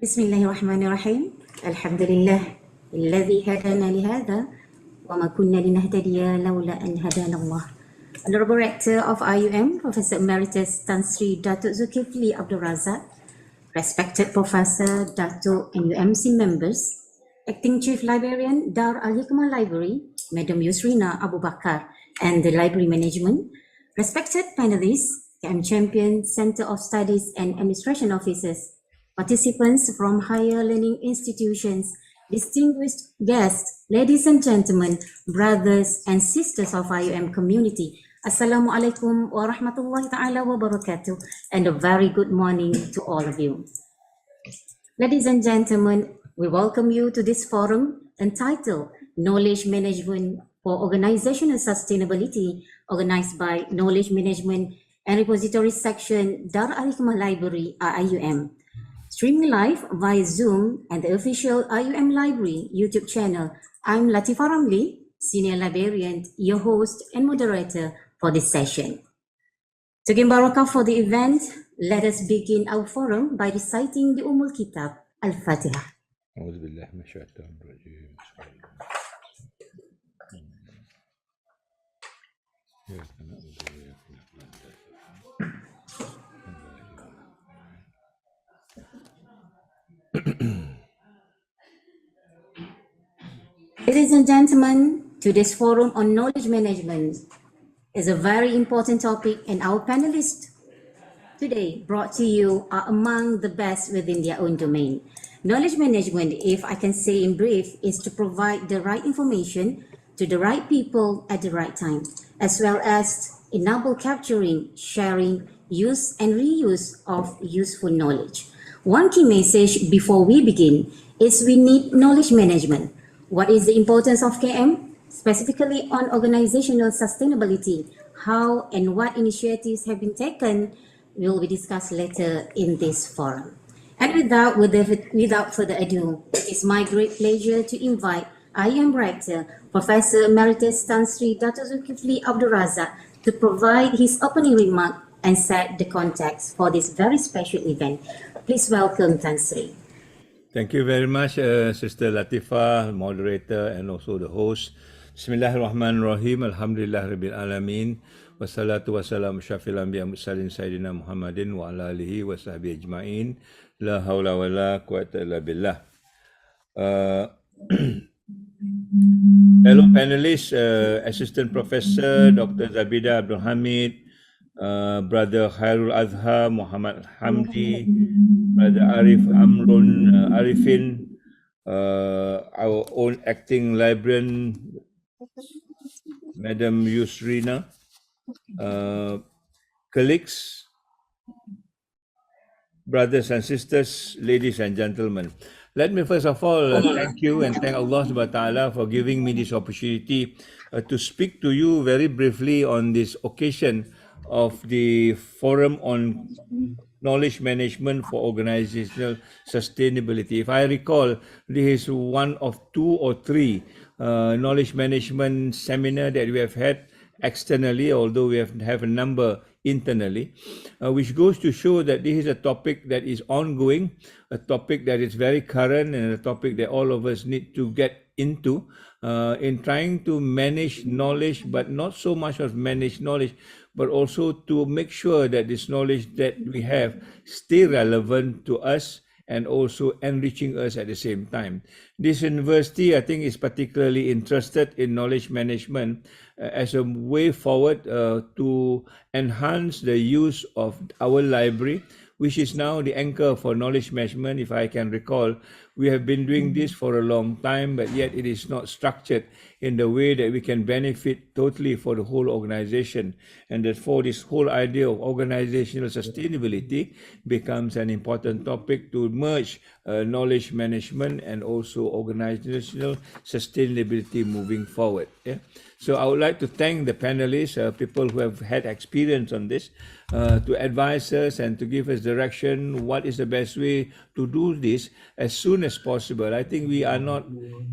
بسم الله الرحمن الرحيم الحمد لله الذي هدانا لهذا وما كنا لنهتدي لولا أن هدانا الله. Honorable Rector of IIUM, Professor Emeritus Tan Sri Dato Dzulkifli Abdul Razak, respected Professor, Dato and UMC members, Acting Chief Librarian DaHL Library, Madam Yusrina Abu Bakar, and the Library Management, respected panelists, KM Champion, Center of Studies and Administration Officers, participants from higher learning institutions, distinguished guests, ladies and gentlemen, brothers and sisters of IIUM community, Assalamualaikum warahmatullahi ta'ala wabarakatuh, and a very good morning to all of you. Ladies and gentlemen, we welcome you to this forum entitled Knowledge Management for Organizational Sustainability, organized by Knowledge Management and Repository Section, DaHL Library, IIUM. Streaming live via Zoom and the official IIUM Library YouTube channel. I'm Latifah Ramli, Senior Librarian, your host and moderator for this session. To gain barakah for the event, let us begin our forum by reciting the Kitab Al-Fatiha. Ladies and gentlemen, today's forum on knowledge management is a very important topic, and our panelists today brought to you are among the best within their own domain. Knowledge management, if I can say in brief, is to provide the right information to the right people at the right time, as well as enable capturing, sharing, use and reuse of useful knowledge. One key message before we begin is we need knowledge management. What is the importance of KM? Specifically on organizational sustainability, how and what initiatives have been taken will be discussed later in this forum. And without further ado, it is my great pleasure to invite IIUM Rector, Professor Emeritus Tan Sri Dato Dzulkifli Abdul Razak, to provide his opening remark and set the context for this very special event. Please welcome Tan Sri. Thank you very much, Sister Latifah, moderator, and also the host. Bismillahirrahmanirrahim. Alhamdulillah Rabbil Alamin. Wassalatu wassalamu syafil anbiya mursalin Sayyidina Muhammadin wa ala alihi wa sahbihi ajma'in. La hawla wa la quwwata illa billah. Fellow panelists, Assistant Professor Dr. Zabeda Abdul Hamid, Brother Hairuladzhar, Muhammad Hamdi, Brother Arief, Amron, Ariffin, our own acting librarian, Madam Yusrina, colleagues, brothers and sisters, ladies and gentlemen. Let me first of all thank you and thank Allah subhanahu wa ta'ala for giving me this opportunity to speak to you very briefly on this occasion of the Forum on Knowledge Management for Organizational Sustainability. If I recall, this is one of 2 or 3 knowledge management seminar that we have had externally, although we have a number internally, which goes to show that this is a topic that is ongoing, a topic that is very current, and a topic that all of us need to get into in trying to manage knowledge, but not so much of manage knowledge, but also to make sure that this knowledge that we have stay relevant to us and also enriching us at the same time. This university, I think, is particularly interested in knowledge management as a way forward to enhance the use of our library, which is now the anchor for knowledge management. If I can recall, we have been doing this for a long time, but yet it is not structured in the way that we can benefit totally for the whole organization. And therefore, this whole idea of organizational sustainability becomes an important topic to merge knowledge management and also organizational sustainability moving forward. Yeah? So I would like to thank the panelists, people who have had experience on this, to advise us and to give us direction, what is the best way to do this as soon as possible. I think we are not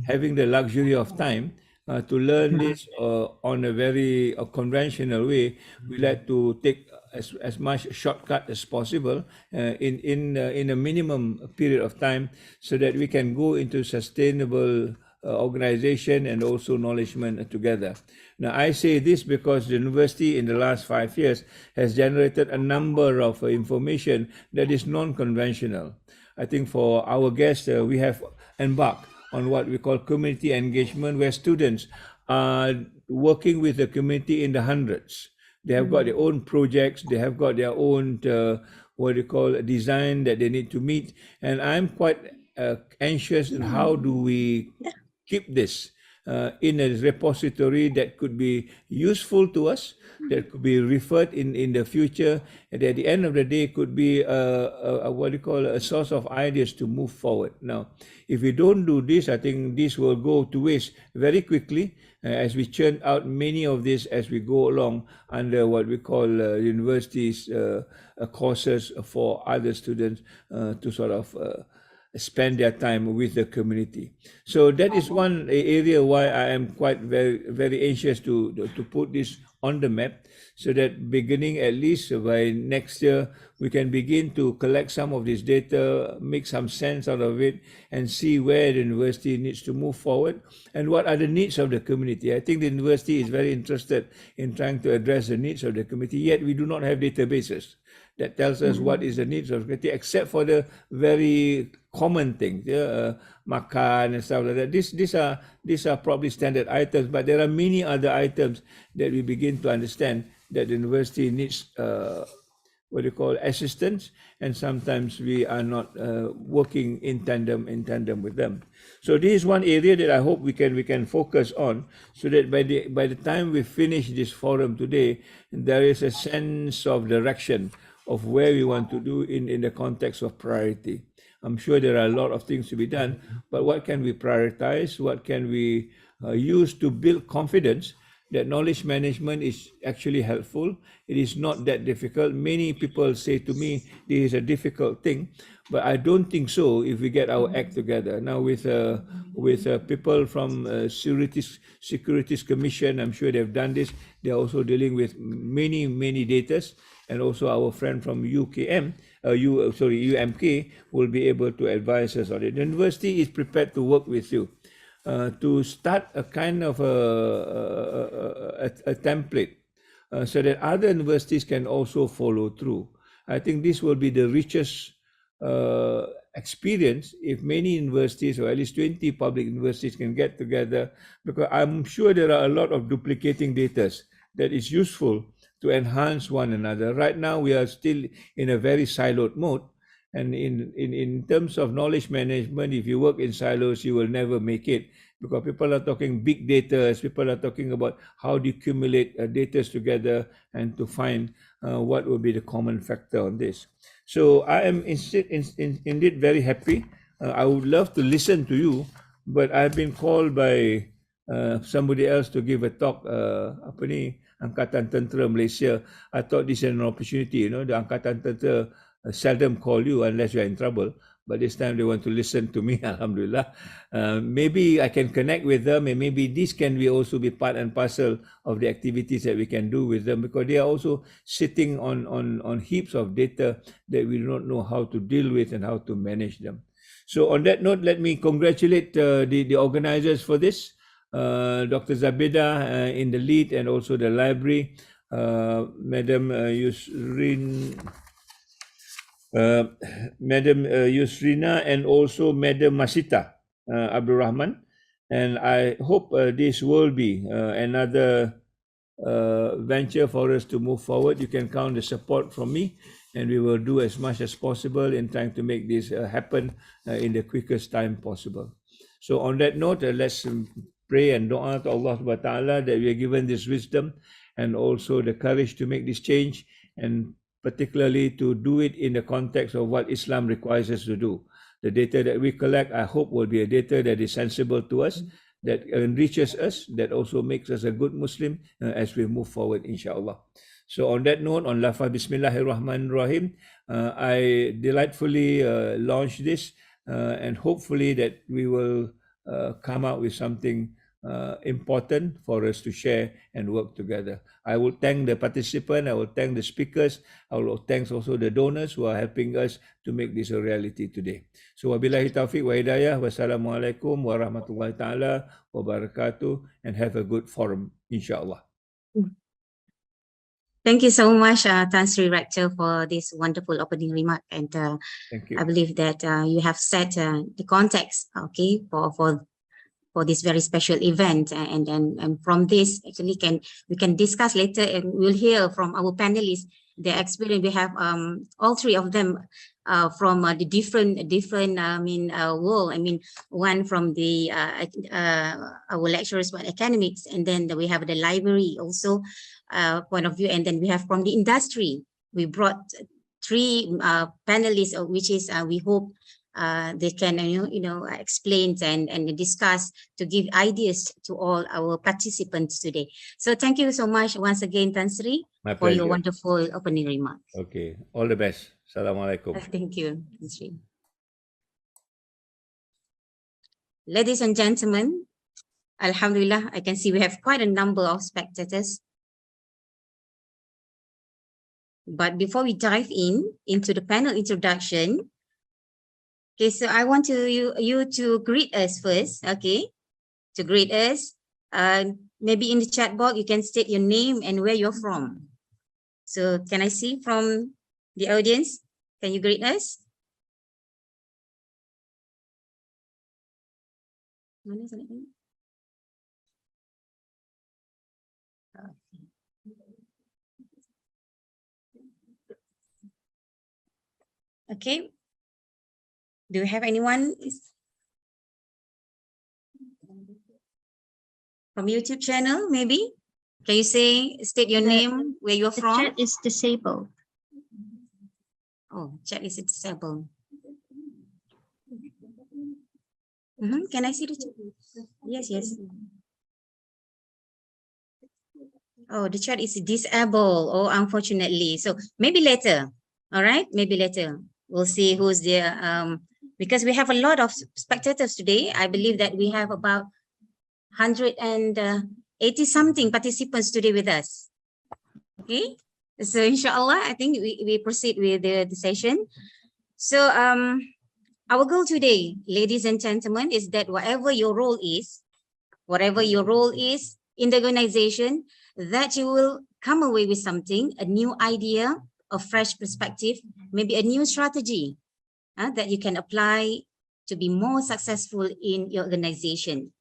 having the luxury of time to learn this on a very conventional way. We like to take as much shortcut as possible in a minimum period of time, so that we can go into sustainable organization and also knowledgement together. Now, I say this because the university in the last 5 years has generated a number of information that is non-conventional. I think for our guests, we have embarked on what we call community engagement, where students are working with the community in the hundreds. They have got their own projects, they have got their own what you call design that they need to meet. And I'm quite anxious in how do we keep this in a repository that could be useful to us, that could be referred in the future, and at the end of the day could be what you call a source of ideas to move forward. Now, if we don't do this, I think this will go to waste very quickly as we churn out many of this as we go along under what we call universities courses for other students to sort of spend their time with the community. So that is one area why I am quite very anxious to put this on the map, so that beginning at least by next year, we can begin to collect some of this data, make some sense out of it, and see where the university needs to move forward and what are the needs of the community. I think the university is very interested in trying to address the needs of the community, yet we do not have databases that tells us what is the needs of the community, except for the very common things, makan and stuff like that. These are probably standard items, but there are many other items that we begin to understand that the university needs what you call assistance, and sometimes we are not working in tandem with them. So this is one area that I hope we can focus on, so that by the time we finish this forum today, there is a sense of direction of where we want to do in the context of priority. I'm sure there are a lot of things to be done, but what can we prioritize? What can we use to build confidence that knowledge management is actually helpful? It is not that difficult. Many people say to me, this is a difficult thing, but I don't think so if we get our act together. Now with people from Securities Commission, I'm sure they've done this. They're also dealing with many datas, and also our friend from UMK will be able to advise us on it. The university is prepared to work with you to start a kind of a template so that other universities can also follow through. I think this will be the richest experience if many universities, or at least 20 public universities, can get together, because I'm sure there are a lot of duplicating data that is useful to enhance one another. Right now, we are still in a very siloed mode. And in terms of knowledge management, if you work in silos, you will never make it, because people are talking big data, people are talking about how to accumulate data together and to find what will be the common factor on this. So I am indeed very happy. I would love to listen to you, but I've been called by somebody else to give a talk, Angkatan Tentera Malaysia. I thought this is an opportunity, the Angkatan Tentera seldom call you unless you're in trouble, but this time they want to listen to me. Alhamdulillah. Maybe I can connect with them, and maybe this can also be part and parcel of the activities that we can do with them, because they are also sitting on heaps of data that we do not know how to deal with and how to manage them. So on that note, let me congratulate the organizers for this. Dr. Zabeda in the lead, and also the library, Madam Yusrina, and also Madam Masita Abdul Rahman. And I hope this will be another venture for us to move forward. You can count the support from me, and we will do as much as possible in trying to make this happen in the quickest time possible. So on that note, let's pray and dua to Allah subhanahu wa ta'ala that we are given this wisdom and also the courage to make this change, and particularly to do it in the context of what Islam requires us to do. The data that we collect, I hope, will be a data that is sensible to us, that enriches us, that also makes us a good Muslim as we move forward, inshallah. So on that note, on Lafa Bismillahirrahmanirrahim, I delightfully launched this, and hopefully that we will come out with something important for us to share and work together. I will thank the participant, I will thank the speakers, I will thank also the donors who are helping us to make this a reality today. So wabillahi taufiq wa hidayah, wassalamualaikum warahmatullahi ta'ala wabarakatuh, and have a good forum, insyaAllah. Thank you so much, Tan Sri Rector, for this wonderful opening remark. And Thank you. I believe that you have set the context, okay, for this very special event, and from this actually we can discuss later, and we'll hear from our panelists their experience. We have all three of them from the different world. I mean, one from the our lecturers for academics, and then we have the library also point of view, and then we have from the industry. We brought three panelists, which is we hope they can explain and discuss to give ideas to all our participants today. So thank you so much once again, Tan Sri, My for your pleasure. wonderful opening remarks. Okay, all the best. Assalamualaikum. Thank you, Tan Sri. Ladies and gentlemen, Alhamdulillah, I can see we have quite a number of spectators. But before we dive into the panel introduction, okay, so I want you to greet us first, okay? To greet us, maybe in the chat box you can state your name and where you're from. So can I see from the audience? Can you greet us? Okay. Do you have anyone from YouTube channel, maybe? Can you state your name, where you're from? The chat is disabled. Oh, chat is disabled. Can I see the chat? Yes, yes. Oh, the chat is disabled. Oh, unfortunately. So maybe later. All right, maybe later. We'll see who's there. Because we have a lot of spectators today. I believe that we have about 180 something participants today with us. Okay, so inshallah, I think we proceed with the session. So our goal today, ladies and gentlemen, is that whatever your role is in the organization, that you will come away with something, a new idea, a fresh perspective, maybe a new strategy that you can apply to be more successful in your organization.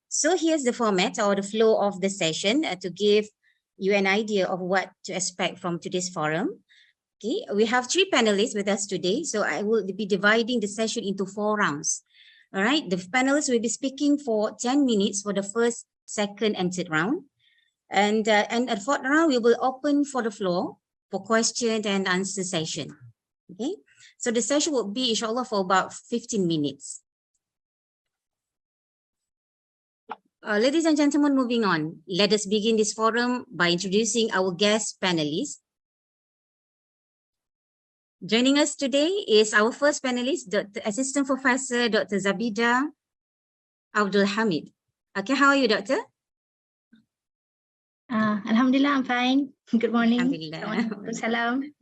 So here's the format or the flow of the session to give you an idea of what to expect from today's forum. Okay, we have three panelists with us today, so I will be dividing the session into 4 rounds. All right, the panelists will be speaking for 10 minutes for the first, second, and third round. And at the fourth round, we will open for the floor for question and answer session. Okay, so the session will be, inshallah, for about 15 minutes. Ladies and gentlemen, moving on, let us begin this forum by introducing our guest panelists. Joining us today is our first panelist, Dr. Assistant Professor Dr. Zabeda Abdul Hamid. Okay, how are you, Doctor? Alhamdulillah, I'm fine. Good morning. Alhamdulillah. Salam.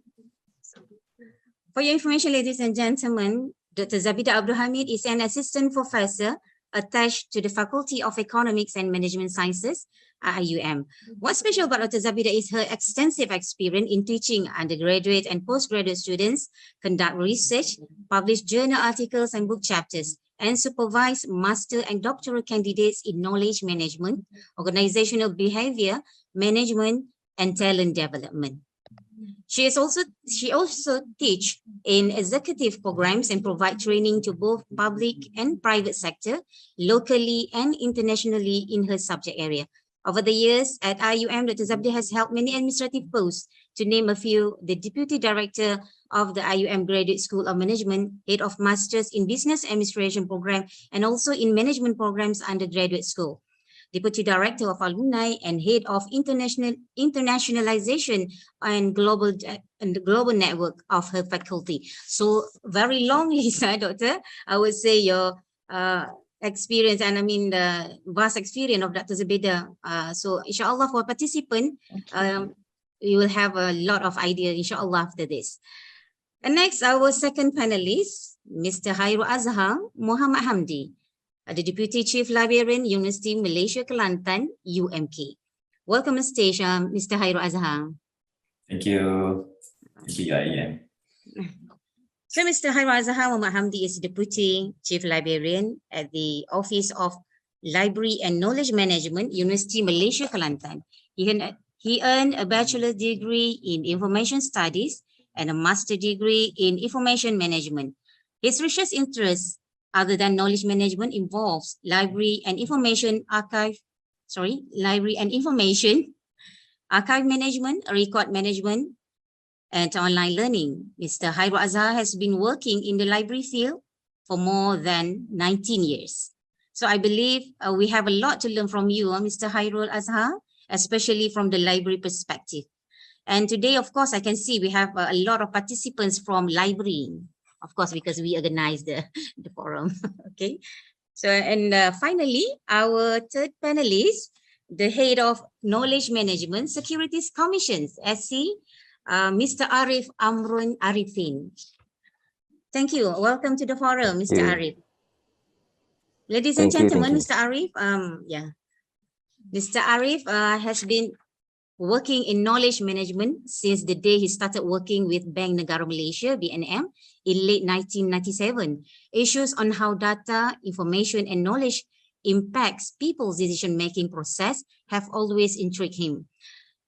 For your information, ladies and gentlemen, Dr. Zabeda Abdul Hamid is an assistant professor attached to the Faculty of Economics and Management Sciences, IIUM. What's special about Dr. Zabeda is her extensive experience in teaching undergraduate and postgraduate students, conduct research, publish journal articles and book chapters, and supervise master and doctoral candidates in knowledge management, organizational behavior, management, and talent development. She also teach in executive programs and provide training to both public and private sector, locally and internationally in her subject area. Over the years at IIUM, Dr. Zabeda has held many administrative posts. To name a few, the Deputy Director of the IIUM Graduate School of Management, Head of Masters in Business Administration Program, and also in Management Programs Undergraduate School. Deputy Director of Alumni and Head of Internationalization and the Global Network of her faculty. So very long list, Doctor. I would say your experience, and I mean the vast experience of Dr. Zabeda. So inshallah for participant, you will have a lot of idea inshallah after this. And next, our second panelist, Mr. Hairuladzhar Muhammad Hamdi, the Deputy Chief Librarian, University Malaysia Kelantan, UMK. Welcome to stage, Mr. Hairuladzhar. Thank you. Thank you, IIM. So Mr. Hairuladzhar Muhammad Hamdi is Deputy Chief Librarian at the Office of Library and Knowledge Management, University Malaysia Kelantan. He earned a bachelor's degree in Information Studies and a master's degree in Information Management. His research interests, other than knowledge management, involves library and information archive management, record management, and online learning. Mr. Hairuladzhar has been working in the library field for more than 19 years. So I believe we have a lot to learn from you, Mr. Hairuladzhar, especially from the library perspective. And today, of course, I can see we have a lot of participants from library, of course, because we organized the forum. Okay. So, and finally, our third panelist, the head of Knowledge Management Securities Commissions, SC, Mr. Arief Amron Ariffin. Thank you. Welcome to the forum, Mr. Arief. Ladies and gentlemen, Mr. Arief, Mr. Arief has been working in knowledge management since the day he started working with Bank Negara Malaysia, BNM, in late 1997. Issues on how data, information, and knowledge impacts people's decision-making process have always intrigued him.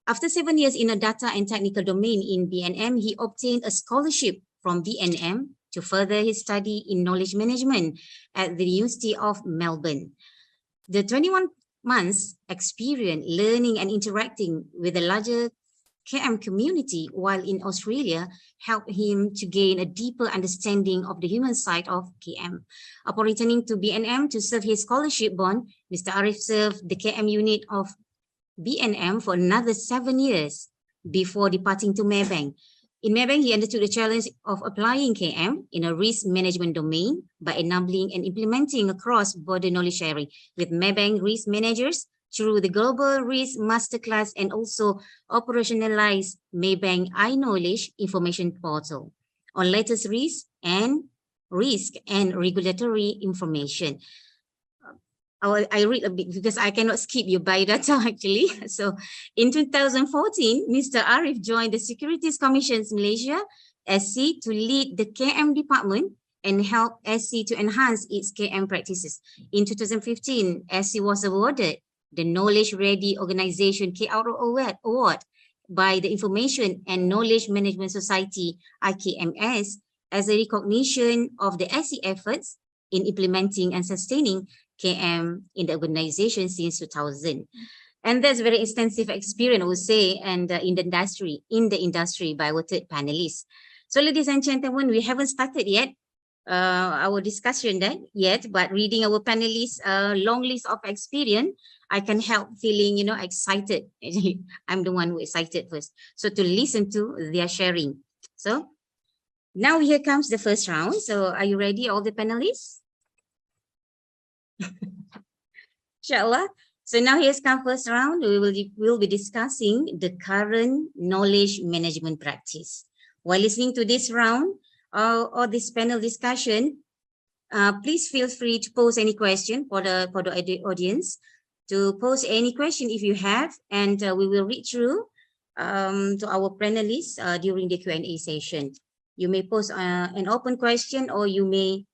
After 7 years in a data and technical domain in BNM, he obtained a scholarship from BNM to further his study in knowledge management at the University of Melbourne. The 21 months experience learning and interacting with the larger KM community while in Australia helped him to gain a deeper understanding of the human side of KM. Upon returning to BNM to serve his scholarship bond, Mr. Arief served the KM unit of BNM for another 7 years before departing to Maybank. In Maybank, he undertook the challenge of applying KM in a risk management domain by enabling and implementing a cross-border knowledge sharing with Maybank risk managers through the Global Risk Masterclass and also operationalized Maybank iKnowledge information portal on latest risk and regulatory information. I read a bit because I cannot skip your biodata actually. So in 2014, Mr. Arief joined the Securities Commissions Malaysia, SC, to lead the KM department and help SC to enhance its KM practices. In 2015, SC was awarded the Knowledge Ready Organization KRO Award by the Information and Knowledge Management Society, IKMS, as a recognition of the SC efforts in implementing and sustaining KM in the organization since 2000. And that's very extensive experience, I would say, and in the industry by our third panelist. So ladies and gentlemen, we haven't started yet our discussion yet, but reading our panelists' long list of experience, I can help feeling, excited. Actually, I'm the one who excited first. So to listen to their sharing. So now here comes the first round. So are you ready, all the panelists? Inshallah. So now here's come first round. We'll be discussing the current knowledge management practice. While listening to this round or this panel discussion, please feel free to pose any question for the audience. To pose any question if you have, and we will read through to our panelists during the Q&A session. You may pose an open question, or you may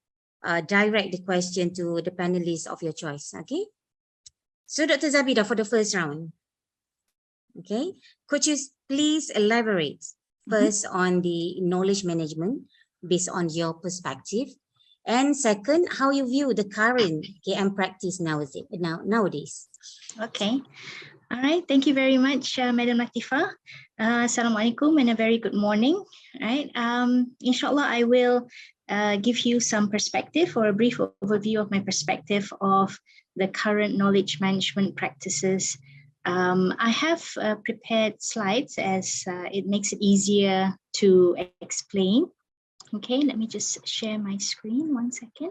direct the question to the panelists of your choice. Okay. So Dr. Zabeda, for the first round, okay, could you please elaborate first on the knowledge management based on your perspective, and second, how you view the current KM practice nowadays? Okay. All right. Thank you very much, Madam Latifah. Assalamualaikum and a very good morning. All right. Inshallah, I will give you some perspective or a brief overview of my perspective of the current knowledge management practices. I have prepared slides as it makes it easier to explain. Okay, let me just share my screen 1 second.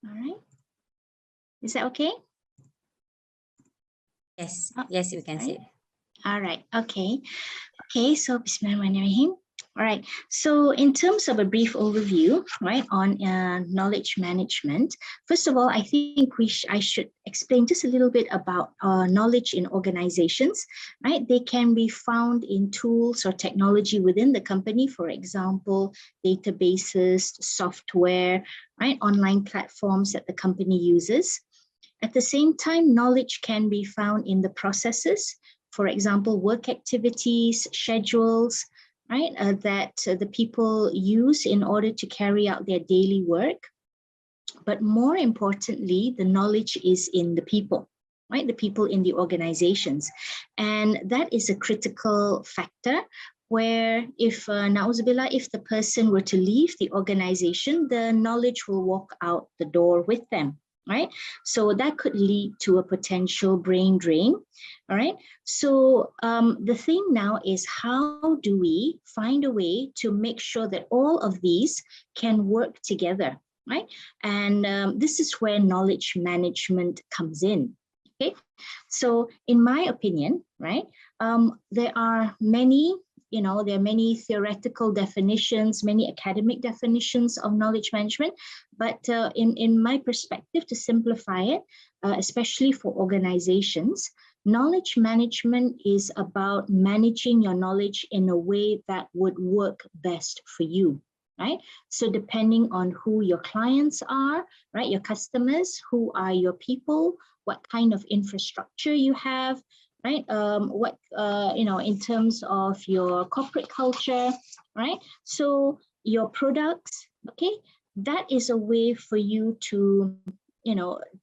All right. Is that okay? Yes, yes, we can see it. All right. Okay. Okay. So Bismillahirrahmanirrahim. All right. So in terms of a brief overview, right, on knowledge management, first of all, I think I should explain just a little bit about knowledge in organizations, right? They can be found in tools or technology within the company, for example, databases, software, right, online platforms that the company uses. At the same time, knowledge can be found in the processes, for example, work activities, schedules, right, that the people use in order to carry out their daily work. But more importantly, the knowledge is in the people, right, the people in the organizations. And that is a critical factor where if, na'uzubillah, if the person were to leave the organization, the knowledge will walk out the door with them. Right, so that could lead to a potential brain drain. All right, so the thing now is, how do we find a way to make sure that all of these can work together, right? And this is where knowledge management comes in. Okay, so in my opinion, right, there are many, there are many theoretical definitions, many academic definitions of knowledge management, but in my perspective, to simplify it, especially for organizations, knowledge management is about managing your knowledge in a way that would work best for you, right? So depending on who your clients are, right, your customers, who are your people, what kind of infrastructure you have, right? What, in terms of your corporate culture, right? So your products, okay? That is a way for you to,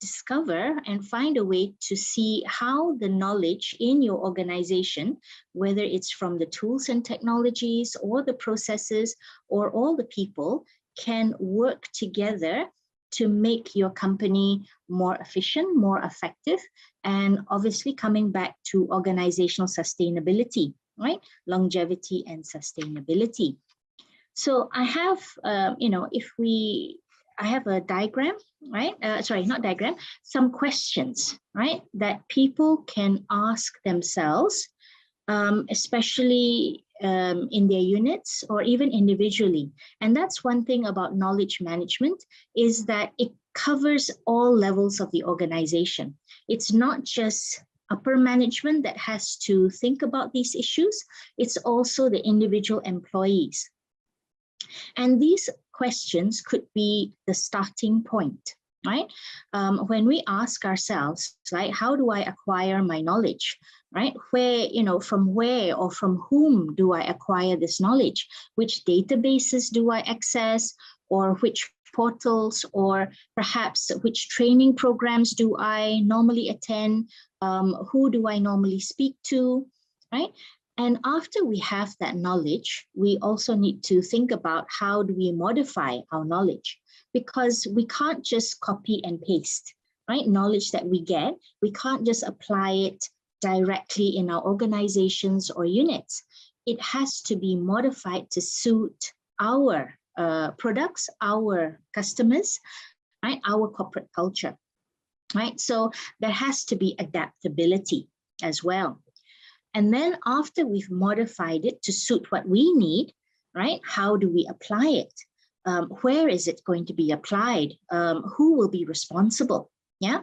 discover and find a way to see how the knowledge in your organization, whether it's from the tools and technologies or the processes or all the people, can work together to make your company more efficient, more effective, and obviously coming back to organizational sustainability, right? Longevity and sustainability. So I have, I have a diagram, right? Sorry, not diagram, some questions, right? That people can ask themselves, especially in their units or even individually. And that's one thing about knowledge management, is that it covers all levels of the organization. It's not just upper management that has to think about these issues, it's also the individual employees. And these questions could be the starting point, right? When we ask ourselves, like, how do I acquire my knowledge, right? Where, from where or from whom do I acquire this knowledge? Which databases do I access, or which portals, or perhaps which training programs do I normally attend? Who do I normally speak to, right? And after we have that knowledge, we also need to think about how do we modify our knowledge, because we can't just copy and paste, right? Knowledge that we get, we can't just apply it directly in our organizations or units. It has to be modified to suit our products, our customers, right? Our corporate culture, right? So there has to be adaptability as well. And then after we've modified it to suit what we need, right? How do we apply it? Where is it going to be applied? Who will be responsible? Yeah.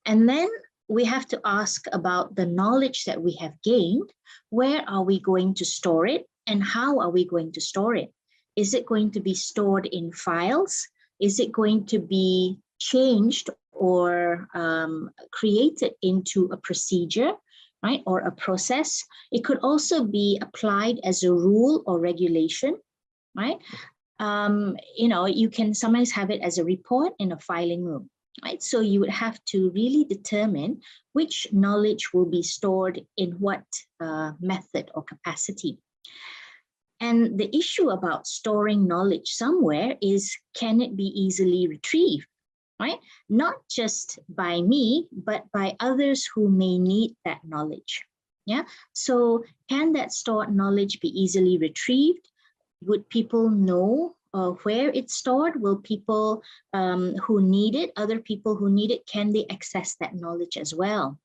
And then we have to ask about the knowledge that we have gained. Where are we going to store it? And how are we going to store it? Is it going to be stored in files? Is it going to be changed or created into a procedure, right? Or a process? It could also be applied as a rule or regulation, right? You can sometimes have it as a report in a filing room, right? So you would have to really determine which knowledge will be stored in what method or capacity. And the issue about storing knowledge somewhere is, can it be easily retrieved, right? Not just by me, but by others who may need that knowledge. Yeah. So can that stored knowledge be easily retrieved? Would people know where it's stored? Will people who need it, other people who need it, can they access that knowledge as well?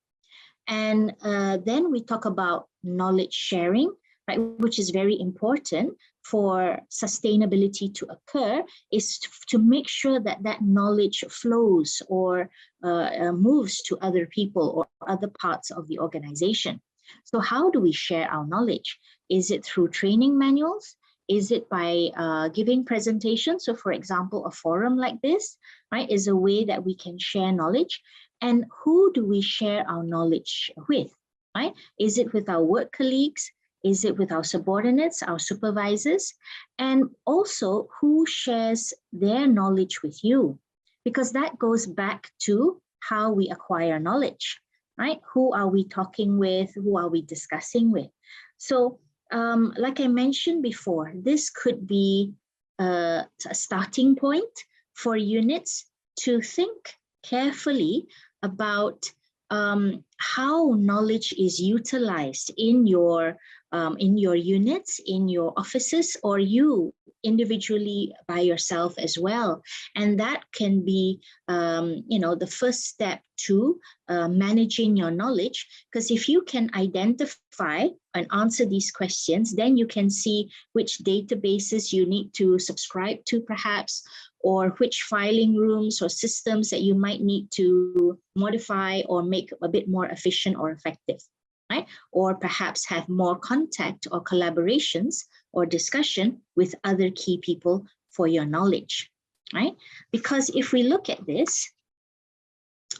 And then we talk about knowledge sharing, right, which is very important for sustainability to occur, is to make sure that that knowledge flows or moves to other people or other parts of the organization. So how do we share our knowledge? Is it through training manuals? Is it by giving presentations? So for example, a forum like this, right, is a way that we can share knowledge. And who do we share our knowledge with, right? Is it with our work colleagues? Is it with our subordinates, our supervisors? And also, who shares their knowledge with you? Because that goes back to how we acquire knowledge, right? Who are we talking with? Who are we discussing with? So, like I mentioned before, this could be a starting point for units to think carefully about how knowledge is utilized in your units, in your offices, or you individually by yourself as well. And that can be, the first step to managing your knowledge, because if you can identify and answer these questions, then you can see which databases you need to subscribe to perhaps, or which filing rooms or systems that you might need to modify or make a bit more efficient or effective, right? Or perhaps have more contact or collaborations or discussion with other key people for your knowledge, right? Because if we look at this,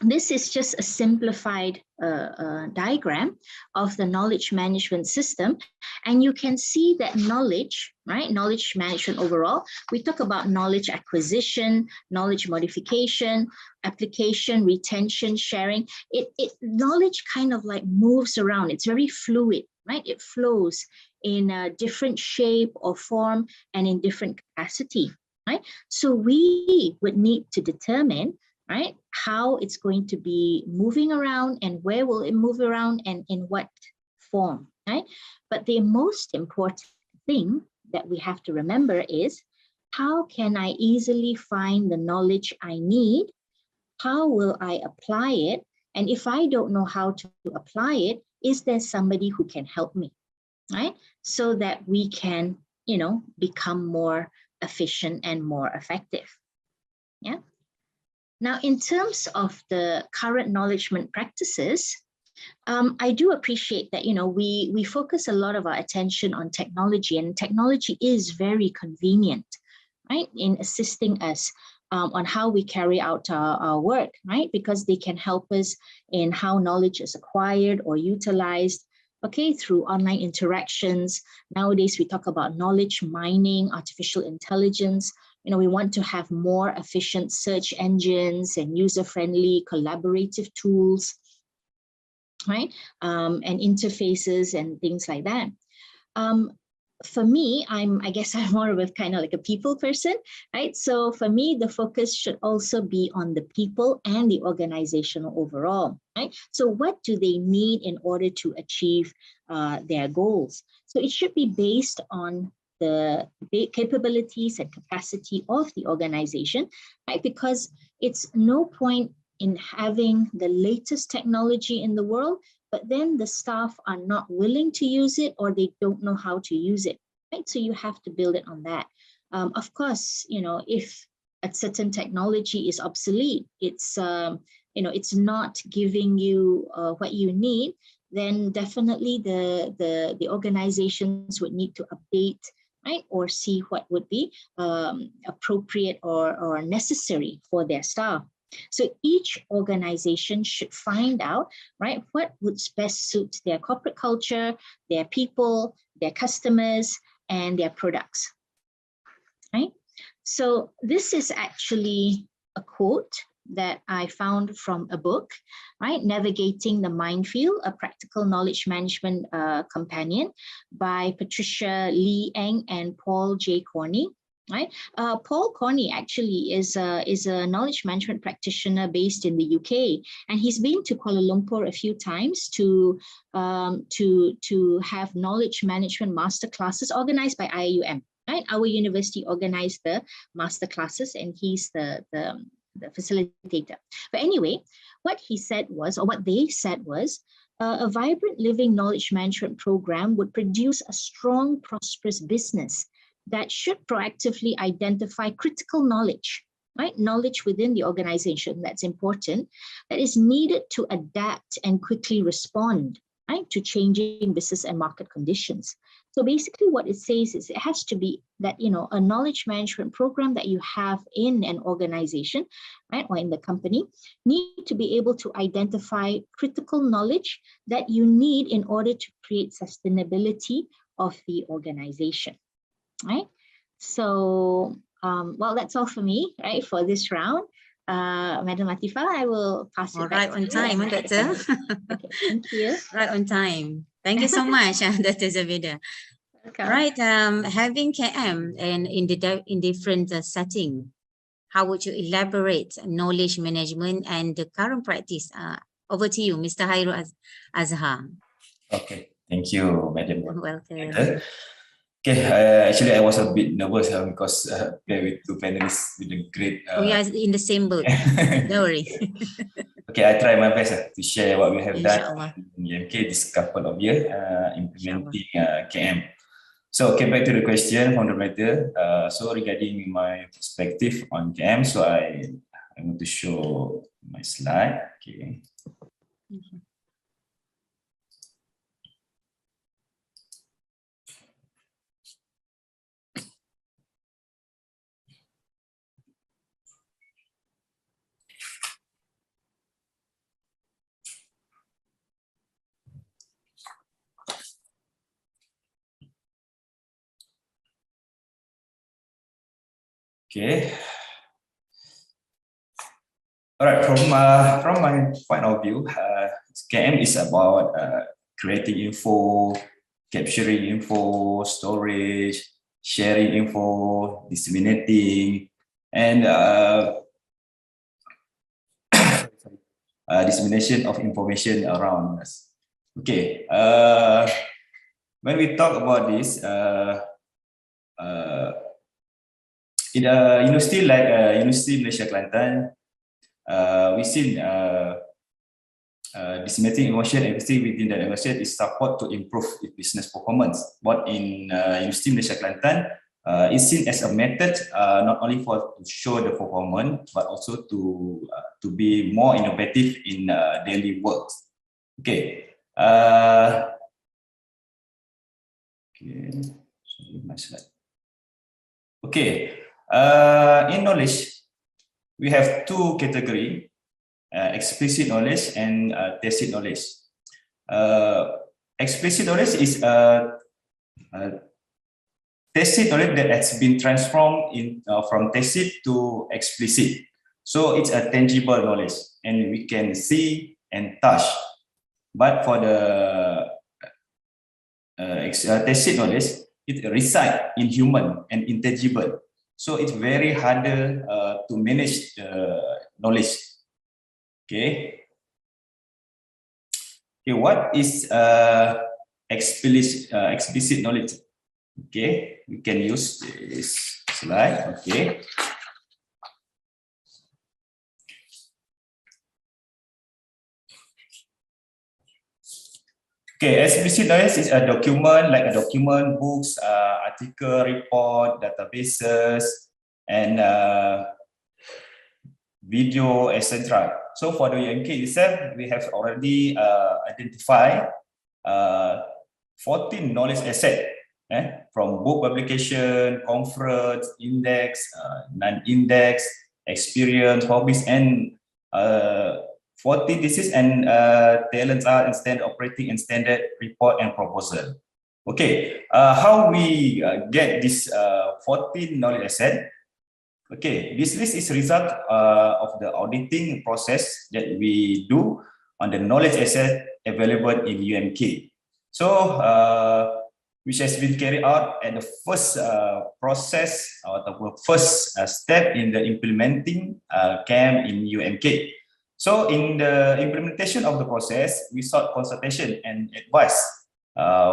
this is just a simplified diagram of the knowledge management system. And you can see that knowledge, right? Knowledge management overall, we talk about knowledge acquisition, knowledge modification, application, retention, sharing. Knowledge kind of like moves around. It's very fluid, right? It flows in a different shape or form and in different capacity, right? So we would need to determine, right, how it's going to be moving around and where will it move around and in what form, right? But the most important thing that we have to remember is, how can I easily find the knowledge I need? How will I apply it? And if I don't know how to apply it, is there somebody who can help me, right? So that we can, become more efficient and more effective, yeah? Now, in terms of the current knowledgement practices, I do appreciate that, we focus a lot of our attention on technology, and technology is very convenient, right, in assisting us on how we carry out our work, right, because they can help us in how knowledge is acquired or utilized, okay, through online interactions. Nowadays, we talk about knowledge mining, artificial intelligence. We want to have more efficient search engines and user-friendly collaborative tools, right? And interfaces and things like that. For me, I guess I'm more of a kind of like a people person, right? So for me, the focus should also be on the people and the organizational overall, right? So what do they need in order to achieve their goals? So it should be based on the capabilities and capacity of the organization, right? Because it's no point in having the latest technology in the world, but then the staff are not willing to use it or they don't know how to use it, right? So you have to build it on that. Of course, if a certain technology is obsolete, it's not giving you what you need, then definitely the organizations would need to update, right, or see what would be appropriate or necessary for their staff. So each organization should find out, right, what would best suit their corporate culture, their people, their customers, and their products, right? So this is actually a quote that I found from a book, right? Navigating the Minefield, a Practical Knowledge Management Companion by Patricia Lee Eng and Paul J. Corney, right? Paul Corney actually is a knowledge management practitioner based in the UK, and he's been to Kuala Lumpur a few times to have knowledge management master classes organized by IIUM. Right? right? Our university organized the master classes, and he's the facilitator. But anyway, what he said was, or what they said was, a vibrant living knowledge management program would produce a strong, prosperous business that should proactively identify critical knowledge, right? Knowledge within the organization that's important, that is needed to adapt and quickly respond, right, to changing business and market conditions. So basically what it says is it has to be that, you know, a knowledge management program that you have in an organization, right, or in the company, need to be able to identify critical knowledge that you need in order to create sustainability of the organization, right? So, well, that's all for me, right, for this round. Madam Latifah, I will pass it back Right to on you. time, Doctor. Okay, thank you. Right on time. Thank you so much, Dr. Zabeda. Welcome. Right, having KM and in different setting, how would you elaborate knowledge management and the current practice? Over to you, Mr. Hairuladzhar. Okay, thank you, Madam. Welcome. Okay, actually I was a bit nervous because there with two panelists with a great. We are in the same boat. Don't worry. Okay, I try my best to share what we have Inshallah. done in UMK this couple of years implementing KM. So, okay, back to the question from the writer. So regarding my perspective on KM, so I'm going to show my slide. Okay. Okay. All right. From my point of view, KM is about creating info, capturing info, storage, sharing info, disseminating, and dissemination of information around us. Okay. When we talk about this, in a university like University Malaysia Kelantan, we see disseminating information and everything within that university is support to improve its business performance. But in University Malaysia Kelantan, it's seen as a method not only for to show the performance, but also to be more innovative in daily work. Okay. Okay. Sorry, my slide. Okay. In knowledge, we have two categories, explicit knowledge and tacit knowledge. Explicit knowledge is tacit knowledge that has been transformed from tacit to explicit. So it's a tangible knowledge and we can see and touch. But for the tacit knowledge, it resides in human and intangible. So it's very harder to manage the knowledge. Okay. Okay. What is explicit knowledge? Okay, we can use this slide. Okay. Okay, explicit knowledge is a document, like a document, books, article, report, databases, and video, etc. So for the UMK itself, we have already identified 14 knowledge assets from book publication, conference, index, non-index, experience, hobbies, and 14 thesis and talents are in standard operating and standard report and proposal. Okay, how we get this 14 knowledge asset? Okay, this list is result of the auditing process that we do on the knowledge asset available in UMK. So, which has been carried out at the first process or the first step in the implementing KEM in UMK. So in the implementation of the process, we sought consultation and advice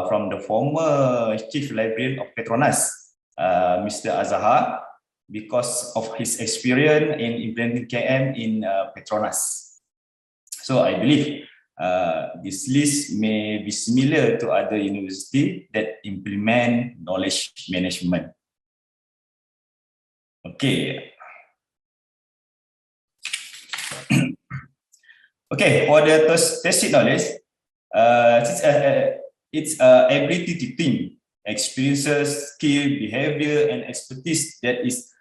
from the former Chief Librarian of Petronas, Mr. Azhar, because of his experience in implementing KM in Petronas. So I believe this list may be similar to other universities that implement knowledge management. Okay. Okay, for the tacit knowledge, it's ability to think, experiences, skill, behavior, and expertise that is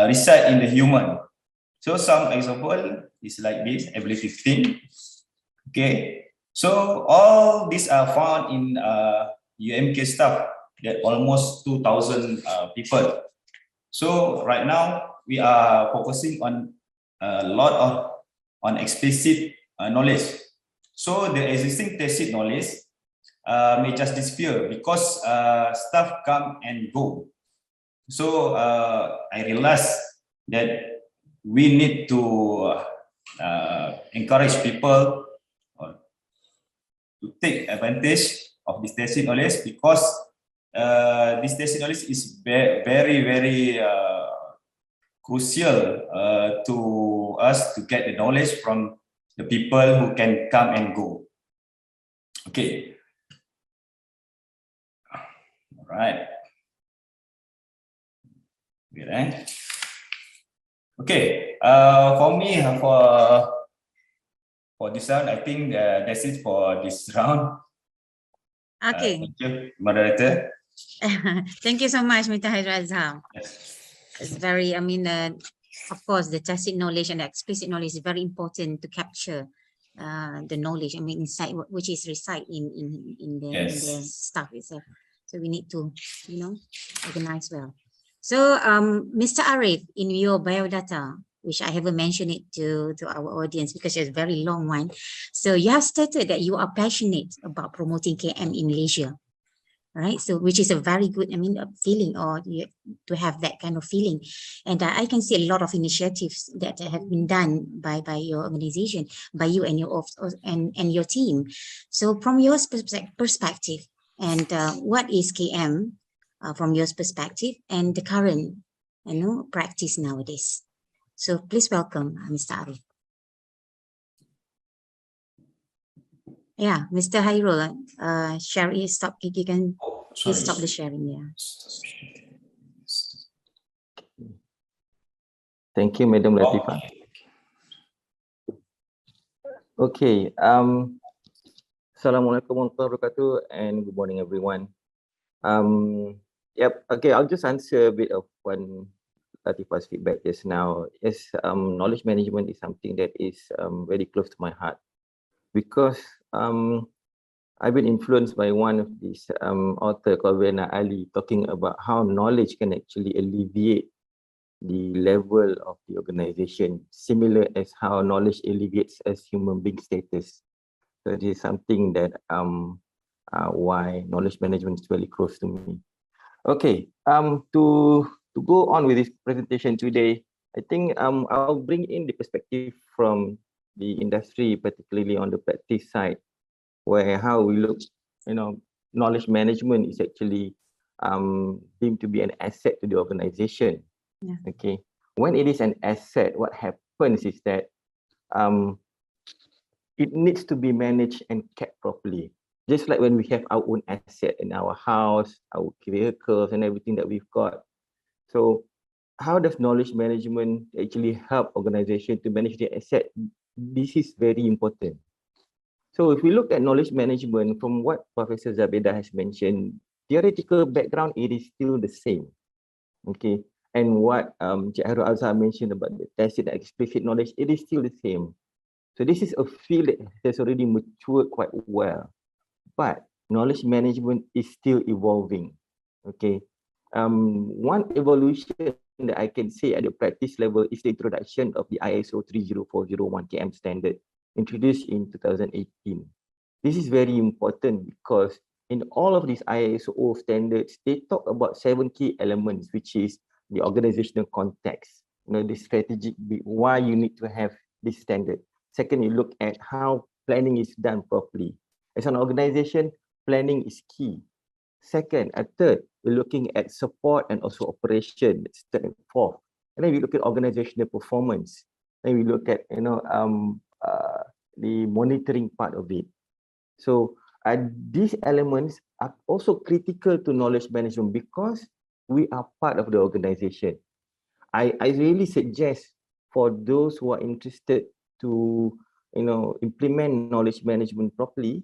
reside in the human. So some example is like this: ability to think. Okay, so all these are found in UMK staff, that almost 2,000 people. So right now we are focusing on a lot on explicit knowledge. So the existing tacit knowledge may just disappear because staff come and go. So I realized that we need to encourage people to take advantage of this tacit knowledge, because this tacit knowledge is very crucial to us to get the knowledge from the people who can come and go. Okay. All right. Good, eh? Okay. For me, for this round, I think that's it for this round. Okay. Thank you, moderator. Thank you so much, Mr. Hairuladzhar. Yes. It's very, of course, the tacit knowledge and the explicit knowledge is very important to capture the knowledge, inside which is reside in the staff itself. So we need to, organize well. So, Mr. Arief, in your biodata, which I haven't mentioned it to our audience because it's a very long one. So you have stated that you are passionate about promoting KM in Malaysia, right? So which is a very good, feeling, or to have that kind of feeling. And I can see a lot of initiatives that have been done by your organization, by you and your team. So from your perspective, and what is KM from your perspective and the current, practice nowadays? So please welcome Mr. Arief. Yeah, Mr. Hairul, share is stop. You can please stop the sharing. Yeah. Thank you, Madam Latifah. Okay. Assalamualaikum warahmatullahi wabarakatuh, and good morning, everyone. Yep. Okay, I'll just answer a bit of one Latifah's feedback just now. Yes, knowledge management is something that is very close to my heart, because I've been influenced by one of these author called Rena Ali, talking about how knowledge can actually alleviate the level of the organization, similar as how knowledge alleviates as human being status. So it is something that why knowledge management is very close to me. Okay, to go on with this presentation today, I think I'll bring in the perspective from the industry, particularly on the practice side, where how we look, knowledge management is actually deemed to be an asset to the organization. Yeah. Okay, when it is an asset, what happens is that it needs to be managed and kept properly. Just like when we have our own asset in our house, our vehicles and everything that we've got. So how does knowledge management actually help organization to manage their asset? This is very important. So if we look at knowledge management, from what Professor Zabeda has mentioned, theoretical background, it is still the same. Okay, and what Hairuladzhar mentioned about the tacit and explicit knowledge, it is still the same. So this is a field that has already matured quite well, but knowledge management is still evolving. Okay, one evolution that I can say at the practice level is the introduction of the ISO 30401 KM standard, introduced in 2018. This is very important because in all of these ISO standards, they talk about 7 key elements, which is the organizational context, the strategic, why you need to have this standard. Second, you look at how planning is done properly. As an organization, planning is key. Second, third, we're looking at support and also operation. That's third and fourth. And then we look at organizational performance. Then we look at the monitoring part of it. So these elements are also critical to knowledge management because we are part of the organization. I really suggest for those who are interested to implement knowledge management properly,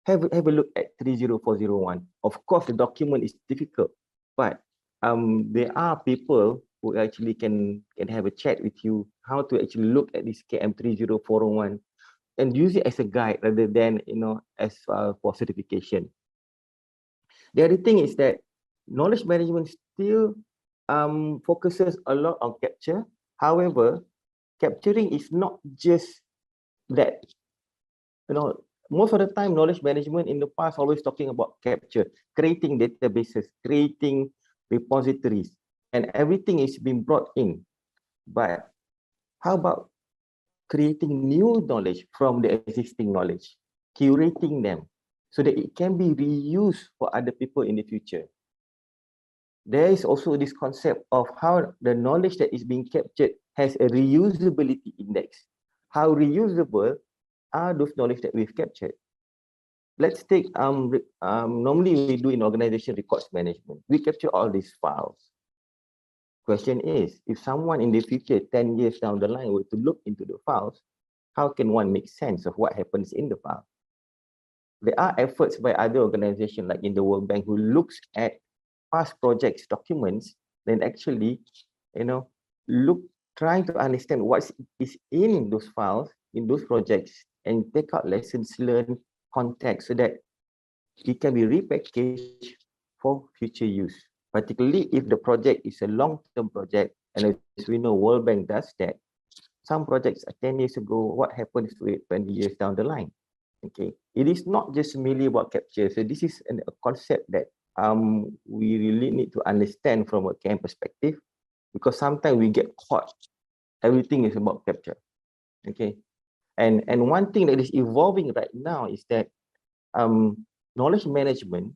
have a look at 30401. Of course, the document is difficult, but there are people who actually can have a chat with you how to actually look at this KM 30401 and use it as a guide rather than as for certification. The other thing is that knowledge management still focuses a lot on capture. However, capturing is not just that. Most of the time, knowledge management in the past always talking about capture, creating databases, creating repositories, and everything is being brought in. But how about creating new knowledge from the existing knowledge, curating them so that it can be reused for other people in the future? There is also this concept of how the knowledge that is being captured has a reusability index. How reusable are those knowledge that we've captured? Let's take normally we do in organization records management. We capture all these files. Question is, if someone in the future, 10 years down the line, were to look into the files, how can one make sense of what happens in the file? There are efforts by other organizations like in the World Bank who looks at past projects documents, then actually, trying to understand what is in those files, in those projects, and take out lessons learned, context, so that it can be repackaged for future use. Particularly if the project is a long-term project, and as we know, World Bank does that. Some projects are 10 years ago, what happens to it 20 years down the line? Okay, it is not just merely about capture. So this is a concept that we really need to understand from a KM perspective, because sometimes we get caught. Everything is about capture. Okay, and one thing that is evolving right now is that knowledge management,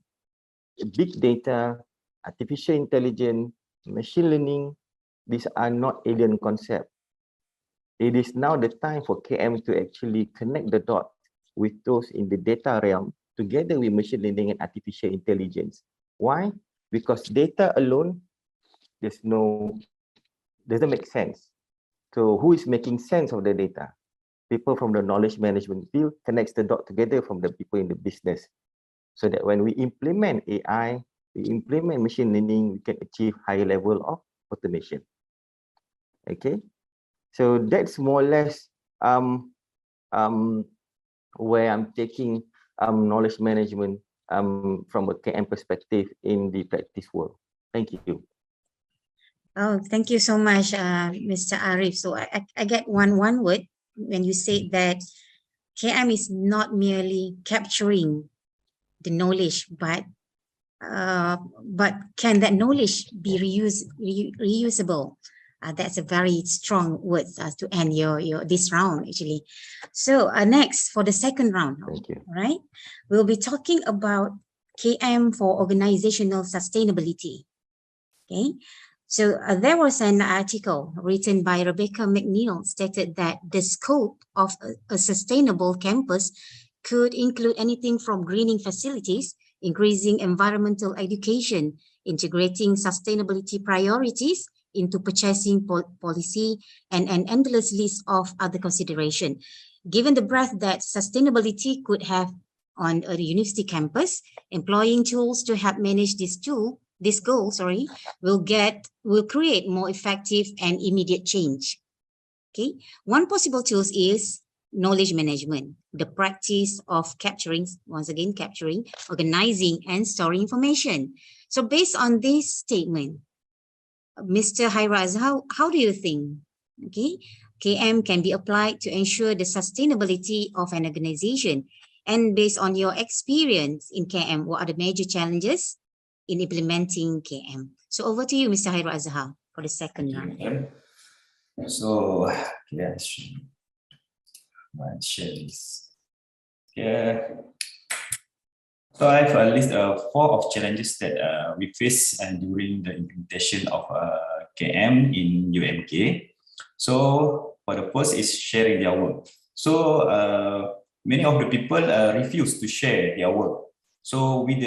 big data, artificial intelligence, machine learning, these are not alien concepts. It is now the time for KM to actually connect the dots with those in the data realm together with machine learning and artificial intelligence. Why? Because data alone, doesn't make sense. So who is making sense of the data? People from the knowledge management field connects the dot together from the people in the business. So that when we implement AI, we implement machine learning, we can achieve higher level of automation. Okay, so that's more or less where I'm taking knowledge management from a KM perspective in the practice world. Thank you. Oh, thank you so much, Mr. Arief. So I get one word when you say that KM is not merely capturing the knowledge, but can that knowledge be reusable? That's a very strong word to end your this round actually. So next for the second round, thank you. Right? We'll be talking about KM for organizational sustainability. Okay. So there was an article written by Rebecca McNeil stated that the scope of a sustainable campus could include anything from greening facilities, increasing environmental education, integrating sustainability priorities into purchasing policy, and an endless list of other considerations. Given the breadth that sustainability could have on a university campus, employing tools to help manage this goal, will create more effective and immediate change. Okay, one possible tool is knowledge management, the practice of capturing, organizing, and storing information. So based on this statement, Mr. Hairuladzhar, how do you think, okay, KM can be applied to ensure the sustainability of an organization? And based on your experience in KM, what are the major challenges in implementing KM? So over to you, Mr. Hairuladzhar, for the second round. So, yeah, share this. Yeah. So I have a list of 4 of challenges that we face during the implementation of KM in UMK. So for the first is sharing their work. So many of the people refuse to share their work. So we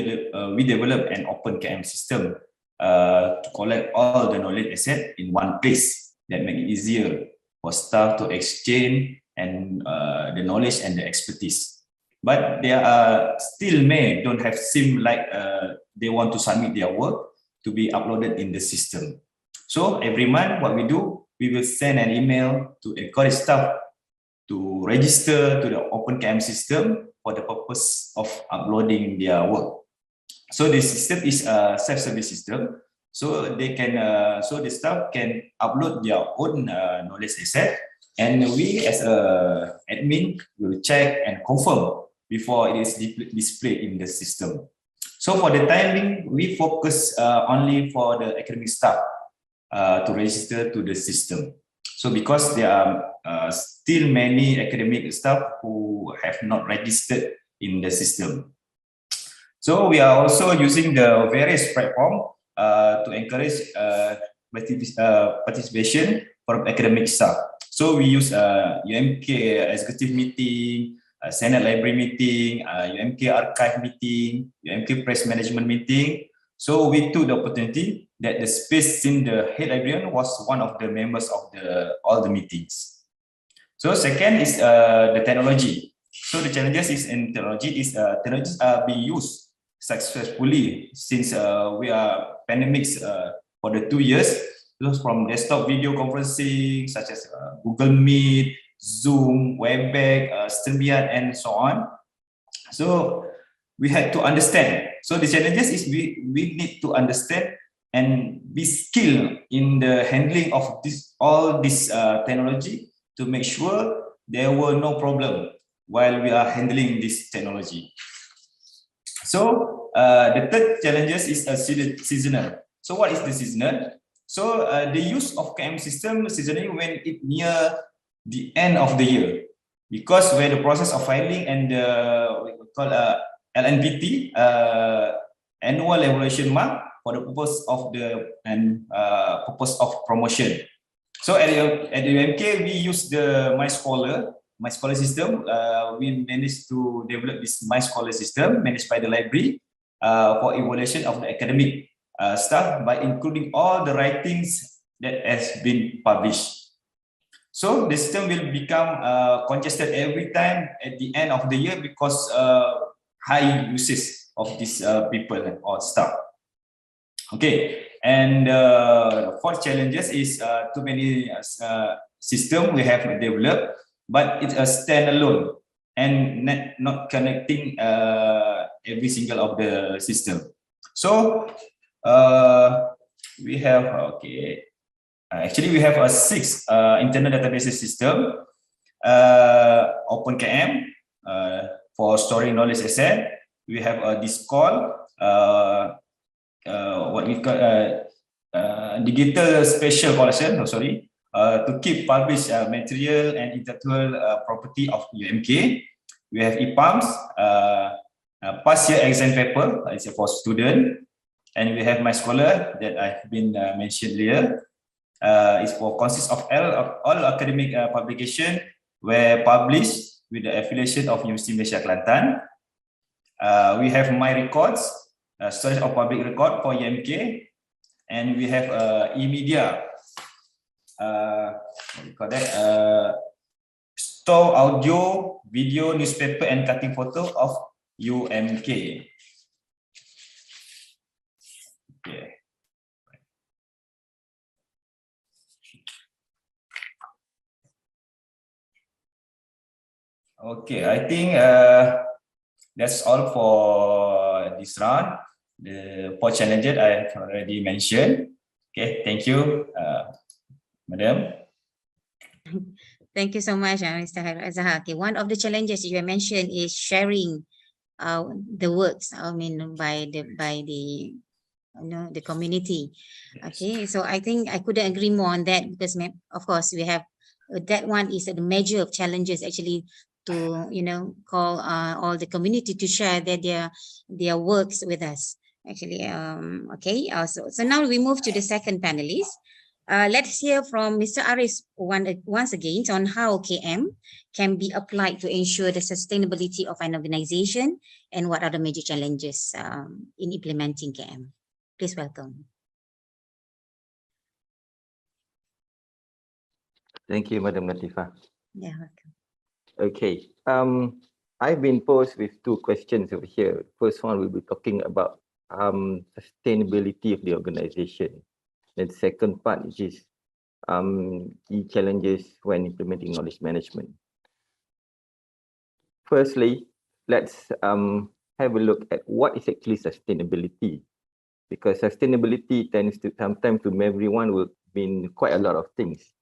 develop an open KM system to collect all the knowledge asset in one place that make it easier for staff to exchange and the knowledge and the expertise. But there are still many don't have seem like they want to submit their work to be uploaded in the system. So every month what we do, we will send an email to encourage staff to register to the OpenKM system for the purpose of uploading their work. So the system is a self-service system. So they can, so the staff can upload their own knowledge asset, and we as a admin will check and confirm before it is displayed in the system. So for the timing, we focus only for the academic staff to register to the system. So because there are still many academic staff who have not registered in the system. So we are also using the various platform to encourage participation from academic staff. So we use UMK executive meeting, Senate library meeting, UMK archive meeting, UMK press management meeting. So we took the opportunity that the space in the head librarian was one of the members of all the meetings. So second is the technology. So the challenges is in technology is technologies are being used successfully since we are pandemics for the 2 years. Those from desktop video conferencing such as Google Meet, Zoom, Webex, Stembian, and so on. So we had to understand. So the challenges is we need to understand and be skilled in the handling of all this technology to make sure there were no problem while we are handling this technology. So the third challenges is seasonal. So what is the seasonal? So the use of KM system seasonally when it near the end of the year, because when the process of filing and what we call LNPT annual evaluation mark for the purpose of purpose of promotion. So at the UMK we use the My Scholar system. We managed to develop this My Scholar system managed by the library for evaluation of the academic staff by including all the writings that has been published. So the system will become congested every time at the end of the year because high usage of these people or staff. Okay, and fourth challenges is too many system we have developed, but it's a standalone and not connecting every single of the system. So we have actually we have a 6 internal database system, OpenKM for storing knowledge asset. We have a Discord, what we call digital spatial collection. To keep published material and intellectual property of UMK. We have EPUMs, past year exam paper, it's for student, and we have My Scholar that I've been mentioned earlier. It's for consists of all academic publication were published with the affiliation of University Malaysia Kelantan. We have My Records, storage of public record for UMK, and we have e-media. What we call that? Store audio, video, newspaper, and cutting photo of UMK. Okay. Okay, I think that's all for this round. The 4 challenges I have already mentioned. Okay, thank you, Madam. Thank you so much, Mr. Hairuladzhar. Okay, one of the challenges you mentioned is sharing the works. I mean, by the the community. Okay, so I think I couldn't agree more on that because of course we have that one is a major of challenges actually to, call all the community to share their works with us. Actually, okay. So now we move to the second panelist. Let's hear from Mr. Arief once again on how KM can be applied to ensure the sustainability of an organization and what are the major challenges in implementing KM. Please welcome. Thank you, Madam Latifah. Yeah, welcome. Okay. I've been posed with two questions over here. First one, we'll be talking about sustainability of the organization. And second part, which is key challenges when implementing knowledge management. Firstly, let's have a look at what is actually sustainability, because sustainability tends to sometimes to everyone will mean quite a lot of things.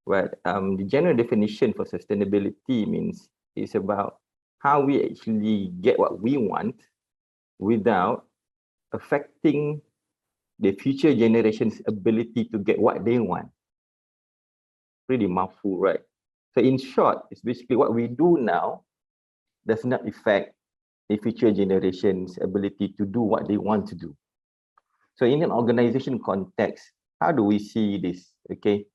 But the general definition for sustainability means it's about how we actually get what we want without affecting the future generation's ability to get what they want. Pretty mouthful, right? So in short, it's basically what we do now does not affect the future generation's ability to do what they want to do. So in an organization context, how do we see this? Okay.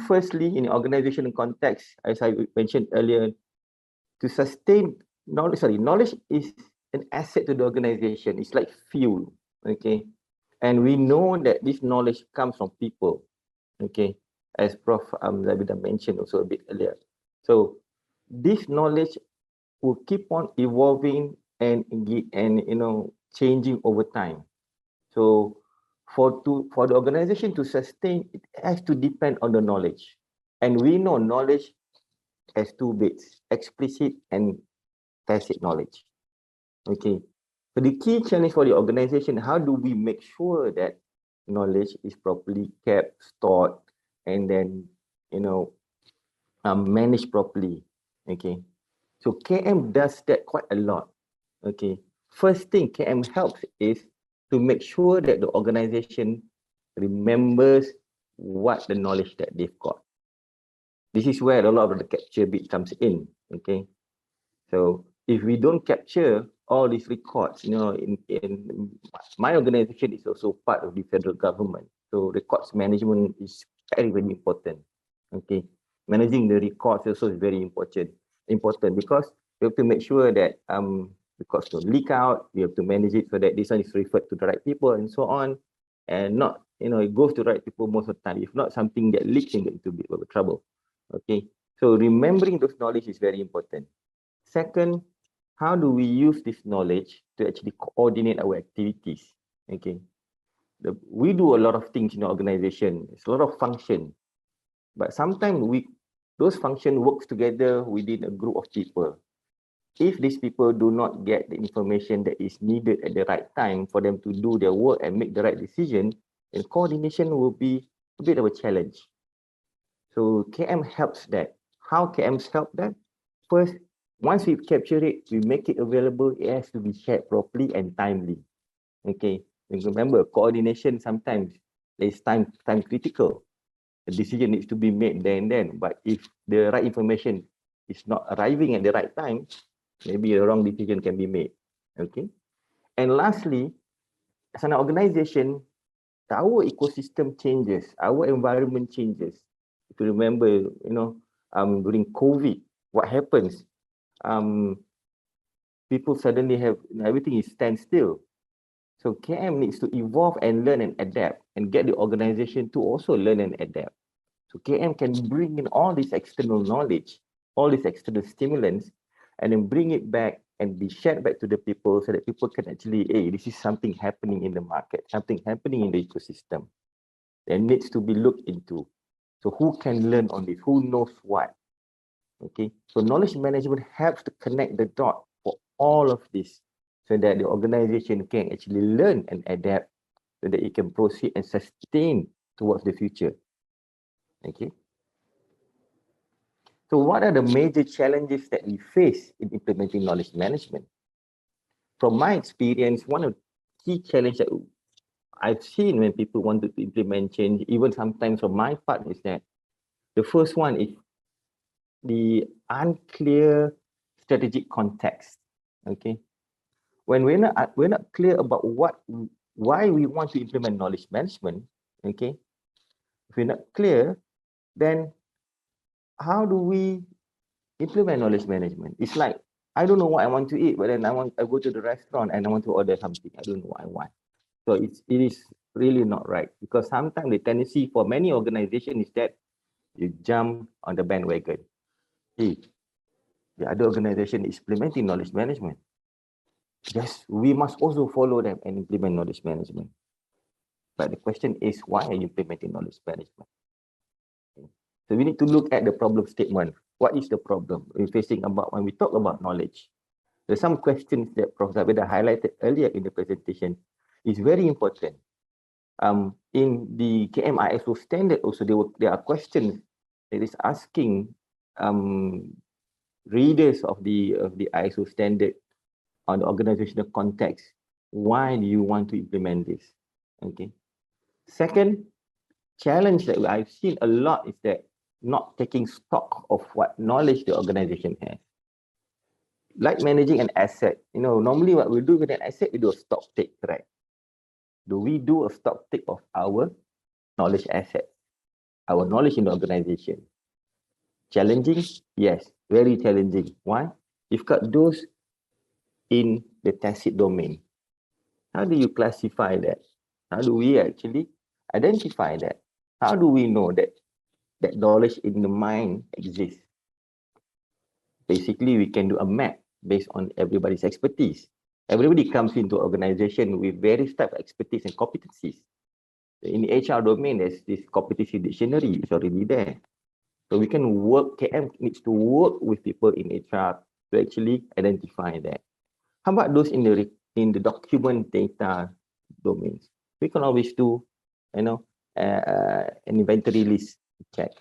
Firstly, in an organization context, as I mentioned earlier, to sustain knowledge is an asset to the organization. It's like fuel. Okay. And we know that this knowledge comes from people. Okay. As Prof. Zabeda mentioned also a bit earlier. So this knowledge will keep on evolving and changing over time. So for the organization to sustain, it has to depend on the knowledge. And we know knowledge has two bits, explicit and tacit knowledge. Okay. So the key challenge for the organization, how do we make sure that knowledge is properly kept, stored, and then managed properly? Okay. So KM does that quite a lot. Okay. First thing KM helps is to make sure that the organization remembers what the knowledge that they've got. This is where a lot of the capture bit comes in. Okay. So if we don't capture all these records, in my organization is also part of the federal government. So records management is very, very important. Okay. Managing the records also is very important because we have to make sure that records don't leak out. We have to manage it so that this one is referred to the right people and so on, and not it goes to the right people most of the time. If not, something that leaks into a bit of trouble. Okay, so remembering those knowledge is very important. Second, how do we use this knowledge to actually coordinate our activities? Okay, we do a lot of things in the organization. It's a lot of function, but sometimes those functions works together within a group of people. If these people do not get the information that is needed at the right time for them to do their work and make the right decision, then coordination will be a bit of a challenge. So KM helps that. How KMs help that? First, once we capture it, we make it available, it has to be shared properly and timely. Okay, and remember, coordination sometimes is time critical. The decision needs to be made there and then. But if the right information is not arriving at the right time, maybe a wrong decision can be made. Okay. And lastly, as an organization, our ecosystem changes, our environment changes. If you remember, during COVID, what happens? People suddenly have everything is standstill. So KM needs to evolve and learn and adapt and get the organization to also learn and adapt. So KM can bring in all this external knowledge, all these external stimulants, and then bring it back and be shared back to the people so that people can actually, hey, this is something happening in the market, something happening in the ecosystem that needs to be looked into. So who can learn on this? Who knows what? Okay, so knowledge management helps to connect the dot for all of this so that the organization can actually learn and adapt so that it can proceed and sustain towards the future. Okay. So what are the major challenges that we face in implementing knowledge management? From my experience, one of the key challenges that I've seen when people wanted to implement change, even sometimes from my part, is that the first one is the unclear strategic context. Okay, when we're not clear about why we want to implement knowledge management. Okay, if we're not clear, then how do we implement knowledge management? It's like, I don't know what I want to eat, but then I go to the restaurant and I want to order something. I don't know what I want. So it is really not right, because sometimes the tendency for many organizations is that you jump on the bandwagon. Hey, the other organization is implementing knowledge management. Yes, we must also follow them and implement knowledge management. But the question is, why are you implementing knowledge management? So we need to look at the problem statement. What is the problem we're facing about when we talk about knowledge? There's some questions that Prof. Zabeda highlighted earlier in the presentation. Is very important. In the KENMS standard also, there are questions that is asking readers of the ISO standard on the organizational context. Why do you want to implement this? Okay. Second challenge that I've seen a lot is that not taking stock of what knowledge the organization has. Like managing an asset, normally what we do with an asset, we do a stock take, right? Do we do a stock take of our knowledge asset, our knowledge in the organization? Challenging? Yes, very challenging. Why? You've got those in the tacit domain. How do you classify that? How do we actually identify that? How do we know that that knowledge in the mind exists? Basically, we can do a map based on everybody's expertise. Everybody comes into organization with various types of expertise and competencies. In the HR domain, there's this competency dictionary, it's already there. So we can work, KM needs to work with people in HR to actually identify that. How about those in the document data domains? We can always do, an inventory list check.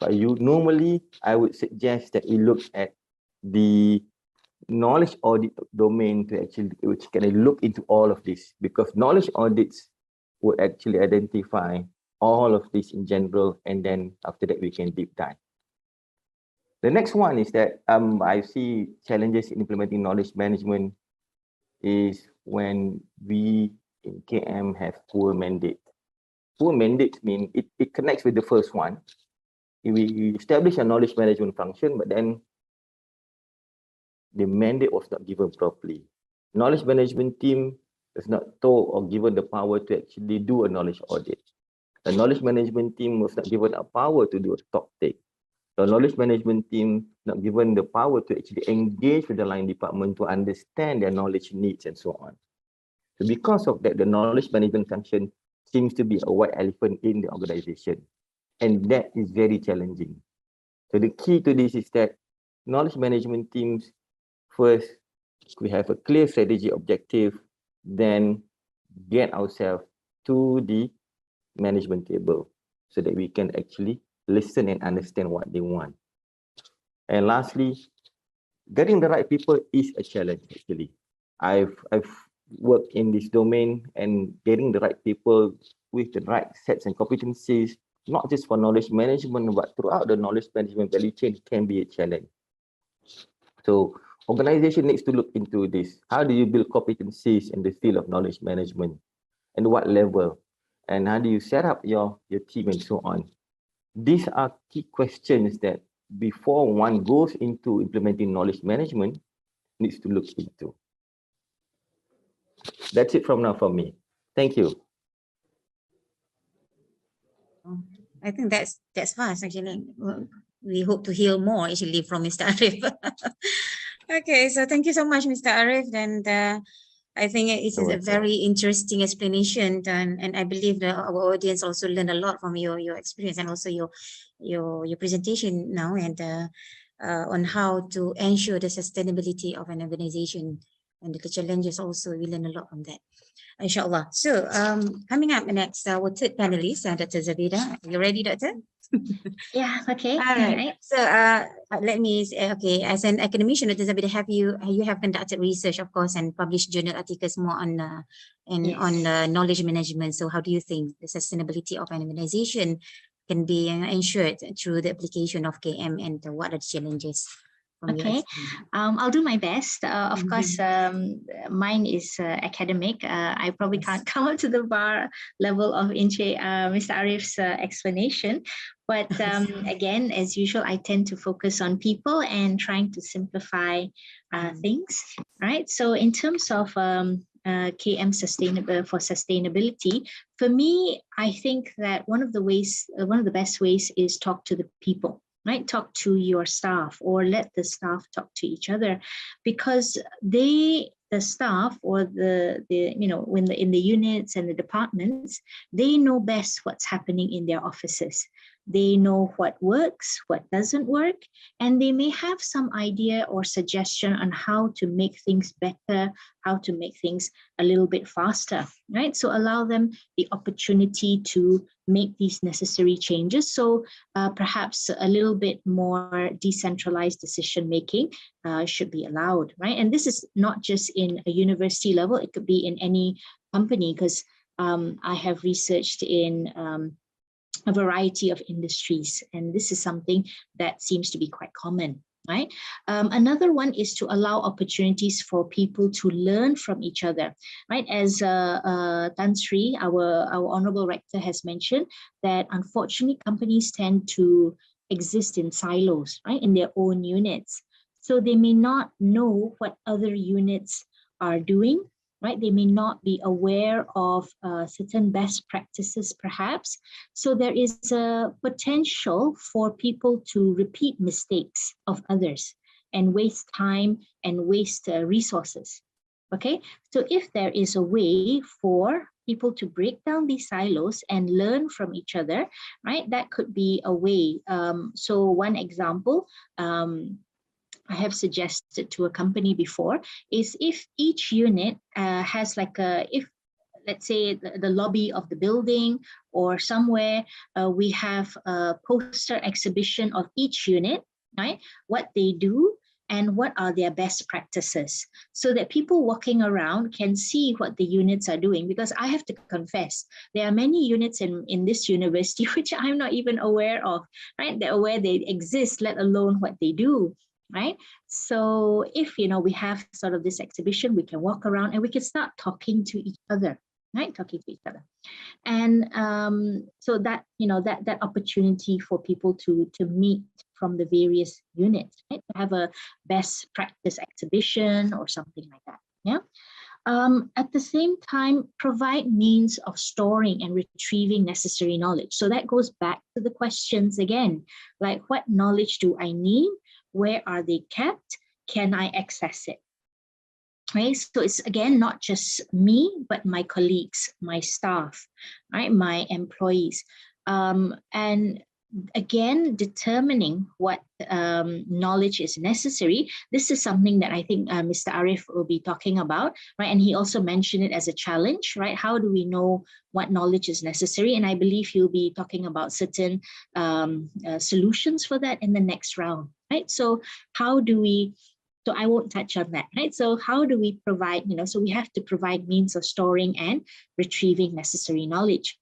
But normally, I would suggest that we look at the knowledge audit domain which can look into all of this, because knowledge audits would actually identify all of this in general, and then after that we can deep dive. The next one is that I see challenges in implementing knowledge management is when we in KM have poor mandate. Poor mandate means it connects with the first one. We establish a knowledge management function, but then the mandate was not given properly. Knowledge management team is not told or given the power to actually do a knowledge audit. The knowledge management team was not given a power to do a stock take. The knowledge management team not given the power to actually engage with the line department to understand their knowledge needs and so on. So because of that, the knowledge management function seems to be a white elephant in the organization. And that is very challenging. So the key to this is that knowledge management teams, first, we have a clear strategy objective, then get ourselves to the management table so that we can actually listen and understand what they want. And lastly, getting the right people is a challenge actually. I've worked in this domain, and getting the right people with the right sets and competencies, not just for knowledge management, but throughout the knowledge management value chain can be a challenge. So organization needs to look into this. How do you build competencies in the field of knowledge management, and what level? And how do you set up your team and so on? These are key questions that before one goes into implementing knowledge management needs to look into. That's it from now for me. Thank you. I think that's fast actually. We hope to hear more actually from Mr. Arief. Okay, so thank you so much, Mr. Arief, and I think it is a very interesting explanation, and I believe that our audience also learned a lot from your experience and also your presentation now, and on how to ensure the sustainability of an organization, and the challenges also, we learn a lot from that, inshallah. So coming up next, our third panelist, Dr. Zabeda. Are you ready, Doctor? Yeah, okay. All right. So let me say, okay, as an academician, Dr. Zabeda, you have conducted research, of course, and published journal articles more on on knowledge management. So how do you think the sustainability of an organization can be ensured through the application of KM, and what are the challenges from your Okay, experience? I'll do my best. Of course, mine is academic. I probably can't come up to the bar level of Mr. Arief's explanation. But again, as usual, I tend to focus on people and trying to simplify things, right? So in terms of KM sustainability, for me, I think that one of the best ways is talk to the people. Right, talk to your staff, or let the staff talk to each other, because the staff, or in the units and the departments, they know best what's happening in their offices. They know what works, what doesn't work, and they may have some idea or suggestion on how to make things better, how to make things a little bit faster, right? So allow them the opportunity to make these necessary changes. So perhaps a little bit more decentralized decision making should be allowed, right? And this is not just in a university level, it could be in any company, because I have researched in a variety of industries, and this is something that seems to be quite common, right? Another one is to allow opportunities for people to learn from each other, right? As Tan Sri, our Honorable Rector, has mentioned, that unfortunately companies tend to exist in silos, right? In their own units. So they may not know what other units are doing, right? They may not be aware of certain best practices, perhaps. So there is a potential for people to repeat mistakes of others and waste time and waste resources. Okay, so if there is a way for people to break down these silos and learn from each other, right? That could be a way. So one example, I have suggested to a company before, is if each unit has like let's say the lobby of the building or somewhere, we have a poster exhibition of each unit, right? What they do and what are their best practices, so that people walking around can see what the units are doing. Because I have to confess, there are many units in this university which I'm not even aware of, right? They're aware they exist, let alone what they do. Right? So if, we have sort of this exhibition, we can walk around and we can start talking to each other, right? Talking to each other. And so that, that opportunity for people to meet from the various units, right? To have a best practice exhibition or something like that, yeah? At the same time, provide means of storing and retrieving necessary knowledge. So that goes back to the questions again, like what knowledge do I need? Where are they kept? Can I access it? Right? So it's again, not just me, but my colleagues, my staff, right? My employees. And again, determining what knowledge is necessary. This is something that I think Mr. Arief will be talking about, right? And he also mentioned it as a challenge, right? How do we know what knowledge is necessary? And I believe he'll be talking about certain solutions for that in the next round, right? So how do we, so I won't touch on that, right? So how do we provide, so we have to provide means of storing and retrieving necessary knowledge.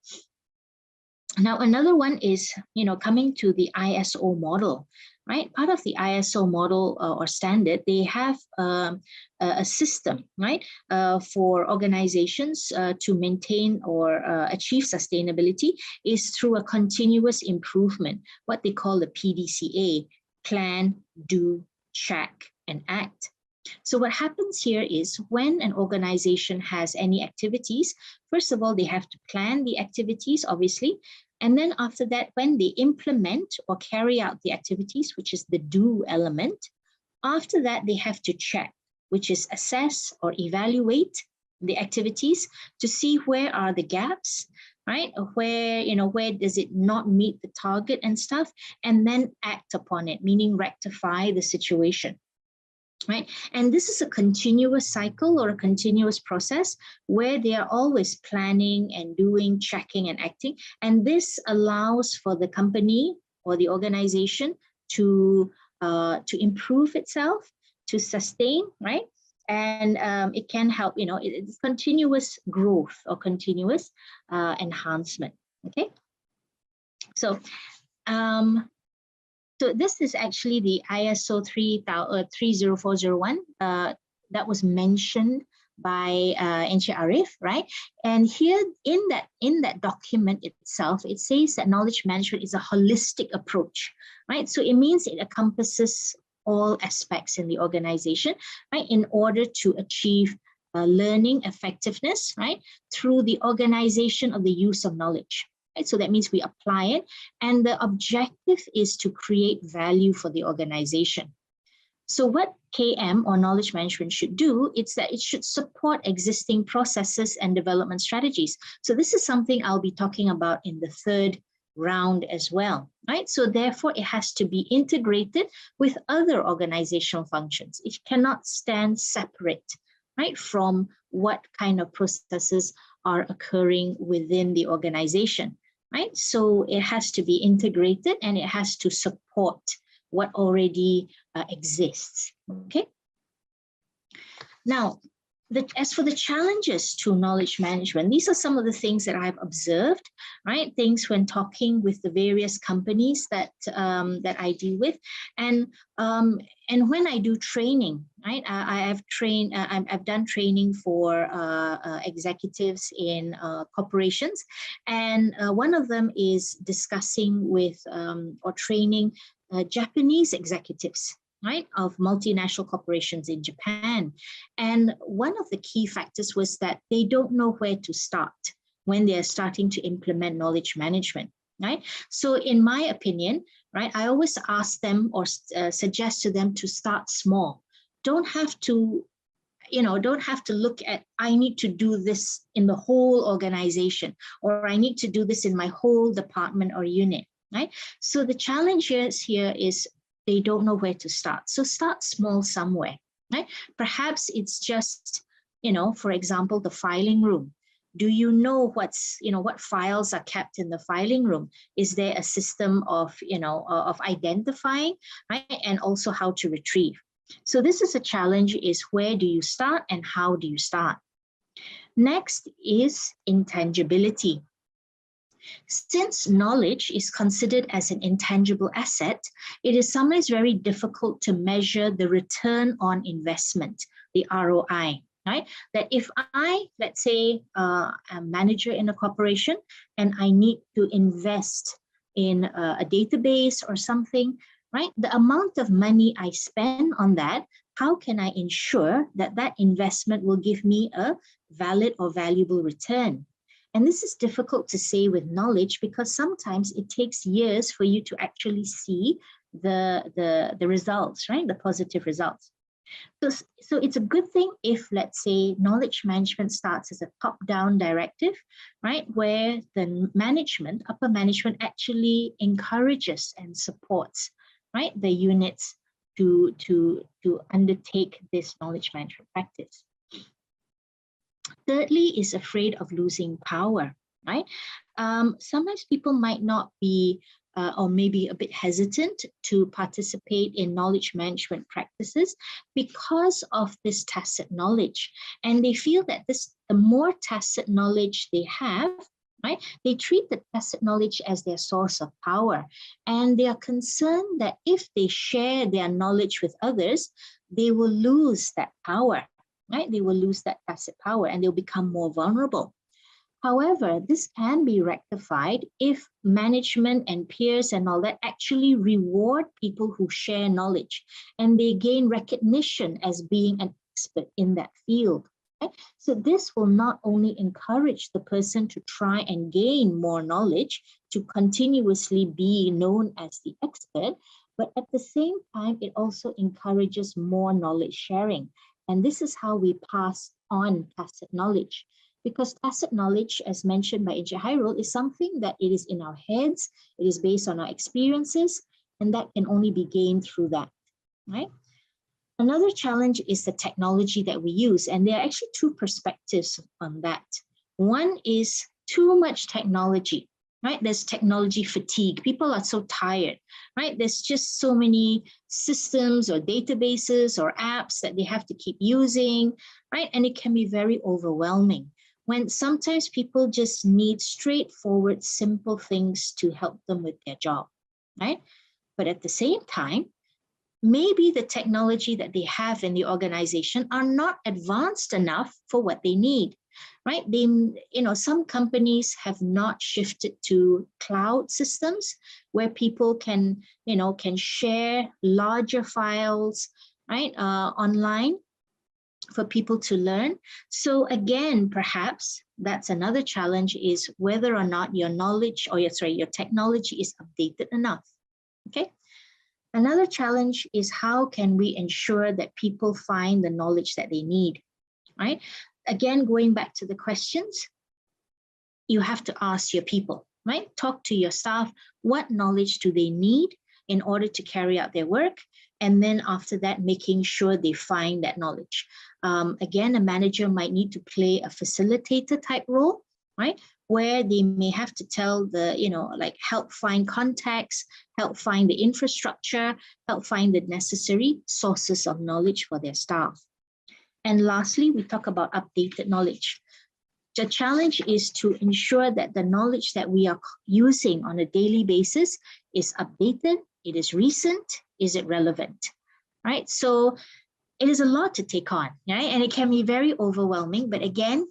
Now, another one is, coming to the ISO model, right? Part of the ISO model or standard, they have a system, right? For organizations to maintain or achieve sustainability is through a continuous improvement, what they call the PDCA, plan, do, check, and act. So what happens here is when an organization has any activities, first of all, they have to plan the activities, obviously. And then after that, when they implement or carry out the activities, which is the do element, after that, they have to check, which is assess or evaluate the activities to see where are the gaps, right? Or where, where does it not meet the target and stuff, and then act upon it, meaning rectify the situation. Right? And this is a continuous cycle or a continuous process where they are always planning and doing, checking and acting. And this allows for the company or the organization to improve itself, to sustain, right? And it can help, it's continuous growth or continuous enhancement, okay? So, so this is actually the ISO 30401 that was mentioned by Encik Arief, right? And here in that document itself, it says that knowledge management is a holistic approach, right? So it means it encompasses all aspects in the organization, right? In order to achieve learning effectiveness, right? Through the organization of the use of knowledge. Right? So that means we apply it, and the objective is to create value for the organization. So what KM or knowledge management should do, it's that it should support existing processes and development strategies. So this is something I'll be talking about in the third round as well, right? So therefore it has to be integrated with other organizational functions. It cannot stand separate, right, from what kind of processes are occurring within the organization, right? So it has to be integrated and it has to support what already exists, okay? Now, as for the challenges to knowledge management, these are some of the things that I've observed, right? Things when talking with the various companies that that I deal with, and when I do training, right? I've done training for executives in corporations, and one of them is discussing with or training Japanese executives, right, of multinational corporations in Japan. And one of the key factors was that they don't know where to start when they're starting to implement knowledge management, right? So in my opinion, right, I always ask them or suggest to them to start small. Don't have to, don't have to look at, I need to do this in the whole organization, or I need to do this in my whole department or unit, right? So the challenge here is they don't know where to start. So start small somewhere, right? Perhaps it's just, for example, the filing room. Do you know what files are kept in the filing room? Is there a system of, of identifying, right? And also how to retrieve. So this is a challenge, is where do you start and how do you start? Next is intangibility. Since knowledge is considered as an intangible asset, it is sometimes very difficult to measure the return on investment, the ROI, right? That if I, let's say, a manager in a corporation, and I need to invest in a database or something, right? The amount of money I spend on that, how can I ensure that that investment will give me a valid or valuable return? And this is difficult to say with knowledge, because sometimes it takes years for you to actually see the results, right? The positive results. So it's a good thing if, let's say, knowledge management starts as a top-down directive, right? Where the management, upper management, actually encourages and supports, right, the units to undertake this knowledge management practice. Thirdly, is afraid of losing power, right? Sometimes people might not be or maybe a bit hesitant to participate in knowledge management practices because of this tacit knowledge. And they feel that the more tacit knowledge they have, right, they treat the tacit knowledge as their source of power. And they are concerned that if they share their knowledge with others, they will lose that power. Right? They will lose that tacit power and they'll become more vulnerable. However, this can be rectified if management and peers and all that actually reward people who share knowledge and they gain recognition as being an expert in that field. Right? So this will not only encourage the person to try and gain more knowledge, to continuously be known as the expert, but at the same time, it also encourages more knowledge sharing. And this is how we pass on tacit knowledge, because tacit knowledge, as mentioned by Encik Hairul, is something that it is in our heads, it is based on our experiences, and that can only be gained through that, right? Another challenge is the technology that we use, and there are actually two perspectives on that. One is too much technology, right? There's technology fatigue. People are so tired, right? There's just so many systems or databases or apps that they have to keep using, right? And it can be very overwhelming. when sometimes people just need straightforward, simple things to help them with their job, right? But at the same time, maybe the technology that they have in the organization are not advanced enough for what they need, right? Some companies have not shifted to cloud systems where people can share larger files, right, online for people to learn. So again, perhaps that's another challenge, is whether or not your knowledge or your technology is updated enough. Okay. Another challenge is how can we ensure that people find the knowledge that they need, right? Again, going back to the questions, you have to ask your people, right? Talk to your staff, what knowledge do they need in order to carry out their work? And then after that, making sure they find that knowledge. Again, a manager might need to play a facilitator type role, right? Where they may have to tell help find contacts, help find the infrastructure, help find the necessary sources of knowledge for their staff. And lastly, we talk about updated knowledge. The challenge is to ensure that the knowledge that we are using on a daily basis is updated, it is recent, is it relevant, right? So it is a lot to take on, right? And it can be very overwhelming, but again,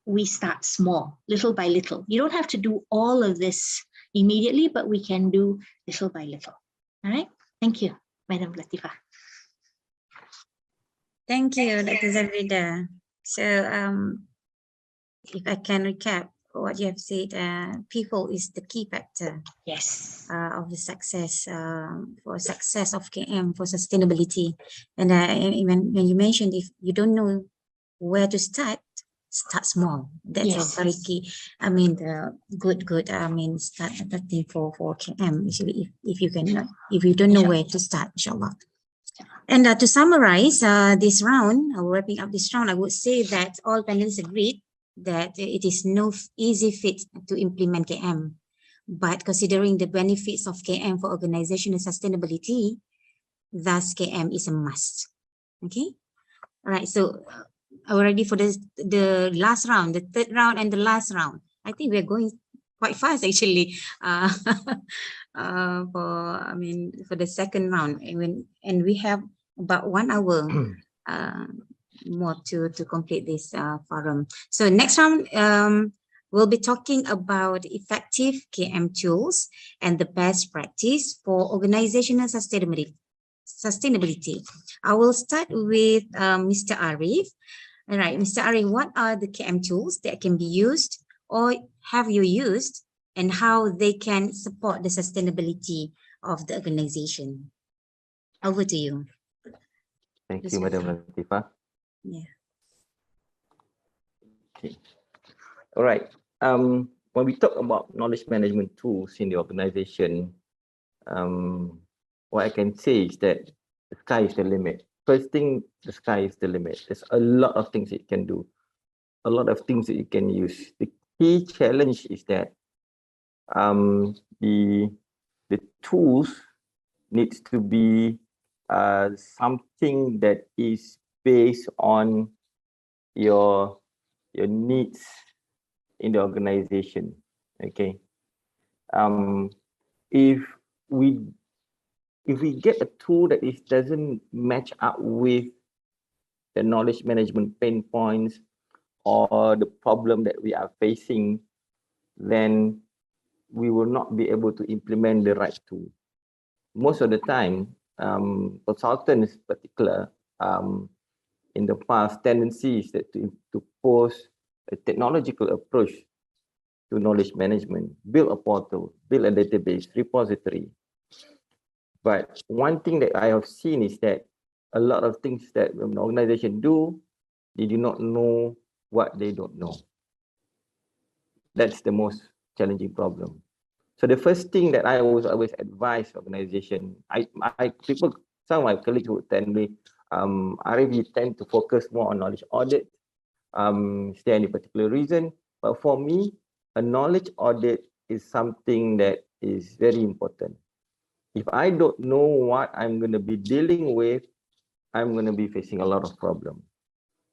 we start small, little by little. You don't have to do all of this immediately, but we can do little by little, all right? Thank you, Madam Latifah. Thank you, Dr. Zabeda. So if I can recap what you have said, people is the key factor. Yes. Of the success, for success of KM, for sustainability. And when you mentioned, if you don't know where to start small. That's a very key. I mean, the good. I mean, start starting for KM. Actually, if you don't know where to start, inshallah. And to summarize this round, wrapping up this round, I would say that all panelists agreed that it is no easy fit to implement KM. But considering the benefits of KM for organizational sustainability, thus KM is a must. Okay. All right. So already for the last round, the third round and the last round, I think we're going quite fast actually. For the second round, and we have about 1 hour more to complete this forum. So next round, we'll be talking about effective KM tools and the best practice for organizational sustainability. I will start with Mr. Arief. All right, Mr. Arief, what are the KM tools that can be used or have you used, and how they can support the sustainability of the organization? Over to you. Thank you, Madam Latifah. Yeah. Okay. All right. When we talk about knowledge management tools in the organization, what I can say is that the sky is the limit. First thing, the sky is the limit. There's a lot of things it can do, a lot of things that you can use. The key challenge is that the tools needs to be something that is based on your needs in the organization. Okay. If we get a tool that doesn't match up with the knowledge management pain points or the problem that we are facing, then we will not be able to implement the right tool. Most of the time, consultants in particular, in the past, tendencies that to pose a technological approach to knowledge management, build a portal, build a database, repository. But one thing that I have seen is that a lot of things that an organization do, they do not know what they don't know. That's the most challenging problem. So the first thing that I always advise organization, some of my colleagues would tell me, Arief, you tend to focus more on knowledge audit. Is there any particular reason? But for me, a knowledge audit is something that is very important. If I don't know what I'm going to be dealing with, I'm going to be facing a lot of problems.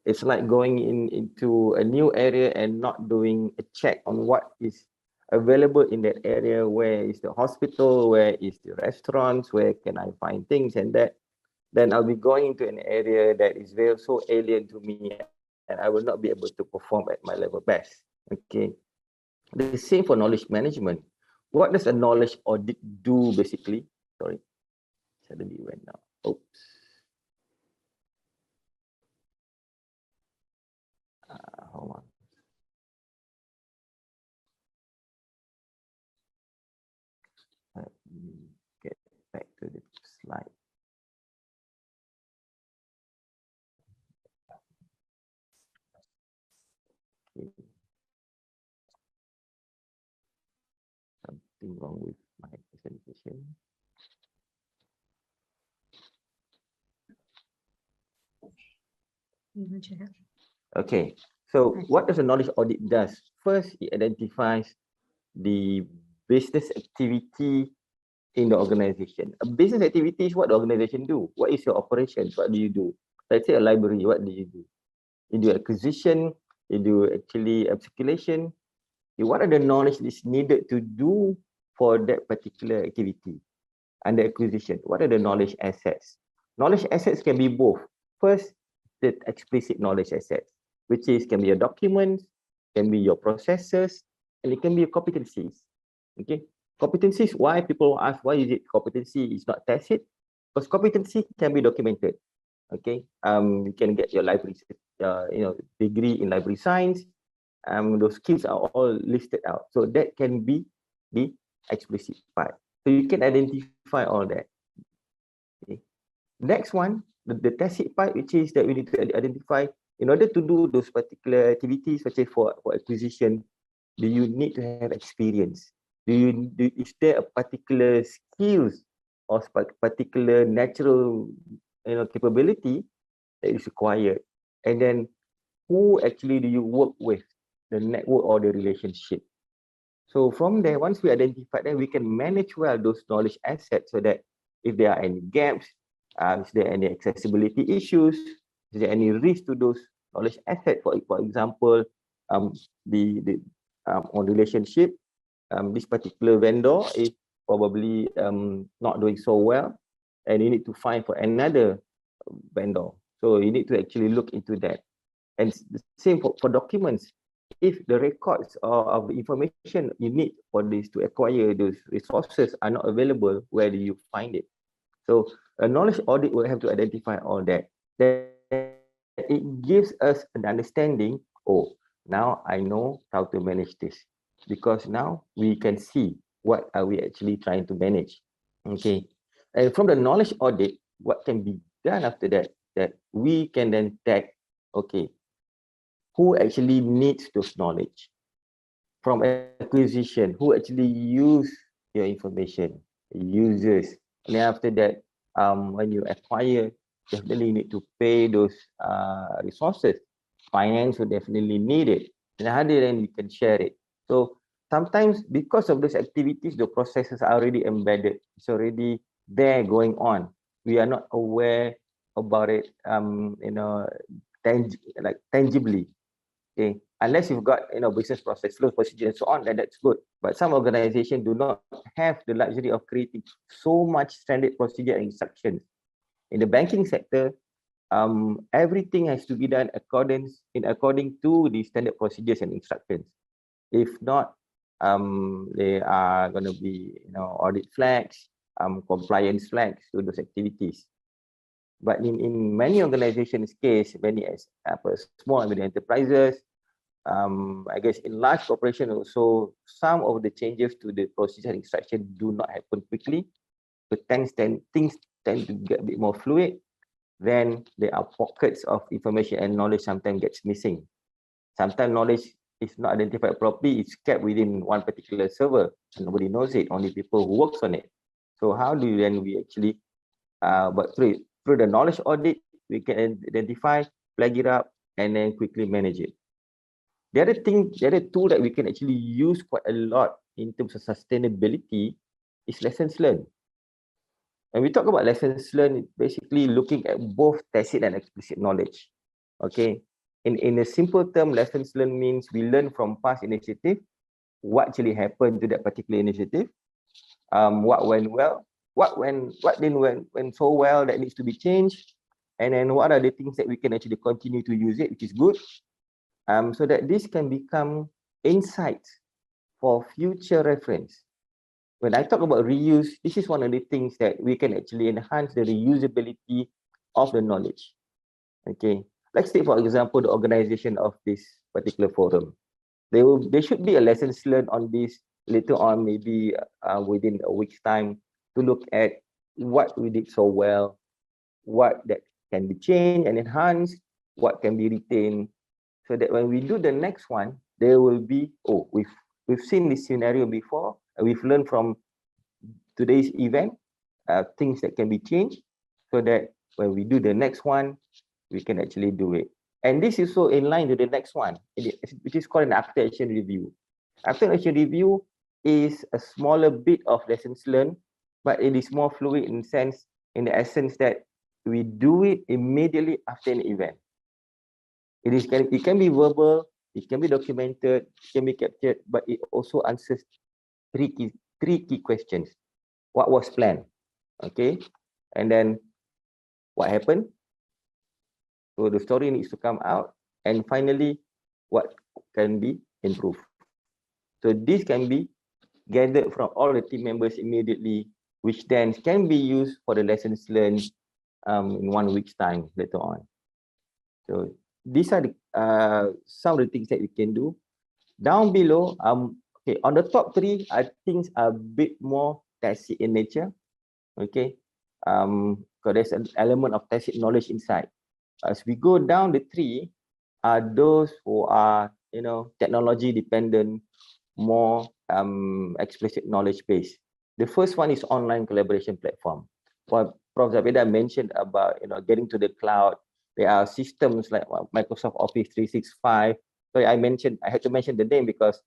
It's like going into a new area and not doing a check on what is available in that area. Where is the hospital? Where is the restaurants? Where can I find things and that? Then I'll be going into an area that is very so alien to me, and I will not be able to perform at my level best. Okay. The same for knowledge management. What does a knowledge audit do basically? Sorry, suddenly went now. Oops. Hold on. Let me get back to the slide. Okay. Something wrong with my presentation. Okay, so what does a knowledge audit does? First, it identifies the business activity in the organization. A business activity is what the organization do. What is your operations? What do you do? Let's say a library, what do you do? You do acquisition, you do actually circulation. What are the knowledge that is needed to do for that particular activity? Under acquisition, what are the knowledge assets? Knowledge assets can be both. First, the explicit knowledge assets, which is can be your documents, can be your processes, and it can be your competencies. Okay, competencies. Why people ask why is it competency is not tacit? Because competency can be documented. Okay, you can get your library, degree in library science. Those skills are all listed out, so that can be the explicit part. So you can identify all that. Okay. Next one, the tacit part, which is that we need to identify in order to do those particular activities, such as for acquisition. Do you need to have experience? Is there a particular skills or particular natural capability that is required? And then who actually do you work with, the network or the relationship? So from there, once we identify that, we can manage well those knowledge assets so that if there are any gaps, is there any accessibility issues, is there any risk to those knowledge assets? For example, on relationship, this particular vendor is probably not doing so well, and you need to find for another vendor. So you need to actually look into that. And the same for documents. If the records of the information you need for this to acquire those resources are not available, where do you find it? So a knowledge audit will have to identify all that. Then it gives us an understanding, oh, now I know how to manage this. Because now we can see what are we actually trying to manage. Okay. And from the knowledge audit, what can be done after that? That we can then tag, okay, who actually needs those knowledge? From acquisition, who actually use your information? Users. And then after that, when you acquire, definitely need to pay those resources. Finance will definitely need it. And how then you can share it. So sometimes because of those activities, the processes are already embedded. It's already there going on. We are not aware about it, tangibly. Okay, unless you've got business process flow, procedure, and so on, then that's good. But some organizations do not have the luxury of creating so much standard procedure and instructions. In the banking sector, everything has to be done according to the standard procedures and instructions. If not, they are going to be audit flags, compliance flags to those activities. But in many organizations' case, many small and medium enterprises, I guess in large corporations also, some of the changes to the procedure and instruction do not happen quickly. But things tend to get a bit more fluid. Then there are pockets of information and knowledge sometimes gets missing. Sometimes knowledge is not identified properly. It's kept within one particular server and nobody knows it. Only people who works on it. So how do then we actually, but through the knowledge audit, we can identify, flag it up, and then quickly manage it. The other tool that we can actually use quite a lot in terms of sustainability is lessons learned. And we talk about lessons learned, basically looking at both tacit and explicit knowledge. Okay, in a simple term, lessons learned means we learn from past initiative, what actually happened to that particular initiative, what went well, what went so well that needs to be changed, and then what are the things that we can actually continue to use it, which is good, so that this can become insights for future reference. When I talk about reuse, this is one of the things that we can actually enhance the reusability of the knowledge. Okay, let's take for example the organization of this particular forum. There should be a lessons learned on this later on, maybe within a week's time, to look at what we did so well, what that can be changed and enhanced, what can be retained, so that when we do the next one, there will be, oh, we've seen this scenario before, and we've learned from today's event, things that can be changed, so that when we do the next one, we can actually do it. And this is so in line to the next one, which is called an after action review. After action review is a smaller bit of lessons learned, but it is more fluid in the essence that we do it immediately after an event. It can be verbal, it can be documented, it can be captured, but it also answers three key questions. What was planned? Okay, and then what happened? So the story needs to come out, and finally, what can be improved. So this can be gathered from all the team members immediately, which then can be used for the lessons learned in 1 week's time later on. So these are the, some of the things that we can do. Down below, okay, on the top three, things are a bit more tacit in nature. Okay, because there's an element of tacit knowledge inside. As we go down the tree, are those who are, you know, technology dependent, more explicit knowledge base. The first one is online collaboration platform. What Prof Zabeda mentioned about, you know, getting to the cloud. There are systems like Microsoft Office 365. So I had to mention the name because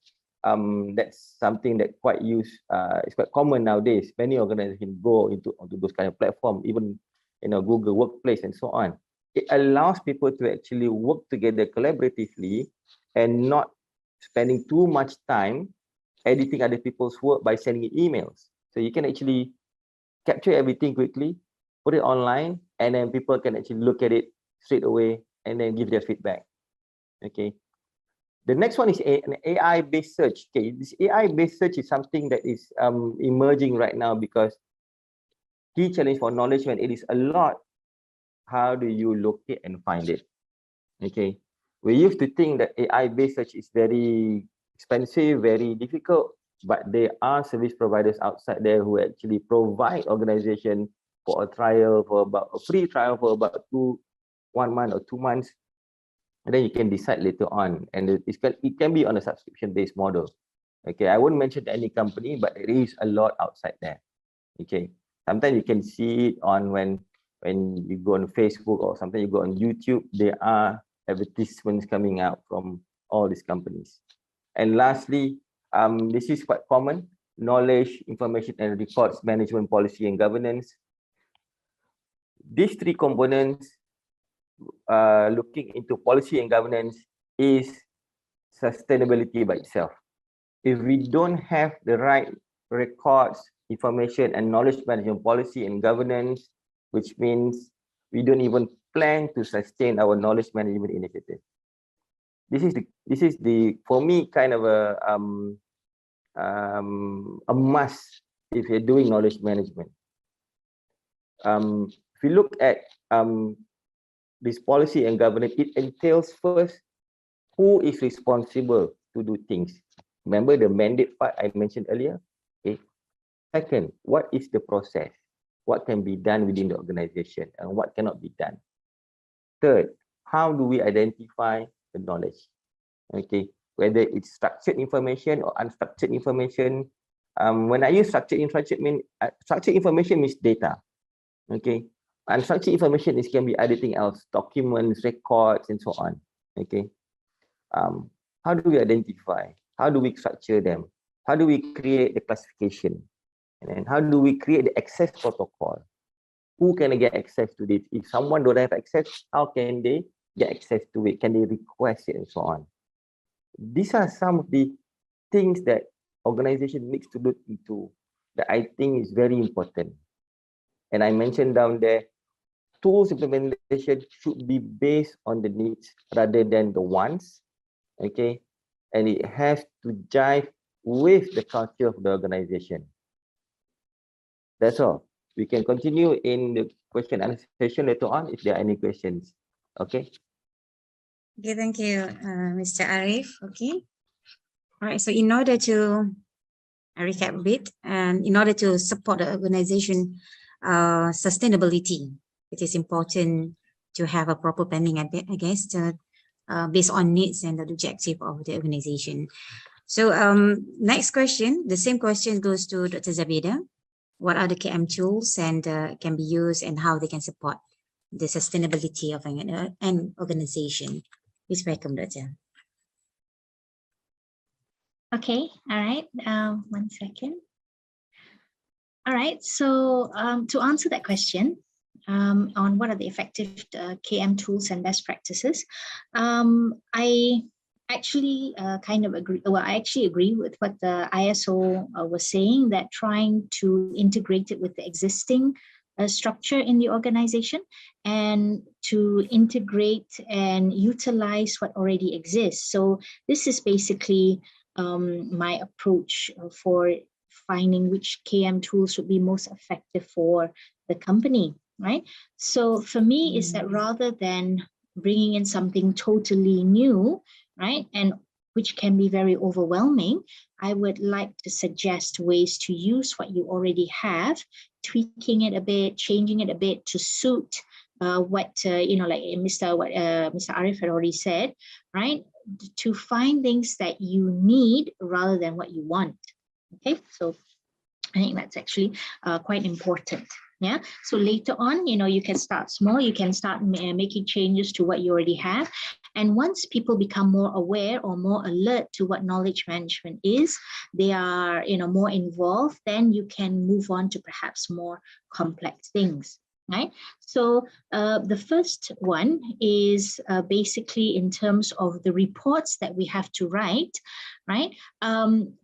that's something that it's quite common nowadays. Many organizations go onto those kind of platforms, even, you know, Google Workplace and so on. It allows people to actually work together collaboratively and not spending too much time editing other people's work by sending emails. So you can actually capture everything quickly, put it online, and then people can actually look at it straight away and then give their feedback. Okay. The next one is an AI-based search. Okay, this AI-based search is something that is emerging right now because key challenge for knowledge when it is a lot. How do you locate and find it? Okay, we used to think that AI-based search is very expensive, very difficult, but there are service providers outside there who actually provide organization for a trial, for about a free trial for about 1 month or 2 months, and then you can decide later on. And it can be on a subscription-based model. Okay, I won't mention any company, but there is a lot outside there. Okay, sometimes you can see it on when you go on Facebook, or sometimes you go on YouTube, there are advertisements coming out from all these companies. And lastly, this is quite common, knowledge, information and records management, policy and governance. These three components, looking into policy and governance, is sustainability by itself. If we don't have the right records, information and knowledge management policy and governance, which means we don't even plan to sustain our knowledge management initiative. This is the for me kind of a must if you're doing knowledge management. If you look at this policy and governance, it entails first who is responsible to do things. Remember the mandate part I mentioned earlier. Okay. Second, what is the process? What can be done within the organization and what cannot be done? Third, how do we identify the knowledge? Okay, whether it's structured information or unstructured information. When I use structured information means data. Okay, unstructured information can be anything else, documents, records, and so on. Okay, how do we identify? How do we structure them? How do we create the classification? And then how do we create the access protocol? Who can get access to this? If someone don't have access, how can they get access to it? Can they request it and so on? These are some of the things that organization needs to look into that I think is very important. And I mentioned down there, tools implementation should be based on the needs rather than the wants, okay? And it has to jive with the culture of the organization. That's all. We can continue in the question and answer session later on if there are any questions. Okay. Okay, thank you, Mr. Arief. Okay. All right. So in order to recap a bit, and in order to support the organization sustainability, it is important to have a proper planning, I guess, based on needs and the objective of the organization. So next question, the same question goes to Dr. Zabeda. What are the KM tools and can be used and how they can support the sustainability of an organization? Please welcome, Doctor. Okay, all right, 1 second. All right, so to answer that question on what are the effective KM tools and best practices, I actually kind of agree. Well, I actually agree with what the ISO was saying, that trying to integrate it with the existing structure in the organization and to integrate and utilize what already exists. So this is basically my approach for finding which KM tools would be most effective for the company, right? So for me, is that rather than bringing in something totally new, right, and which can be very overwhelming, I would like to suggest ways to use what you already have, tweaking it a bit, changing it a bit to suit what you know, like Mr. Arief had already said, right? To find things that you need rather than what you want. Okay, so I think that's actually quite important. Yeah, so later on, you know, you can start small, you can start making changes to what you already have. And once people become more aware or more alert to what knowledge management is, they are, you know, more involved, then you can move on to perhaps more complex things. Right. So the first one is basically in terms of the reports that we have to write, right?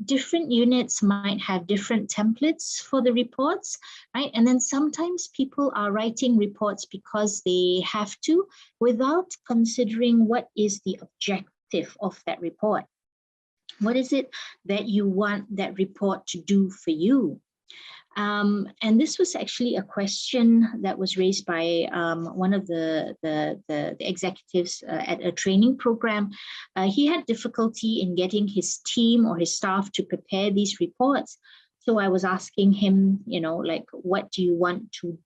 Different units might have different templates for the reports, right? And then sometimes people are writing reports because they have to, without considering what is the objective of that report. What is it that you want that report to do for you? And this was actually a question that was raised by one of the executives at a training program. He had difficulty in getting his team or his staff to prepare these reports. So I was asking him, you know, like, what do you want to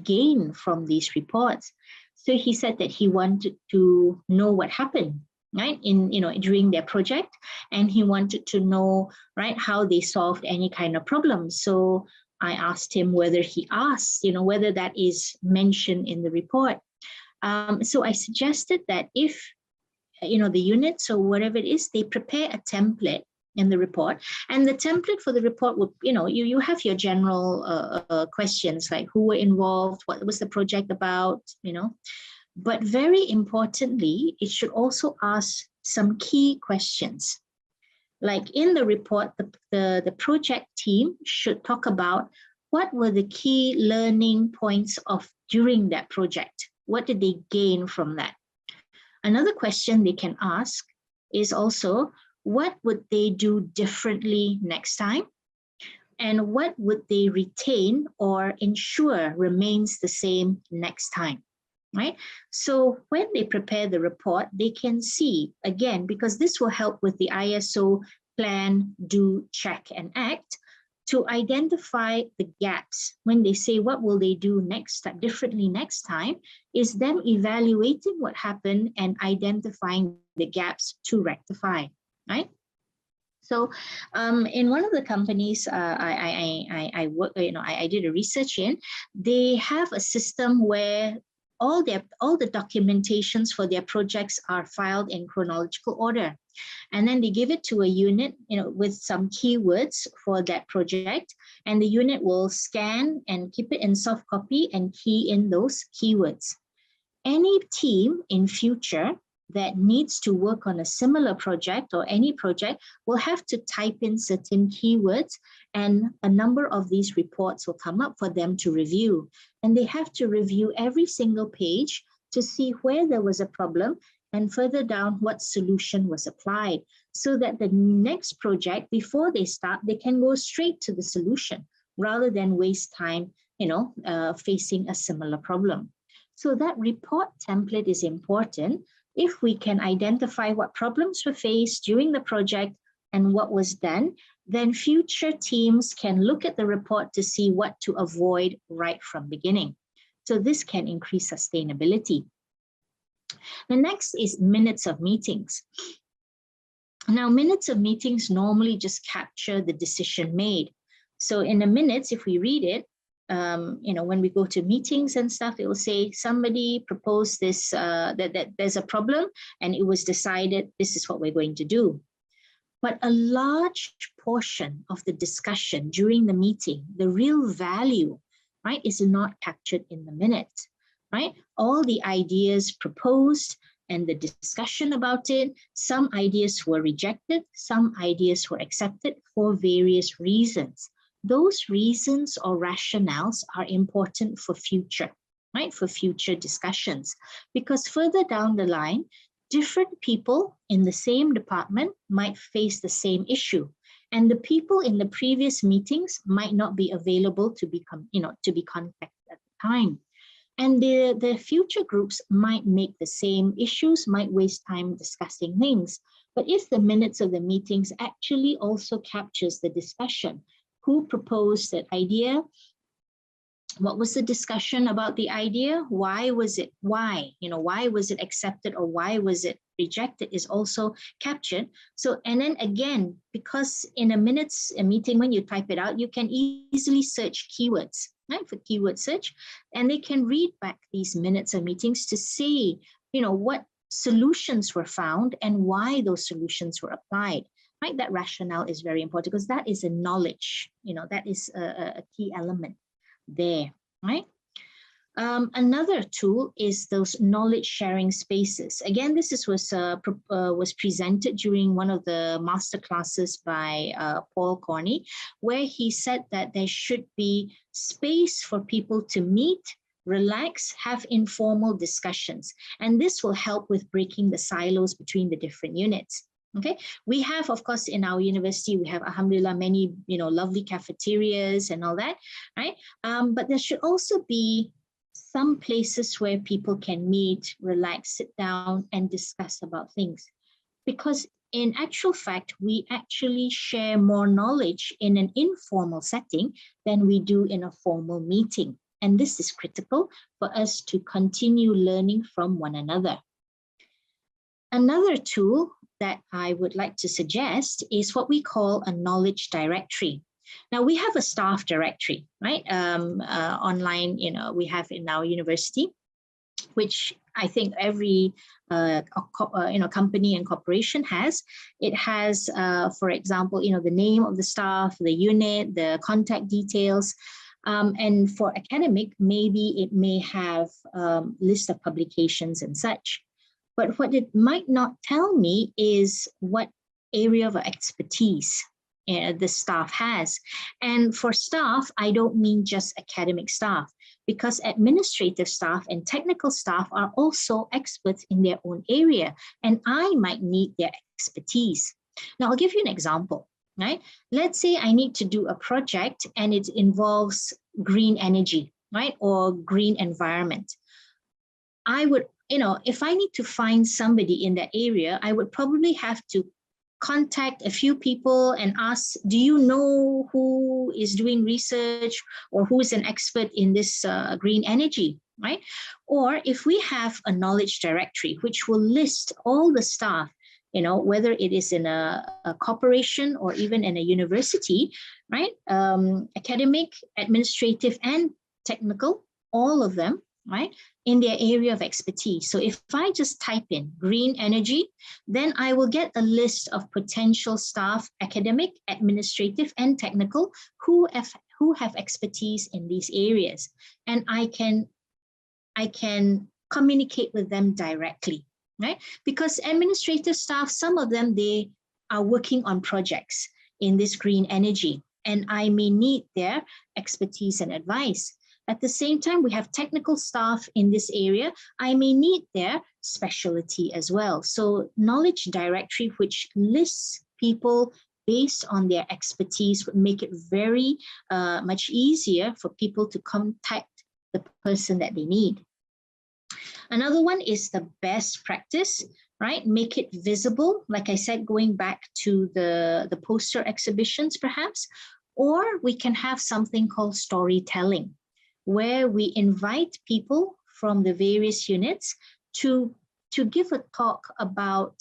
gain from these reports? So he said that he wanted to know what happened, right, in, you know, during their project, and he wanted to know, right, how they solved any kind of problem. So I asked him whether he asked, you know, whether that is mentioned in the report. So I suggested that if, you know, the units or whatever it is, they prepare a template in the report, and the template for the report would, you know, you have your general questions like who were involved, what was the project about, you know, but very importantly, it should also ask some key questions. Like in the report, the project team should talk about what were the key learning points of during that project. What did they gain from that? Another question they can ask is also, what would they do differently next time? And what would they retain or ensure remains the same next time? Right? So when they prepare the report, they can see, again, because this will help with the ISO plan, do, check, and act, to identify the gaps. When they say, what will they do next time, differently next time, is them evaluating what happened and identifying the gaps to rectify, right? So in one of the companies I work, you know, I did a research in, they have a system where all the documentations for their projects are filed in chronological order. And then they give it to a unit, you know, with some keywords for that project, and the unit will scan and keep it in soft copy and key in those keywords. any team in future that needs to work on a similar project or any project will have to type in certain keywords, and a number of these reports will come up for them to review. And they have to review every single page to see where there was a problem and further down what solution was applied, so that the next project, before they start, they can go straight to the solution rather than waste time, facing a similar problem. So that report template is important. If we can identify what problems were faced during the project and what was done, then future teams can look at the report to see what to avoid right from beginning. So this can increase sustainability. The next is minutes of meetings. Now, minutes of meetings normally just capture the decision made. So in the minutes, if we read it, when we go to meetings and stuff, it will say somebody proposed this, that there's a problem, and it was decided this is what we're going to do. But a large portion of the discussion during the meeting, the real value, right, is not captured in the minutes, right? All the ideas proposed and the discussion about it, some ideas were rejected, some ideas were accepted for various reasons. Those reasons or rationales are important for future, right? For future discussions, because further down the line, different people in the same department might face the same issue, and the people in the previous meetings might not be available to be contacted at the time. And the future groups might make the same issues, might waste time discussing things. But if the minutes of the meetings actually also captures the discussion, who proposed that idea, what was the discussion about the idea, why was it accepted or why was it rejected, is also captured. So, and then again, because in a meeting, when you type it out, you can easily search keywords, right, for keyword search, and they can read back these minutes of meetings to see, what solutions were found and why those solutions were applied. Right, that rationale is very important because that is a knowledge, that is a key element there, right? Another tool is those knowledge sharing spaces. Again, this was presented during one of the master classes by Paul Corney, where he said that there should be space for people to meet, relax, have informal discussions. And this will help with breaking the silos between the different units. Okay, we have, of course, in our university, we have, alhamdulillah, many, lovely cafeterias and all that, right? But there should also be some places where people can meet, relax, sit down and discuss about things. Because in actual fact, we actually share more knowledge in an informal setting than we do in a formal meeting. And this is critical for us to continue learning from one another. Another tool that I would like to suggest is what we call a knowledge directory. Now we have a staff directory, right? Online, we have in our university, which I think every company and corporation has. It has, for example, the name of the staff, the unit, the contact details. And for academic, maybe it may have list of publications and such. But what it might not tell me is what area of expertise the staff has. And for staff, I don't mean just academic staff, because administrative staff and technical staff are also experts in their own area, and I might need their expertise. Now, I'll give you an example, right? Let's say I need to do a project and it involves green energy, right? Or green environment. I would, if I need to find somebody in that area, I would probably have to contact a few people and ask, do you know who is doing research or who is an expert in this green energy, right? Or if we have a knowledge directory, which will list all the staff, whether it is in a corporation or even in a university, right? Academic, administrative, and technical, all of them, right, in their area of expertise. So if I just type in green energy, then I will get a list of potential staff, academic, administrative, and technical, who have expertise in these areas. And I can communicate with them directly, right? Because administrative staff, some of them, they are working on projects in this green energy, and I may need their expertise and advice. At the same time, we have technical staff in this area. I may need their specialty as well. So knowledge directory, which lists people based on their expertise, would make it very much easier for people to contact the person that they need. Another one is the best practice, right? Make it visible. Like I said, going back to the poster exhibitions perhaps, or we can have something called storytelling, where we invite people from the various units to give a talk about,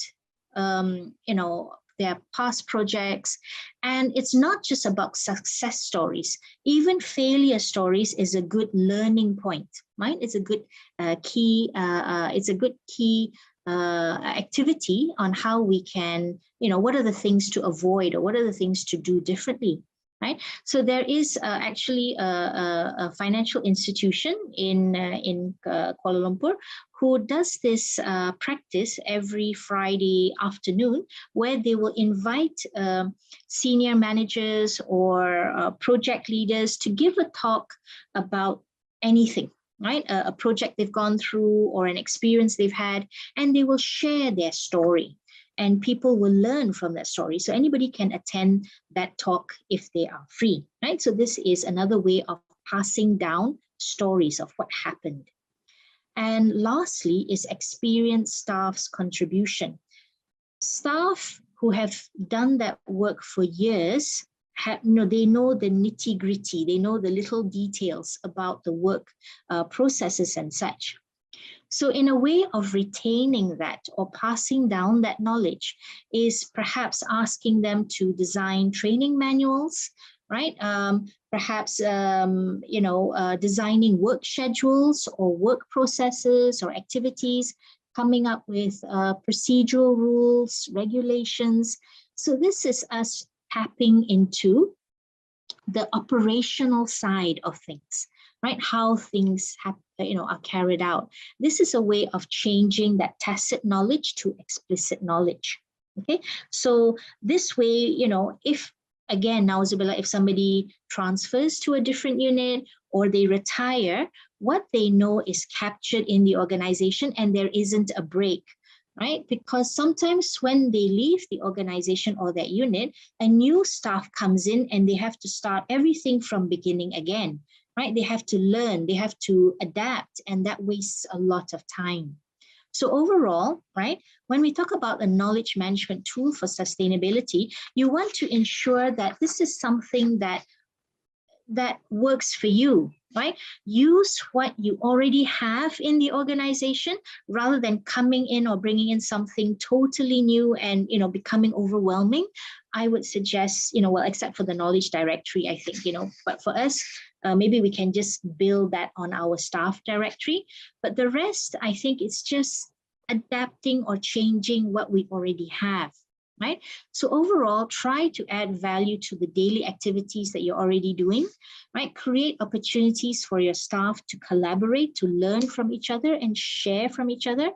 you know, their past projects. And it's not just about success stories. Even failure stories is a good learning point, right? It's a good key activity on how we can, you know, what are the things to avoid or what are the things to do differently. Right? So there is actually a financial institution in Kuala Lumpur who does this practice every Friday afternoon, where they will invite senior managers or project leaders to give a talk about anything, right? A project they've gone through or an experience they've had, and they will share their story. And people will learn from that story. So anybody can attend that talk if they are free, right? So this is another way of passing down stories of what happened. And lastly is experienced staff's contribution. Staff who have done that work for years, they know the nitty-gritty, they know the little details about the work processes and such. So in a way of retaining that or passing down that knowledge is perhaps asking them to design training manuals, right? Perhaps, you know, designing work schedules or work processes or activities, coming up with procedural rules, regulations. So this is us tapping into the operational side of things, right? How things have, you know, are carried out. This is a way of changing that tacit knowledge to explicit knowledge. Okay, so this way, you know, if again, now Zabeda, if somebody transfers to a different unit or they retire, what they know is captured in the organization and there isn't a break, right? Because sometimes when they leave the organization or that unit, a new staff comes in and they have to start everything from beginning again, right? They have to learn, they have to adapt, and that wastes a lot of time. So overall, right, when we talk about a knowledge management tool for sustainability, you want to ensure that this is something that works for you, right? Use what you already have in the organization rather than coming in or bringing in something totally new and, you know, becoming overwhelming. I would suggest, you know, well, except for the knowledge directory, I think, you know, but for us, maybe we can just build that on our staff directory. But the rest, I think it's just adapting or changing what we already have, right? So overall, try to add value to the daily activities that you're already doing, right? Create opportunities for your staff to collaborate, to learn from each other and share from each other.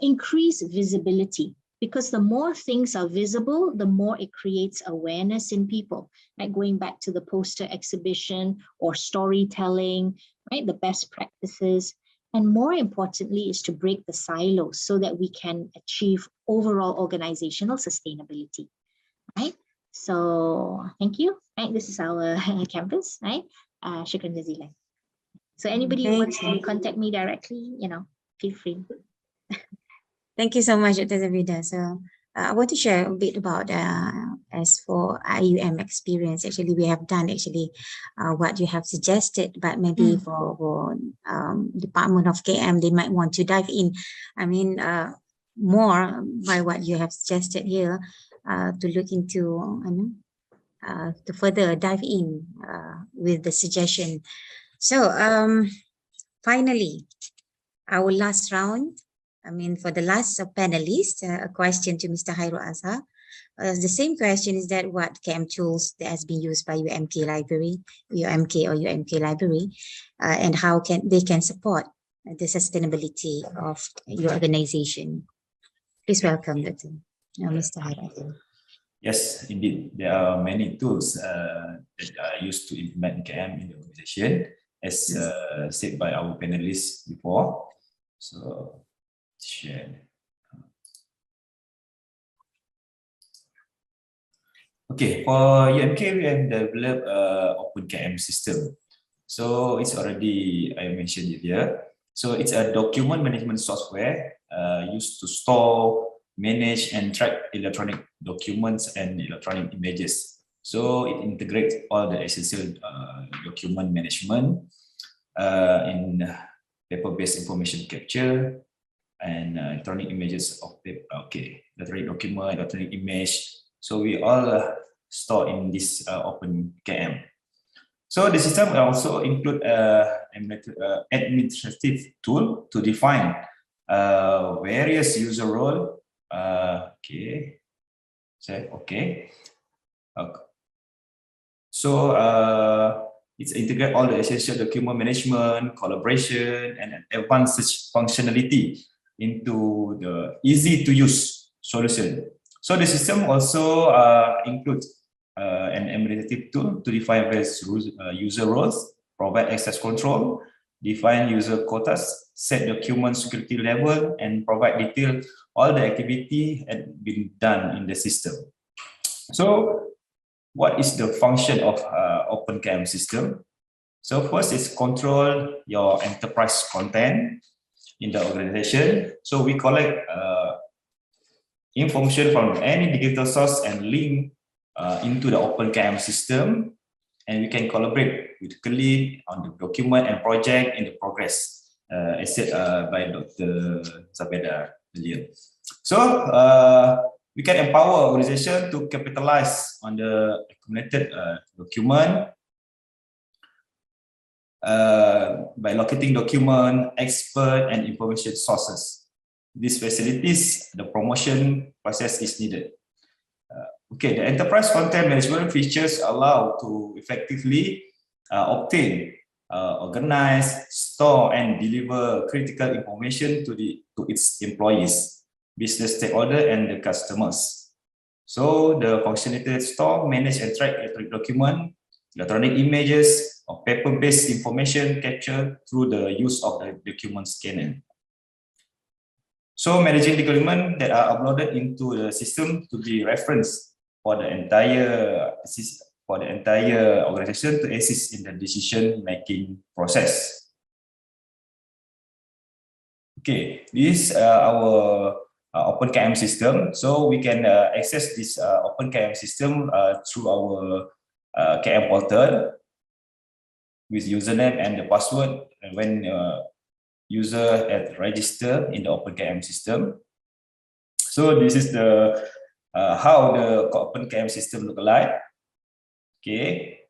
Increase visibility, because the more things are visible, the more it creates awareness in people, right? Going back to the poster exhibition or storytelling, right? The best practices. And more importantly is to break the silos so that we can achieve overall organizational sustainability, right? So thank you, right? This is our campus, right? Shukran jazilan. So anybody who wants to contact me directly, you know, feel free. Thank you so much, Dr. Zabeda. So I want to share a bit about as for IIUM experience. Actually, we have done what you have suggested, but maybe for Department of KM, they might want to dive in. I mean, more by what you have suggested here to look into, to further dive in with the suggestion. So finally, our last round. I mean, for the last panelist, a question to Mr. Hairuladzhar. The same question is that what KM tools that has been used by UMK Library, UMK or UMK Library, and how they can support the sustainability of your organization. Please welcome Dato. Mr. Hairuladzhar. Yes, indeed. There are many tools that are used to implement KM in the organization, as said by our panelists before. So, share. Okay, for UMK, we have developed Open KM system. So it's already, I mentioned it here. So it's a document management software used to store, manage, and track electronic documents and electronic images. So it integrates all the essential document management in paper-based information capture and electronic images of paper. Okay, electronic document, electronic image. So we all store in this Open KM. So the system will also include an administrative tool to define various user role. Okay. So it's integrate all the essential document management, collaboration, and advanced functionality into the easy to use solution. So the system also includes an administrative tool to define various user roles, provide access control, define user quotas, set document security level, and provide detail all the activity had been done in the system. So what is the function of Open KM system? So first is control your enterprise content in the organization. So we collect information from any digital source and link into the Open KM system, and we can collaborate with colleagues on the document and project in the progress, as said by Dr. Zabeda earlier. So we can empower organization to capitalize on the accumulated document by locating document, expert, and information sources. These facilities, the promotion process is needed. Okay, the enterprise content management features allow to effectively obtain, organize, store, and deliver critical information to its employees, business stakeholders, and the customers. So the functionality store, manage, and track electronic document, electronic images, or paper-based information captured through the use of the document scanner. So managing the document that are uploaded into the system to be referenced for the entire organization to assist in the decision-making process. Okay, this is our Open KM system. So we can access this Open KM system through our KM portal with username and the password when user had registered in the Open KM system. So this is the how the Open KM system look like. Okay,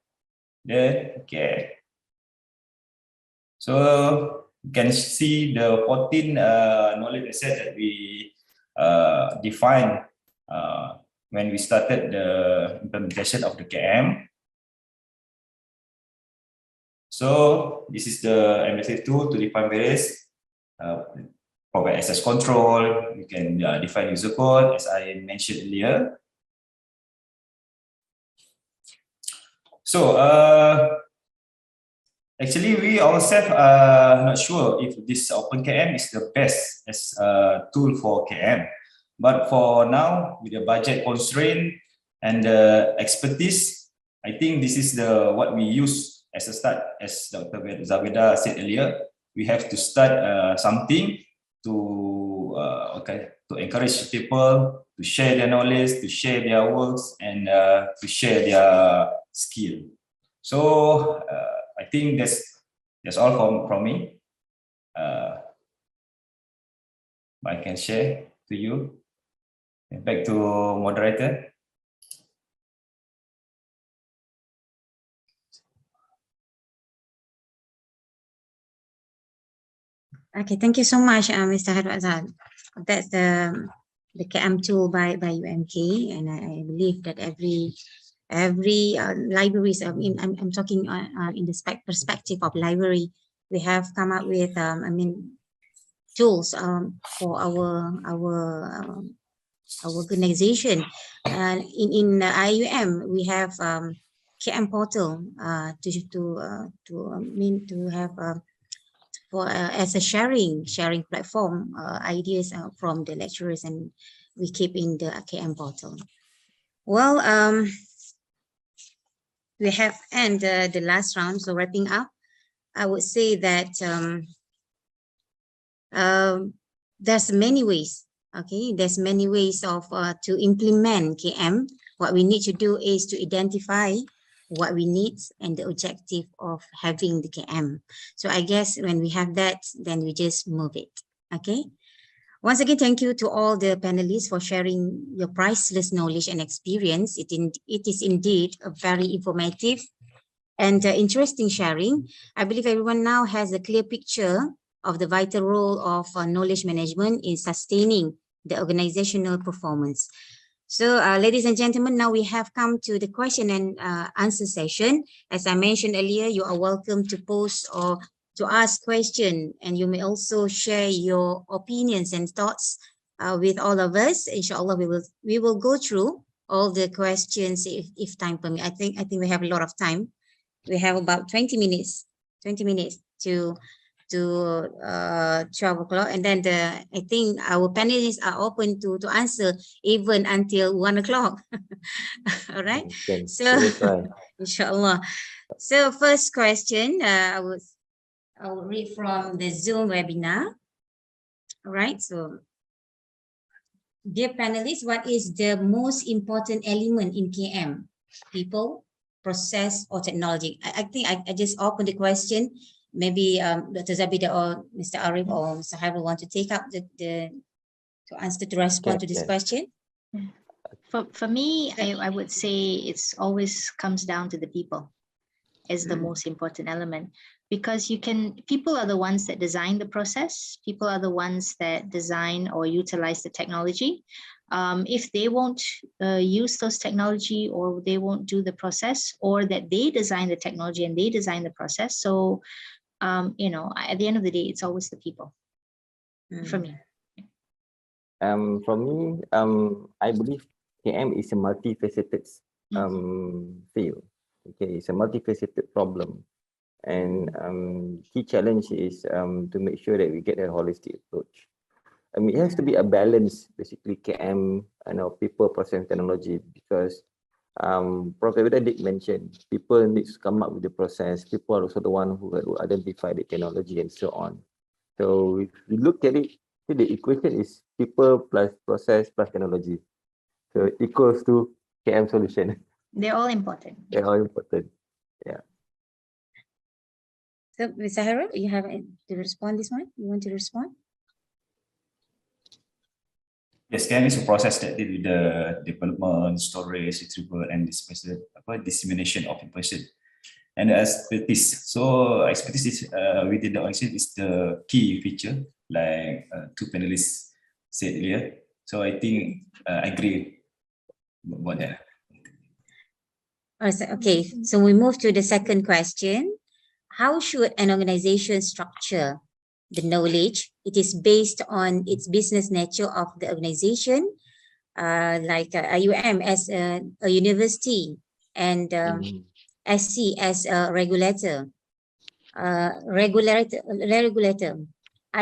so you can see the 14 knowledge assets that we defined when we started the implementation of the KM. So this is the administrative tool to define various, provide access control. You can define user code, as I mentioned earlier. So actually, we ourselves are not sure if this Open KM is the best as a tool for KM. But for now, with the budget constraint and the expertise, I think this is the what we use as a start. As Dr. Zabeda said earlier, we have to start something to encourage people to share their knowledge, to share their works, and to share their skill. So I think that's all from me. I can share to you. Back to moderator. Okay, thank you so much, Mr. Hairuladzhar. That's the KM tool by UMK, and I believe that every libraries. I'm talking in the perspective of library we have come up with, tools for our organization. In IIUM, we have KM portal to have for as a sharing platform, ideas from the lecturers, and we keep in the KM portal. Well, we have and the last round. So wrapping up, I would say that there's many ways. Okay, there's many ways of to implement KM. What we need to do is to identify what we need and the objective of having the KM. So I guess when we have that, then we just move it. Okay. Once again, thank you to all the panelists for sharing your priceless knowledge and experience. It is indeed a very informative and interesting sharing. I believe everyone now has a clear picture of the vital role of knowledge management in sustaining the organizational performance. So, ladies and gentlemen, now we have come to the question and answer session. As I mentioned earlier, you are welcome to post or to ask questions, and you may also share your opinions and thoughts with all of us. Inshallah, we will go through all the questions if time permits. I think we have a lot of time. We have about 20 minutes to 12 o'clock, and then I think our panelists are open to answer even until 1 o'clock. All right. Okay. So Right. inshallah. So first question, I will read from the Zoom webinar. All right. So, dear panelists, what is the most important element in KM? People, process, or technology? I think I just opened the question. Maybe Dr. Zabeda or Mr. Arief or Mr. Hairul want to take up to respond to this question. For me, I would say it's always comes down to the people as the most important element, because people are the ones that design the process. People are the ones that design or utilize the technology. If they won't use those technology, or they won't do the process, or that they design the technology and they design the process. So, at the end of the day, it's always the people. For me. For me, I believe KM is a multifaceted field. Okay, it's a multifaceted problem, and key challenge is to make sure that we get a holistic approach. It has to be a balance, basically KM, people, process, technology, because Prof. Zabeda did mention people need to come up with the process. People are also the one who will identify the technology and so on. So if we look at it, the equation is people plus process plus technology. So equals to KM solution. They're all important. They're all important. Yeah. So, Mr. Hairul, you have to respond this one? You want to respond? Yes, KM is a process that deal with the development, storage, retrieval, and dissemination of information. And expertise. So expertise is within the organization is the key feature, like two panelists said earlier. So I think I agree about that. Okay, so we move to the second question. How should an organization structure the knowledge? It is based on its business nature of the organization, like IIUM as a university, and SC as a regulator. I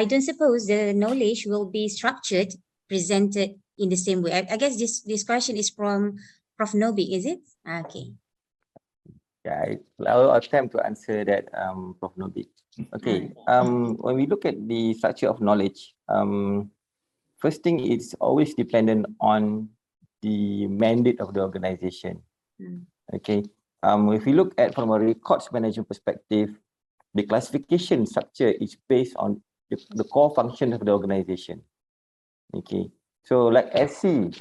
don't suppose the knowledge will be structured, presented in the same way. I guess this question is from Prof. Nobi, is it? Okay. Yeah, I'll attempt to answer that, Prof. Nobi. Okay, when we look at the structure of knowledge, first thing, it's always dependent on the mandate of the organization. Okay, if we look at from a records management perspective, the classification structure is based on the core function of the organization. Okay, so like SC,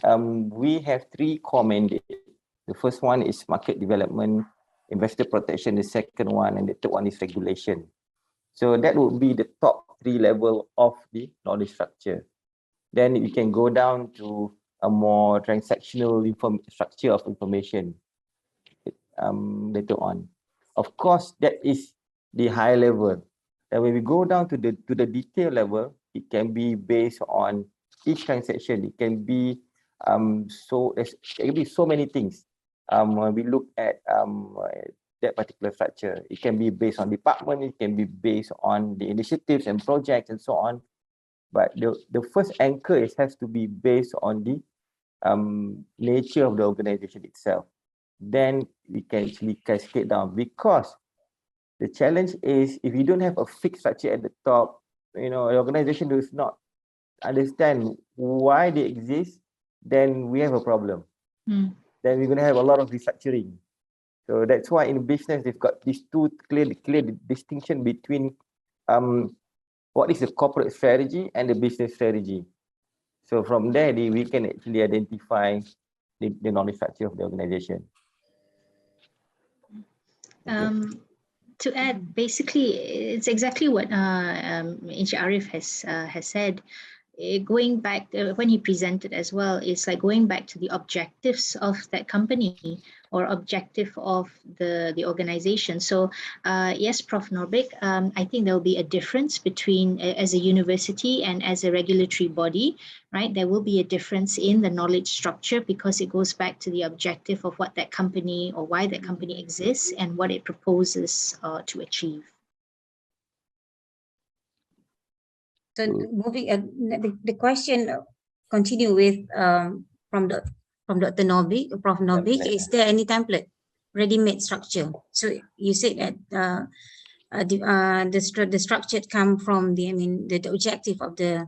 we have 3 core mandates. The first one is market development, investor protection, the second one, and the third one is regulation. So that would be the top 3 level of the knowledge structure. Then we can go down to a more transactional structure of information later on. Of course, that is the high level. And when we go down to the detail level, it can be based on each transaction. It can be it can be so many things. When we look at that particular structure, it can be based on department, it can be based on the initiatives and projects and so on. But the first anchor has to be based on the nature of the organization itself. Then we can actually cascade down, because the challenge is, if you don't have a fixed structure at the top, the organization does not understand why they exist, then we have a problem. Then we're going to have a lot of restructuring. So that's why in business, they've got these two clear distinction between what is the corporate strategy and the business strategy. So from there, we can actually identify the knowledge structure of the organization. To add, basically, it's exactly what Encik Arief has said. Going back, when he presented as well, it's like going back to the objectives of that company or objective of the organization. So yes, Prof. Norbik, I think there will be a difference between as a university and as a regulatory body, right? There will be a difference in the knowledge structure because it goes back to the objective of what that company or why that company exists and what it proposes to achieve. So moving, the question continue with from Dr. Norbik, Prof. Norbik. Is there any template, ready-made structure? So you said that the structure come from the objective of the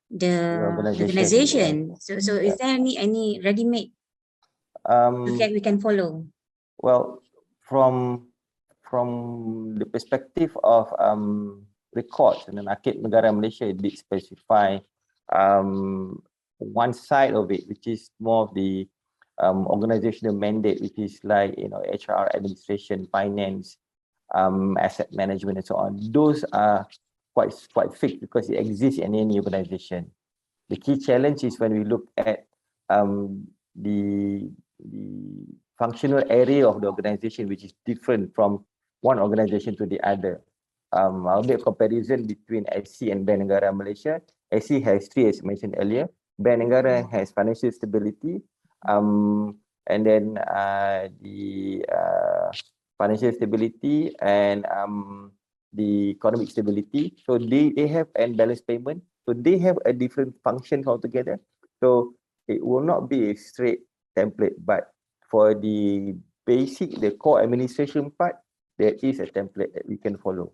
organization. So is there any ready-made we can follow? Well, from the perspective of records, and then Akid Negara Malaysia did specify one side of it, which is more of the organizational mandate, which is like HR, administration, finance, asset management, and so on. Those are quite fixed because it exists in any organization. The key challenge is when we look at the functional area of the organization, which is different from one organization to the other. I'll make a comparison between SC and Bank Negara Malaysia. SC has three, as mentioned earlier. Bank Negara has financial stability, and then the financial stability and the economic stability. So they have and balance payment. So they have a different function altogether. So it will not be a straight template, but for the basic, the core administration part, there is a template that we can follow.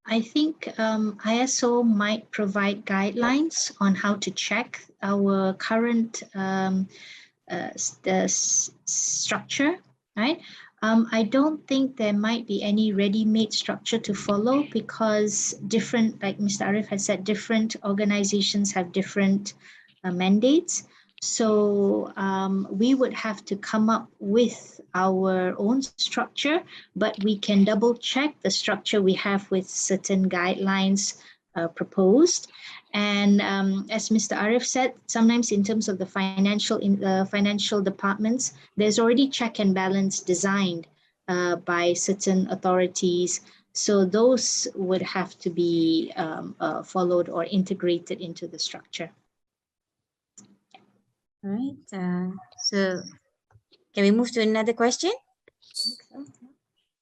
I think ISO might provide guidelines on how to check our current structure, right? I don't think there might be any ready-made structure to follow because different, like Mr. Arief has said, different organizations have different mandates. So we would have to come up with our own structure, but we can double check the structure we have with certain guidelines proposed. And as Mr. Arief said, sometimes in terms of the financial departments, there's already check and balance designed by certain authorities. So those would have to be followed or integrated into the structure. All right. So can we move to another question?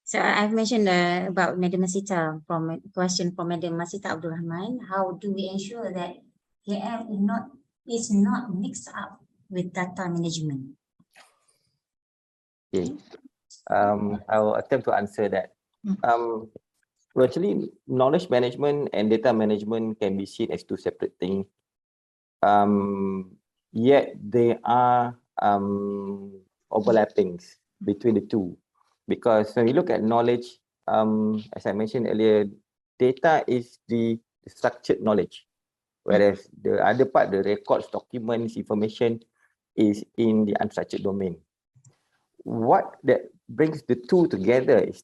So I've mentioned about Madam Masita, from a question from Madam Masita Abdul Rahman. How do we ensure that KL is not mixed up with data management? Okay. I will attempt to answer that. Well, actually, knowledge management and data management can be seen as two separate things. Yet there are overlappings between the two, because when we look at knowledge, as I mentioned earlier, data is the structured knowledge, whereas the other part, the records, documents, information, is in the unstructured domain. What that brings the two together is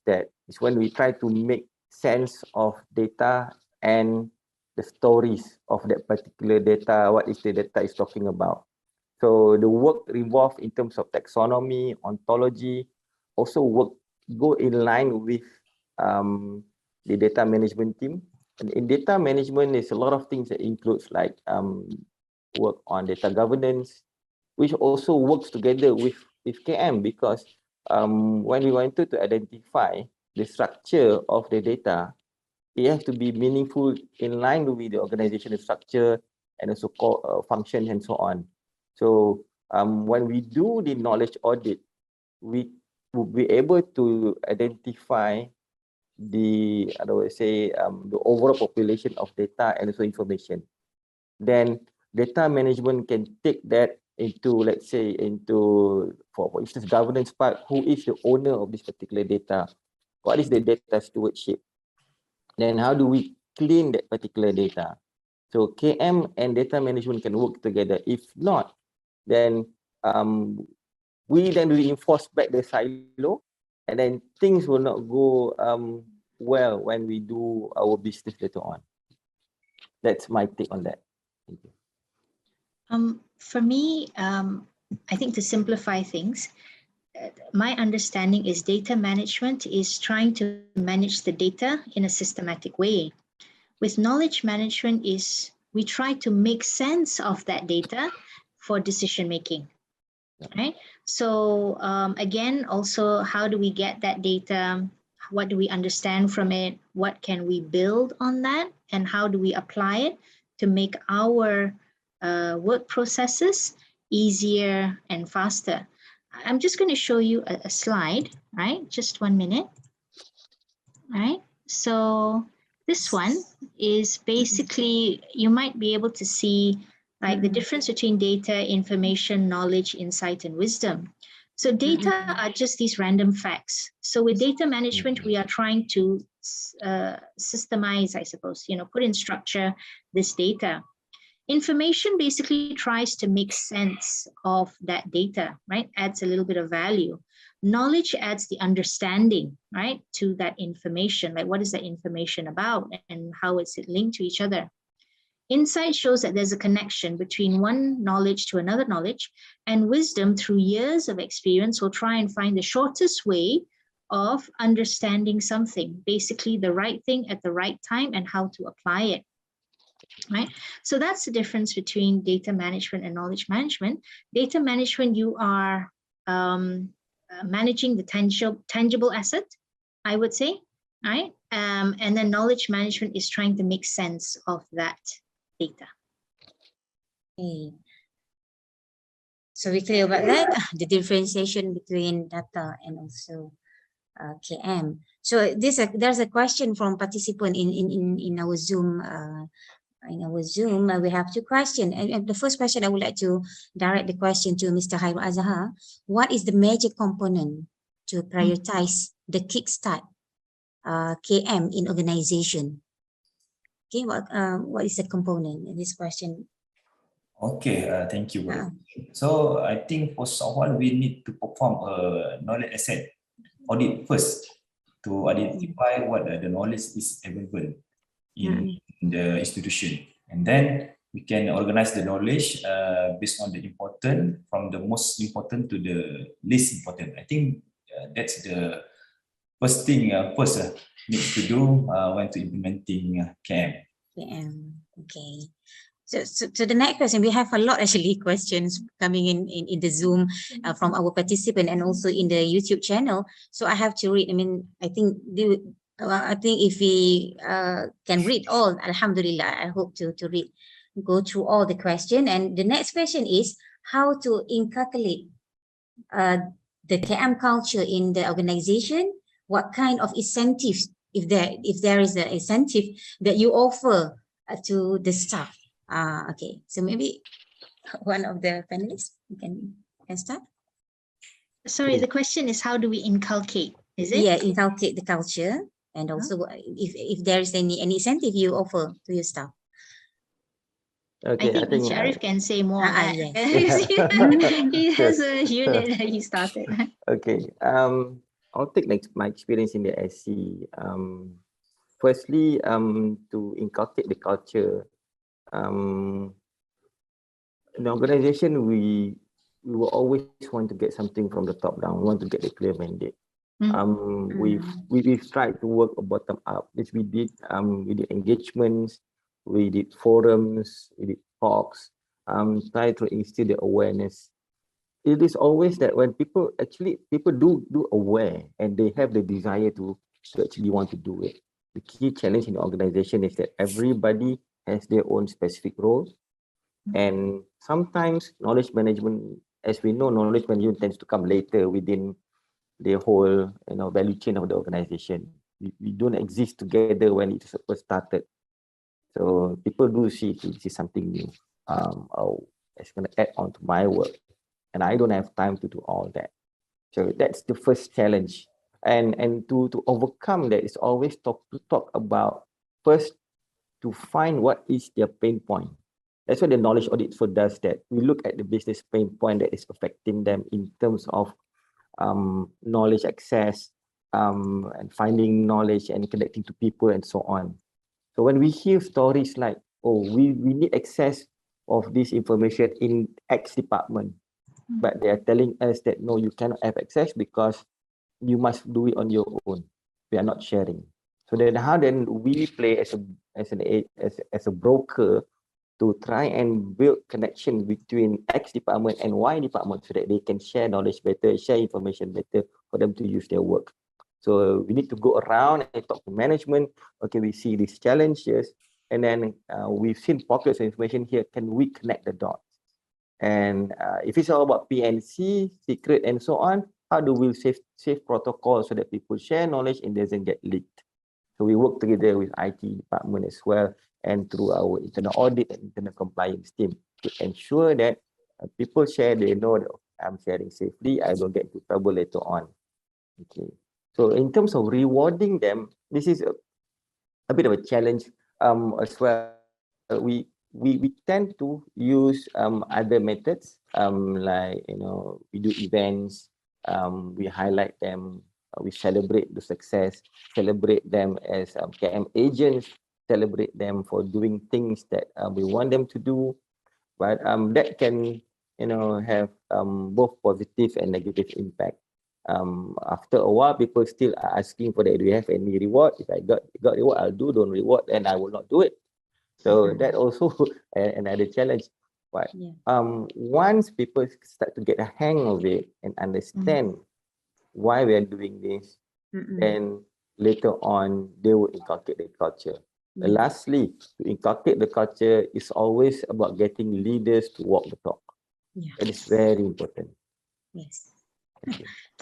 when we try to make sense of data and the stories of that particular data, what is the data is talking about. So the work involved in terms of taxonomy, ontology, also go in line with the data management team. And in data management, there's a lot of things that includes like work on data governance, which also works together with KM, because when we wanted to identify the structure of the data, it has to be meaningful in line with the organizational structure and also functions and so on. So when we do the knowledge audit, we will be able to identify the, I would say, the overall population of data and also information. Then data management can take that into, let's say, into, for instance, governance part, who is the owner of this particular data? What is the data stewardship? Then how do we clean that particular data? So KM and data management can work together. If not, then we then reinforce back the silo, and then things will not go well when we do our business later on. That's my take on that. Thank you. For me, I think to simplify things, my understanding is data management is trying to manage the data in a systematic way. With knowledge management is we try to make sense of that data for decision making, right? So again, also, how do we get that data? What do we understand from it? What can we build on that? And how do we apply it to make our work processes easier and faster? I'm just going to show you a slide, right? Just 1 minute, right? So this one is basically, you might be able to see like the difference between data, information, knowledge, insight, and wisdom. So data are just these random facts. So with data management, we are trying to systemize, I suppose, put in structure this data. Information basically tries to make sense of that data, right? Adds a little bit of value. Knowledge adds the understanding, right, to that information. Like, what is that information about and how is it linked to each other? Insight shows that there's a connection between one knowledge to another knowledge, and wisdom, through years of experience, will try and find the shortest way of understanding something, basically the right thing at the right time and how to apply it. Right? So that's the difference between data management and knowledge management. Data management, you are managing the tangible asset, I would say, right? And then knowledge management is trying to make sense of that data. Okay. So we clear about that, the differentiation between data and also KM. So there's a question from participant in our Zoom. We have two questions. And the first question, I would like to direct the question to Mr. Hairuladzhar. What is the major component to prioritize the kickstart KM in organization? Okay, what is the component in this question? Okay, thank you. So I think for someone, we need to perform a knowledge asset audit first to identify what the knowledge is available in the institution, and then we can organize the knowledge based on the important, from the most important to the least important. I think that's the first thing needs to do when to implementing KM. Okay. So the next question, we have a lot actually questions coming in the Zoom from our participant and also in the YouTube channel. So I have to read. I mean, I think if we can read all, Alhamdulillah, I hope to go through all the question. And the next question is how to inculcate the KM culture in the organization. What kind of incentives, if there is an incentive that you offer to the staff? Okay, so maybe one of the panelists can start. Sorry, the question is how do we inculcate? Is it? Yeah, inculcate the culture, and also if there is any incentive you offer to your staff. Okay, I think Arief can say more on that. Yes. He has a unit that he started. Okay, I'll take my experience in the SC. Firstly, to inculcate the culture, in the organization, we will always want to get something from the top down. We want to get a clear mandate. We've tried to work bottom up, which we did engagements, we did forums, we did talks, try to instill the awareness. It is always that when people do aware and they have the desire to actually want to do it. The key challenge in the organization is that everybody has their own specific role. And sometimes knowledge management, as we know, knowledge management tends to come later within the whole value chain of the organization. We don't exist together when it first started. So people do see something new. Oh, it's going to add on to my work. And I don't have time to do all that. So that's the first challenge. And to overcome that is always to talk about first to find what is their pain point. That's what the knowledge audit for does that. We look at the business pain point that is affecting them in terms of knowledge access and finding knowledge and connecting to people and so on. So when we hear stories like, oh, we need access of this information in X department, but they are telling us that no, you cannot have access because you must do it on your own. We are not sharing. So then how then we play as a broker to try and build connection between X department and Y department so that they can share knowledge better, share information better for them to use their work. So we need to go around and talk to management. Okay, we see these challenges, and then we've seen pockets of information here. Can we connect the dots? And if it's all about PNC, secret, and so on, how do we save protocol so that people share knowledge and doesn't get leaked? So we work together with IT department as well, and through our internal audit and internal compliance team to ensure that people share, they know that I'm sharing safely, I don't get into trouble later on. Okay. So in terms of rewarding them, this is a bit of a challenge as well. We tend to use other methods like we do events, we highlight them, we celebrate the success, celebrate them as KM agents, celebrate them for doing things that we want them to do, but that can have both positive and negative impact. After a while, people still are asking for that. Do you have any reward? If I got reward, I'll do. Don't reward, then I will not do it. So that also another challenge. But once people start to get a hang of it and understand why we are doing this, then later on they will inculcate the culture. And lastly, to inculcate the culture is always about getting leaders to walk the talk. It is very important. Yes.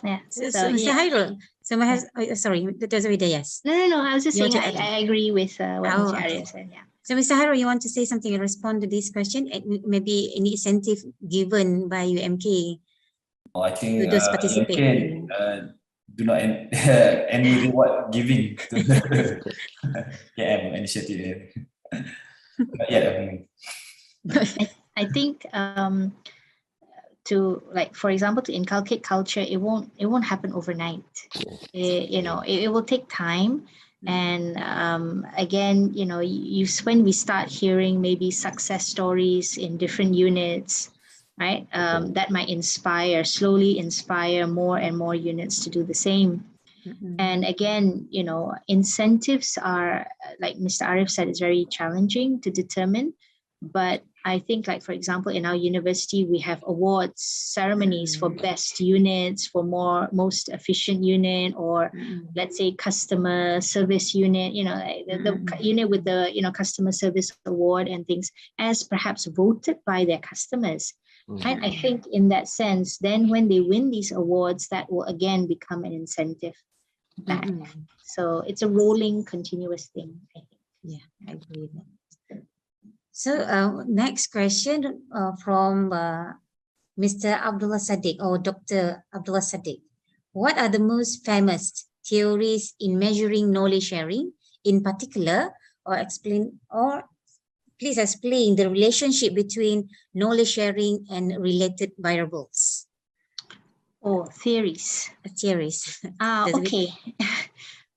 Yeah. So Mr. Hairul, sorry, Zabeda, yes. No. I was just saying I agree with what Mr. Arief said. Yeah. So Mr. Hairul, you want to say something and respond to this question? Maybe any incentive given by UMK I think to those participating? do not any reward giving to the KM initiative. But yeah. I think to, like, for example, to inculcate culture, it won't happen overnight. It will take time. And again, when we start hearing maybe success stories in different units, right, that might slowly inspire more and more units to do the same. And again, incentives are, like Mr. Arief said, it's very challenging to determine. But I think, like, for example, in our university, we have awards ceremonies for best units, for most efficient unit, or let's say customer service unit, the unit with the, customer service award and things, as perhaps voted by their customers. And I think in that sense, then when they win these awards, that will again become an incentive back. So it's a rolling, continuous thing, I think. Yeah, I agree with that. So next question from Mr. Abdullah Sadiq or Dr. Abdullah Sadiq. What are the most famous theories in measuring knowledge sharing in particular, or please explain the relationship between knowledge sharing and related variables? Oh, theories. Theories. Okay.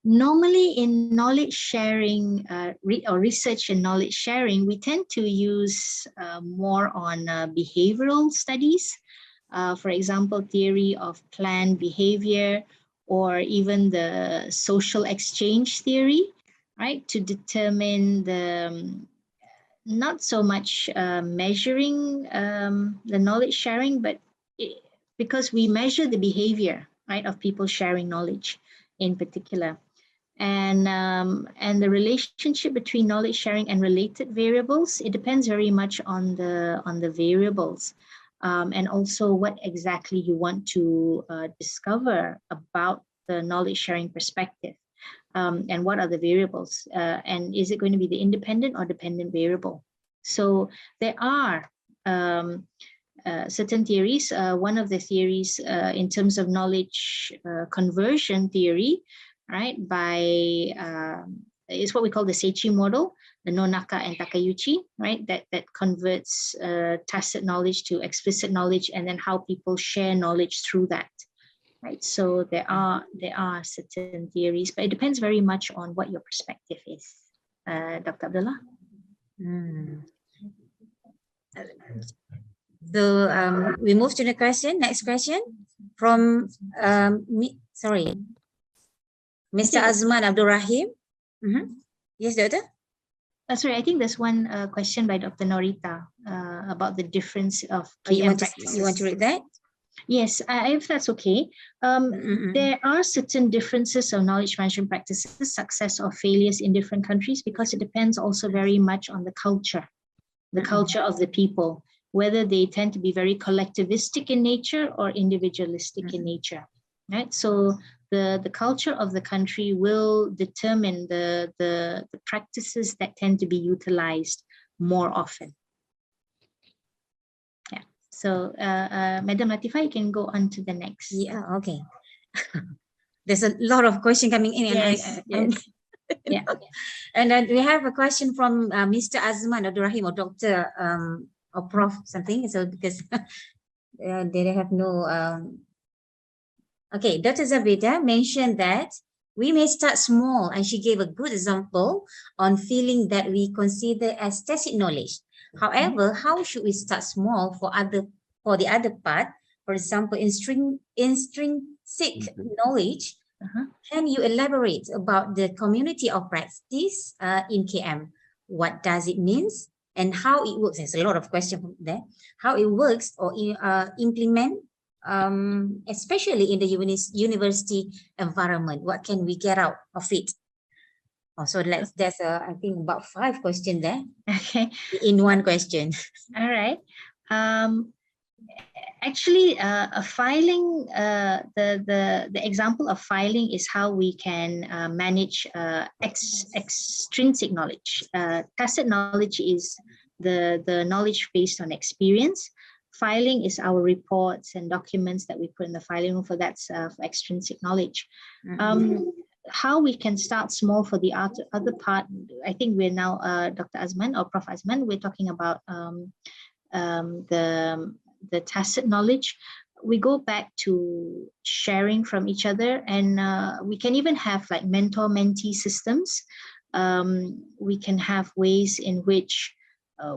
Normally in knowledge sharing or research and knowledge sharing, we tend to use more on behavioral studies. For example, theory of planned behavior, or even the social exchange theory, right? To determine the, not so much measuring the knowledge sharing, but because we measure the behavior, right, of people sharing knowledge in particular. And the relationship between knowledge sharing and related variables, it depends very much on the variables, and also what exactly you want to discover about the knowledge sharing perspective, and what are the variables, and is it going to be the independent or dependent variable. So there are certain theories. One of the theories in terms of knowledge conversion theory, right, by is what we call the Seichi model, the Nonaka and Takeuchi, right, that converts tacit knowledge to explicit knowledge, and then how people share knowledge through that, right? So there are certain theories, but it depends very much on what your perspective is. Dr. Abdullah. So we move to the next question from Mr. Azman Abdul Rahim. Yes, Doctor? Sorry, I think there's one question by Dr. Norita about the difference of you want practices. to read that? Yes, if that's okay. There are certain differences of knowledge management practices, success or failures in different countries, because it depends also very much on the culture of the people, whether they tend to be very collectivistic in nature or individualistic in nature, right? So the culture of the country will determine the practices that tend to be utilized more often. Yeah. So Madam Latifah, you can go on to the next. Yeah, okay. There's a lot of questions coming in. Yes, yes. Yeah. Okay. And then we have a question from Mr. Azman Abdul Rahim, or Dr. Or Prof something. So because they have no okay, Dr. Zabeda mentioned that we may start small, and she gave a good example on feeling that we consider as tacit knowledge. However, how should we start small for the other part? For example, intrinsic knowledge. Can you elaborate about the community of practice in KM? What does it mean and how it works? There's a lot of questions there. How it works or implement, especially in the university environment. What can we get out of it? So there's I think about 5 questions there. Okay. In one question. All right. Actually, a filing, the example of filing is how we can manage extrinsic knowledge. Tacit knowledge is the knowledge based on experience. Filing is our reports and documents that we put in the filing room, for that's for extrinsic knowledge. How we can start small for the other part, I think we're now, Dr. Azman or Prof. Azman, we're talking about the tacit knowledge. We go back to sharing from each other, and we can even have like mentor-mentee systems. We can have ways in which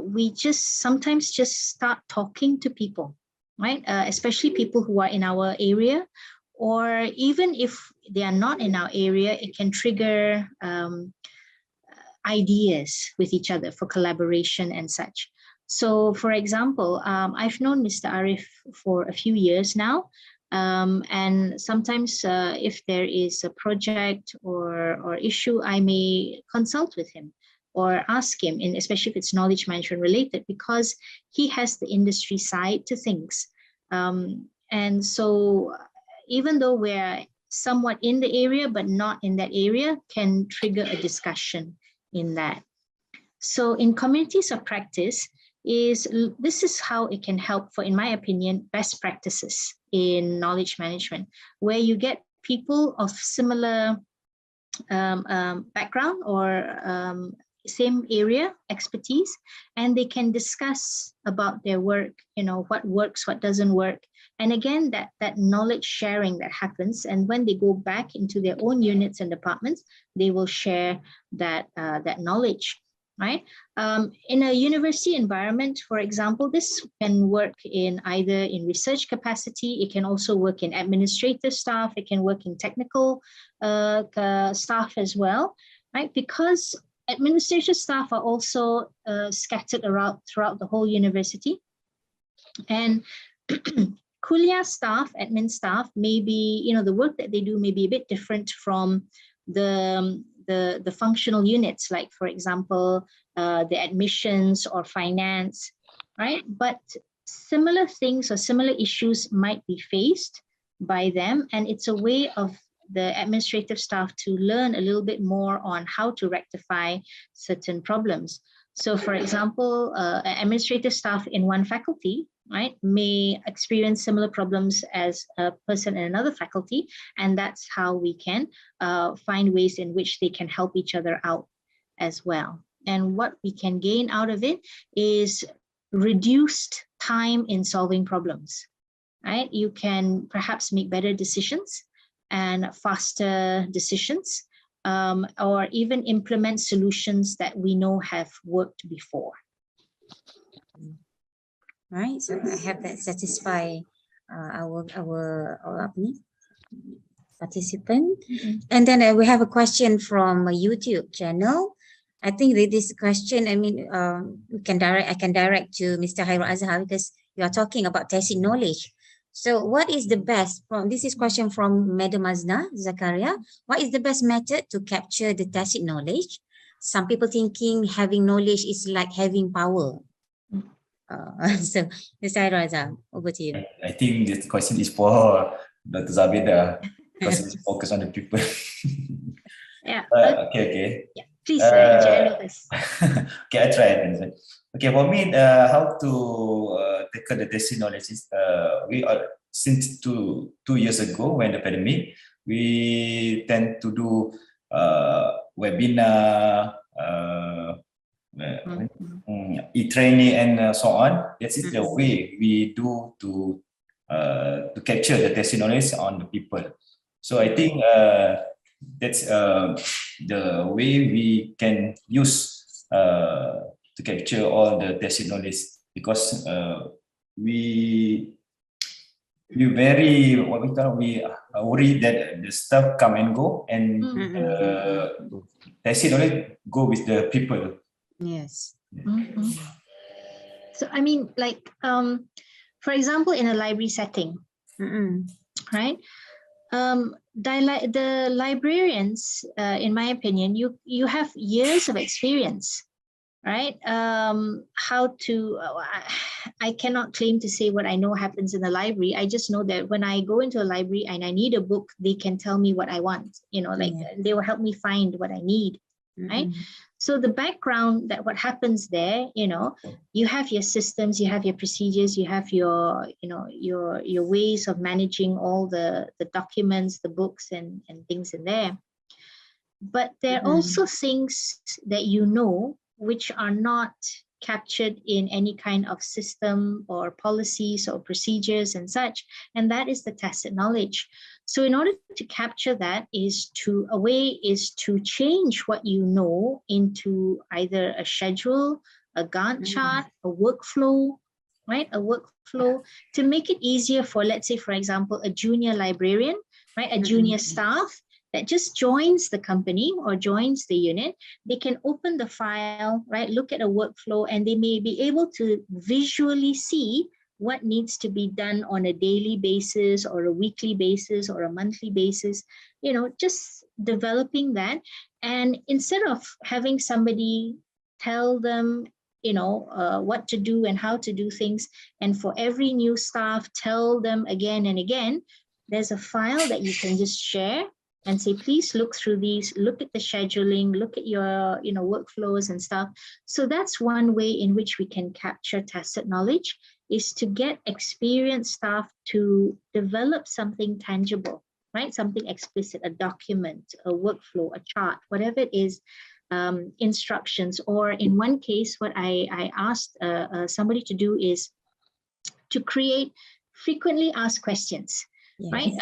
we sometimes just start talking to people, right? Especially people who are in our area, or even if they are not in our area, it can trigger ideas with each other for collaboration and such. So, for example, I've known Mr. Arief for a few years now, and sometimes if there is a project or issue, I may consult with him or ask him, especially if it's knowledge management related, because he has the industry side to things. And so even though we're somewhat in the area, but not in that area, can trigger a discussion in that. So in communities of practice, this is how it can help for, in my opinion, best practices in knowledge management, where you get people of similar background or same area expertise, and they can discuss about their work, what works, what doesn't work. And again, that knowledge sharing that happens, and when they go back into their own units and departments, they will share that knowledge, right? In a university environment, for example, this can work in either in research capacity, it can also work in administrative staff, it can work in technical staff as well, right? Because administrative staff are also scattered around throughout the whole university. And Kuliah staff, admin staff, maybe, the work that they do may be a bit different from the functional units, like, for example, the admissions or finance, right? But similar things or similar issues might be faced by them, and it's a way of the administrative staff to learn a little bit more on how to rectify certain problems. So, for example, administrative staff in one faculty, right, may experience similar problems as a person in another faculty, and that's how we can find ways in which they can help each other out as well. And what we can gain out of it is reduced time in solving problems, right? You can perhaps make better decisions and faster decisions, or even implement solutions that we know have worked before. Right, so I have that satisfy our participant. And then we have a question from a YouTube channel. I think that this question, I can direct to Mr. Hairuladzhar, because you are talking about tacit knowledge. So what is the best this is question from Madam Azna Zakaria. What is the best method to capture the tacit knowledge? Some people thinking having knowledge is like having power. So Mr. Hairuladzhar, over to you. I think this question is for Dr. Zabeda, because it's focused on the people. Yeah. Okay. Yeah. Please handle this. Okay, I try it. Okay, for me, how to tackle the tacit knowledge is we are since two years ago when the pandemic, we tend to do webinar, e-training and so on. That is the way we do to capture the tacit knowledge on the people. So I think that's the way we can use to capture all the tacit knowledge, because we very we worry that the stuff come and go, and tacit knowledge go with the people. Yes. So for example, in a library setting, right? The librarians, in my opinion, you have years of experience, right? I cannot claim to say what I know happens in the library. I just know that when I go into a library and I need a book, they can tell me what I want, they will help me find what I need, right? So the background that what happens there, you have your systems, you have your procedures, you have your ways of managing all the documents, the books and things in there. But there are also things that which are not captured in any kind of system or policies or procedures and such, and that is the tacit knowledge. So in order to capture that is to change what you know into either a schedule, a Gantt chart, a workflow, right? A workflow to make it easier for, let's say, for example, a junior librarian, right? A junior staff that just joins the company or joins the unit. They can open the file, right? Look at a workflow, and they may be able to visually see what needs to be done on a daily basis or a weekly basis or a monthly basis, just developing that. And instead of having somebody tell them, what to do and how to do things, and for every new staff, tell them again and again, there's a file that you can just share and say, please look through these, look at the scheduling, look at your, workflows and stuff. So that's one way in which we can capture tacit knowledge, is to get experienced staff to develop something tangible, right? Something explicit, a document, a workflow, a chart, whatever it is, instructions, or in one case, what I asked somebody to do is to create frequently asked questions. Yes. Right?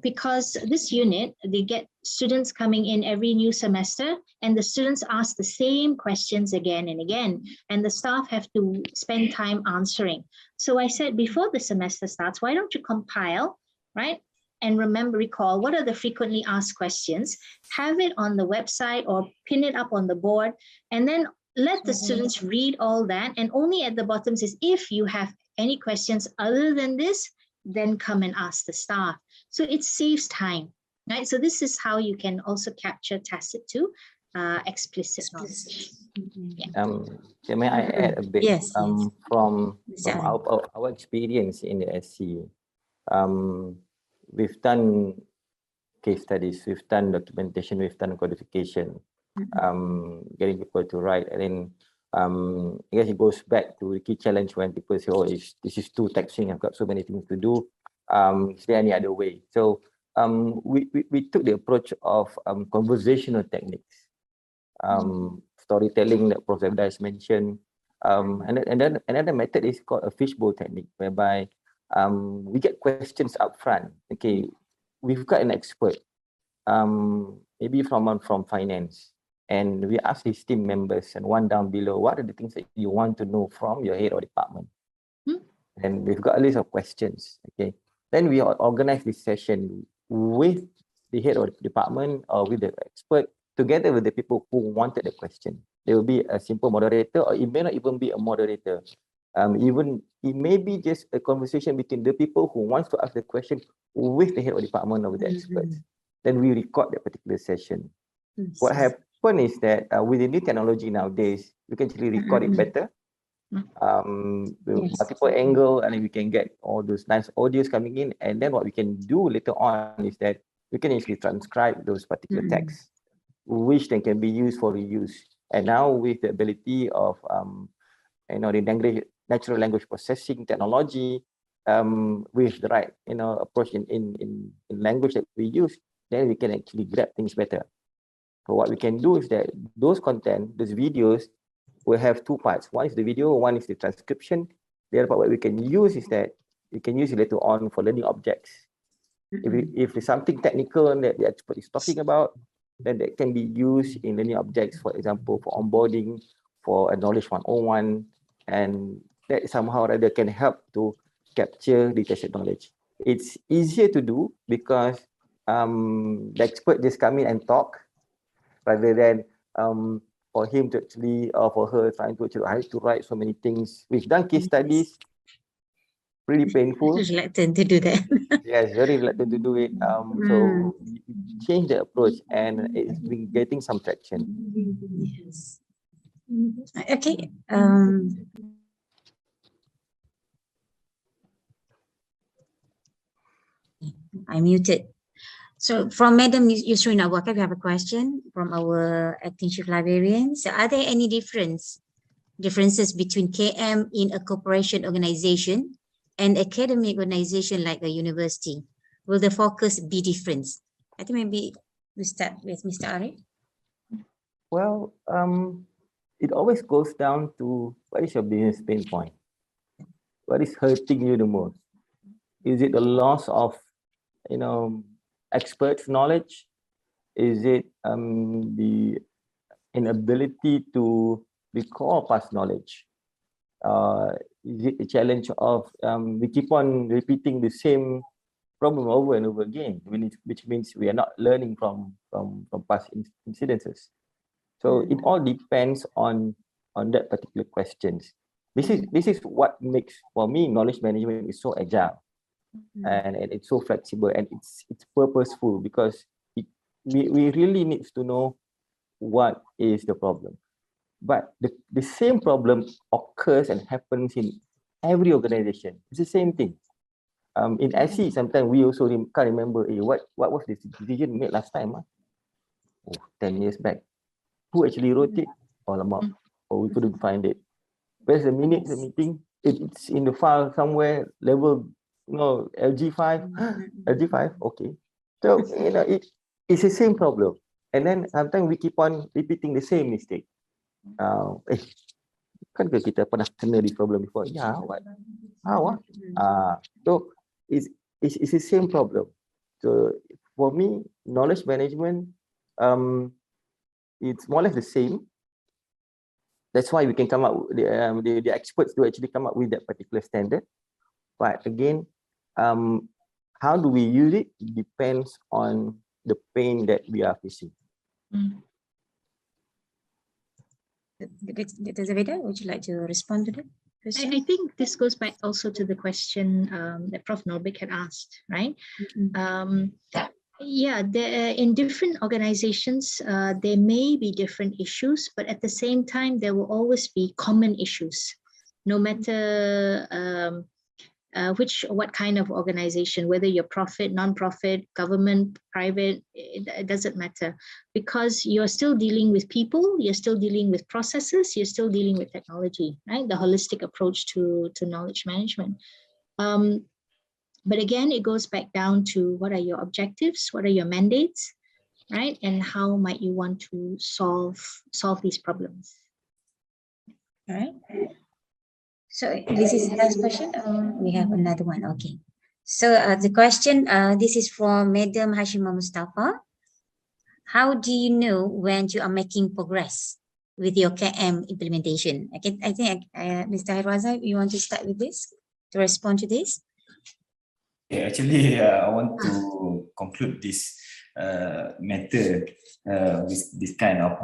Because this unit, they get students coming in every new semester, and the students ask the same questions again and again, and the staff have to spend time answering. So I said, before the semester starts, why don't you compile, right? And recall what are the frequently asked questions, have it on the website or pin it up on the board, and then let the students read all that. And only at the bottom says, if you have any questions other than this, then come and ask the staff. So it saves time, right? So this is how you can also capture tacit to explicit knowledge. Yeah. May I add a bit? Yes, yes. From Sorry. our experience in the SC, we've done case studies, we've done documentation, we've done codification, getting people to write, and then I guess it goes back to the key challenge when people say, oh, this is too taxing, I've got so many things to do. Is there any other way? So we took the approach of conversational techniques, storytelling that Prof. Zabeda has mentioned. And then another method is called a fishbowl technique, whereby we get questions up front. Okay, we've got an expert, maybe from finance, and we ask his team members and one down below, what are the things that you want to know from your head of department? And we've got a list of questions. Okay, then we organize this session with the head of the department or with the expert, together with the people who wanted the question. There will be a simple moderator, or it may not even be a moderator. Even it may be just a conversation between the people who wants to ask the question with the head of department or with the experts. Then we record that particular session. What happened is that with the new technology nowadays, we can actually record it better. With multiple angle, and then we can get all those nice audios coming in. And then what we can do later on is that we can actually transcribe those particular texts, which then can be used for reuse. And now with the ability of the natural language processing technology, with the right approach in language that we use, then we can actually grab things better. So what we can do is that those content, those videos, will have two parts. One is the video, one is the transcription. The other part what we can use is that we can use it later on for learning objects. If it's something technical that the expert is talking about, then that can be used in learning objects, for example, for onboarding, for a knowledge 101, and that somehow or other can help to capture the tacit knowledge. It's easier to do because the expert just come in and talk, rather than for him to actually, or for her trying to actually, I have to write so many things. We've done case studies, pretty painful. Reluctant to do that. Yes, very reluctant to do it. So we change the approach, and it's been getting some traction. Yes. Okay. I muted. So from Madam Yusrina Abu Akar, we have a question from our acting chief librarian. So are there any differences between KM in a corporation organization and academic organization like a university? Will the focus be different? I think maybe we start with Mr. Arief. Well, it always goes down to what is your business pain point? What is hurting you the most? Is it the loss of, experts' knowledge? Is it the inability to recall past knowledge? Is it the challenge of we keep on repeating the same problem over and over again, which means we are not learning from past incidences? So it all depends on that particular questions. This is what makes, for me, knowledge management is so agile, and it's so flexible, and it's purposeful, because we really need to know what is the problem. But the same problem occurs and happens in every organization. It's the same thing. In SC, sometimes we also can't remember, what was the decision made last time? 10 years back. Who actually wrote it? Or we couldn't find it. Where's the minutes of the meeting? It's in the file somewhere, level, LG5. LG5, okay. So, it's the same problem. And then sometimes we keep on repeating the same mistake. Kan kita pernah kena this problem before? Yeah, what? How? So it's the same problem. So for me, knowledge management, it's more or less the same. That's why we can come up, the experts do actually come up with that particular standard. But again, how do we use it depends on the pain that we are facing. Dr. Zabeda, would you like to respond to that question? I think this goes back also to the question that Prof. Norbik had asked, right? Yeah, in different organizations, there may be different issues, but at the same time, there will always be common issues, no matter what kind of organization, whether you're profit, non-profit, government, private, it doesn't matter, because you're still dealing with people, you're still dealing with processes, you're still dealing with technology, right? The holistic approach to knowledge management. But again, it goes back down to what are your objectives, what are your mandates, right? And how might you want to solve these problems? All right. So this is the last question. We have another one. Okay. So the question, this is from Madam Hashimah Mustafa. How do you know when you are making progress with your KM implementation? Okay, I think Mr. Hairuladzhar, you want to start with this to respond to this? Yeah, actually, I want to conclude this matter with this kind of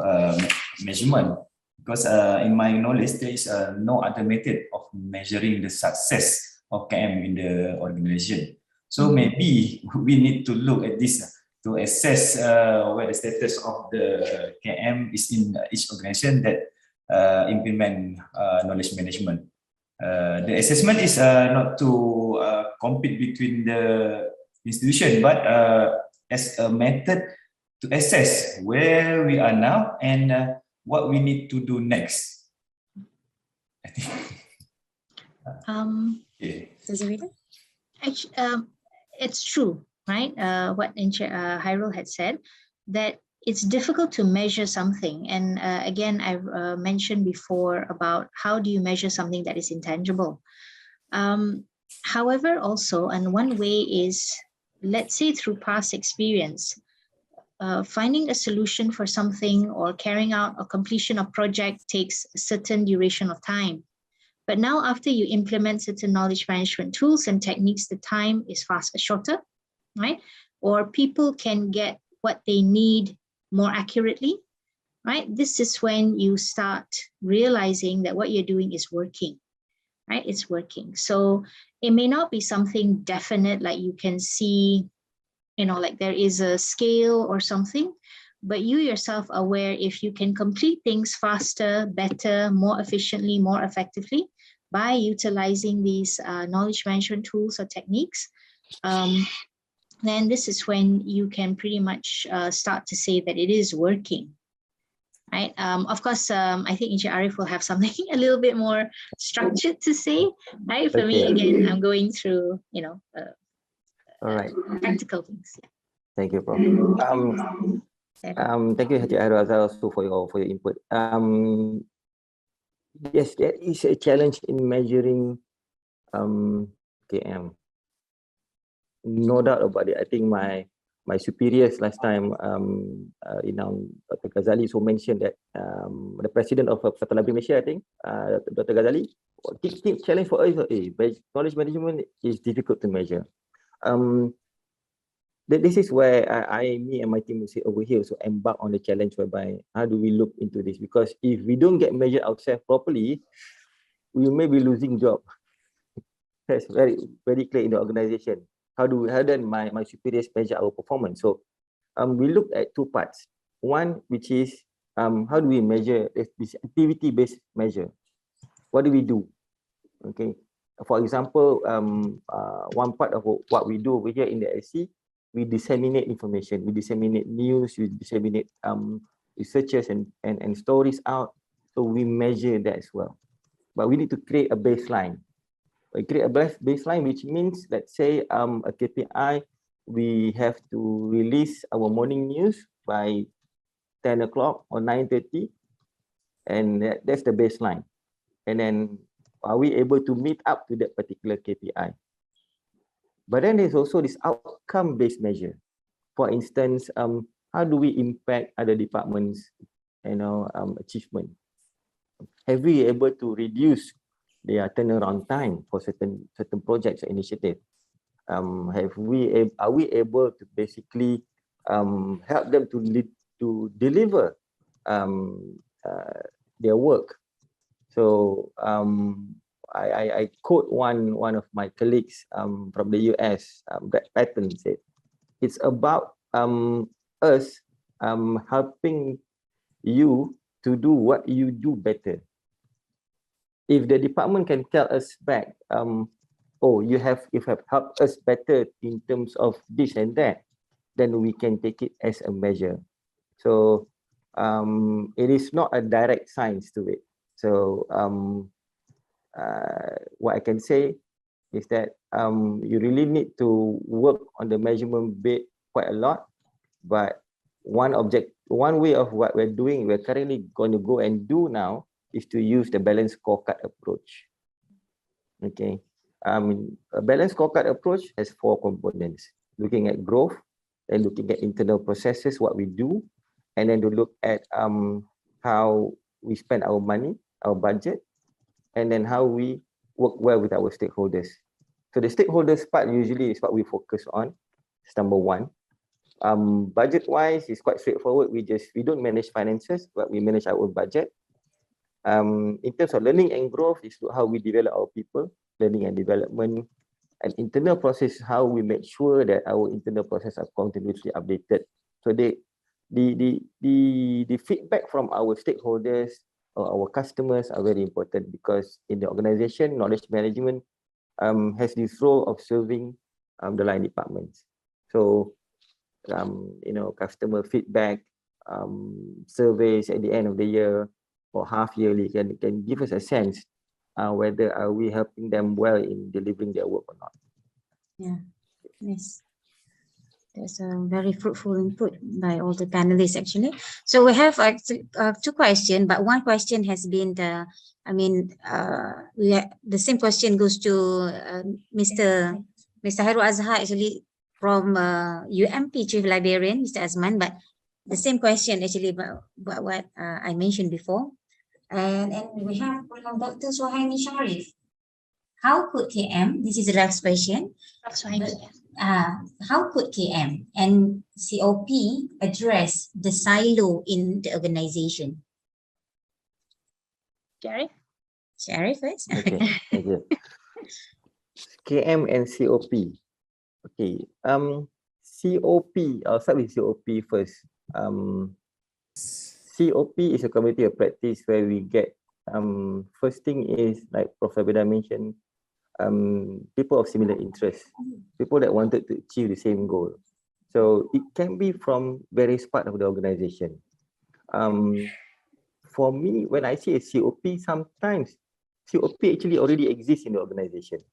measurement, because in my knowledge, there is no other method of measuring the success of KM in the organization. So maybe we need to look at this to assess where the status of the KM is in each organization that implement knowledge management. The assessment is not to compete between the institution, but as a method to assess where we are now and what we need to do next. I think. Actually, it's true, right? What Hairul had said, that it's difficult to measure something. And again, I've mentioned before about how do you measure something that is intangible. However, also, and one way is, let's say through past experience, finding a solution for something or carrying out a completion of project takes a certain duration of time. But now after you implement certain knowledge management tools and techniques, the time is shorter, right? Or people can get what they need more accurately, right? This is when you start realizing that what you're doing is working, right? It's working. So it may not be something definite, like you can see, you know, like there is a scale or something, but you yourself are aware if you can complete things faster, better, more efficiently, more effectively by utilizing these knowledge management tools or techniques, then this is when you can pretty much start to say that it is working, right? Of course, I think Encik Arief will have something a little bit more structured to say, right? For me, again, I'm going through, you know, all right, practical things. Yeah. Thank you, Prof. Thank you, Encik Hairuladzhar, also for your input. Yes, there is a challenge in measuring KM. No doubt about it. I think my superiors last time, Dr. Ghazali, so mentioned that the president of Librarian Malaysia, I think, Dr. Ghazali, key challenge for us is knowledge management is difficult to measure. This is where me and my team will say over here, so embark on the challenge whereby how do we look into this? Because if we don't get measured ourselves properly, we may be losing job. That's very, very clear in the organization. How then my superiors measure our performance? So we look at two parts. One, which is how do we measure this activity-based measure? What do we do? Okay. For example, one part of what we do over here in the SC, we disseminate information, we disseminate news, we disseminate researches and stories out. So we measure that as well. But we need to create a baseline. We create a baseline, which means, let's say, a KPI, we have to release our morning news by 10 o'clock or 9:30, and that's the baseline. And then are we able to meet up to that particular KPI? But then there's also this outcome-based measure. For instance, how do we impact other departments, achievement? Have we able to reduce their turnaround time for certain projects or initiatives? Are we able to basically help them to deliver their work? So I quote one of my colleagues from the US, Brad Patton said, it's about us helping you to do what you do better. If the department can tell us back, oh, you have helped us better in terms of this and that, then we can take it as a measure. So it is not a direct science to it. So what I can say is that you really need to work on the measurement bit quite a lot, but one way of what we're currently going to go and do now is to use the balanced scorecard approach. Okay, a balanced scorecard approach has 4 components: looking at growth, then looking at internal processes, what we do, and then to look at how we spend our money, our budget, and then how we work well with our stakeholders. So the stakeholders part usually is what we focus on. It's number 1. Budget-wise, it's quite straightforward. We don't manage finances, but we manage our own budget. In terms of learning and growth, is how we develop our people, learning and development. And internal process, how we make sure that our internal process are continuously updated. So the feedback from our stakeholders or our customers are very important, because in the organization, knowledge management has this role of serving the line departments. So customer feedback, surveys at the end of the year or half yearly can give us a sense whether are we helping them well in delivering their work or not. Yeah, yes. That's a very fruitful input by all the panelists, actually. So we have 2 questions, but one question has been the same question goes to Mr. Hairuladzhar, actually, from UMP Chief Librarian, Mr. Azman, but the same question actually about what I mentioned before. And we have from Dr. Suhaimi Sharif. How could KM, this is the last question, how could KM and COP address the silo in the organization? Sharif first. Okay, thank you. KM and COP. Okay, COP, I'll start with COP first. COP is a community of practice where we get, first thing is, like Prof. Zabeda mentioned, people of similar interests, people that wanted to achieve the same goal. So it can be from various parts of the organization. For me, when I say a COP, sometimes COP actually already exists in the organization.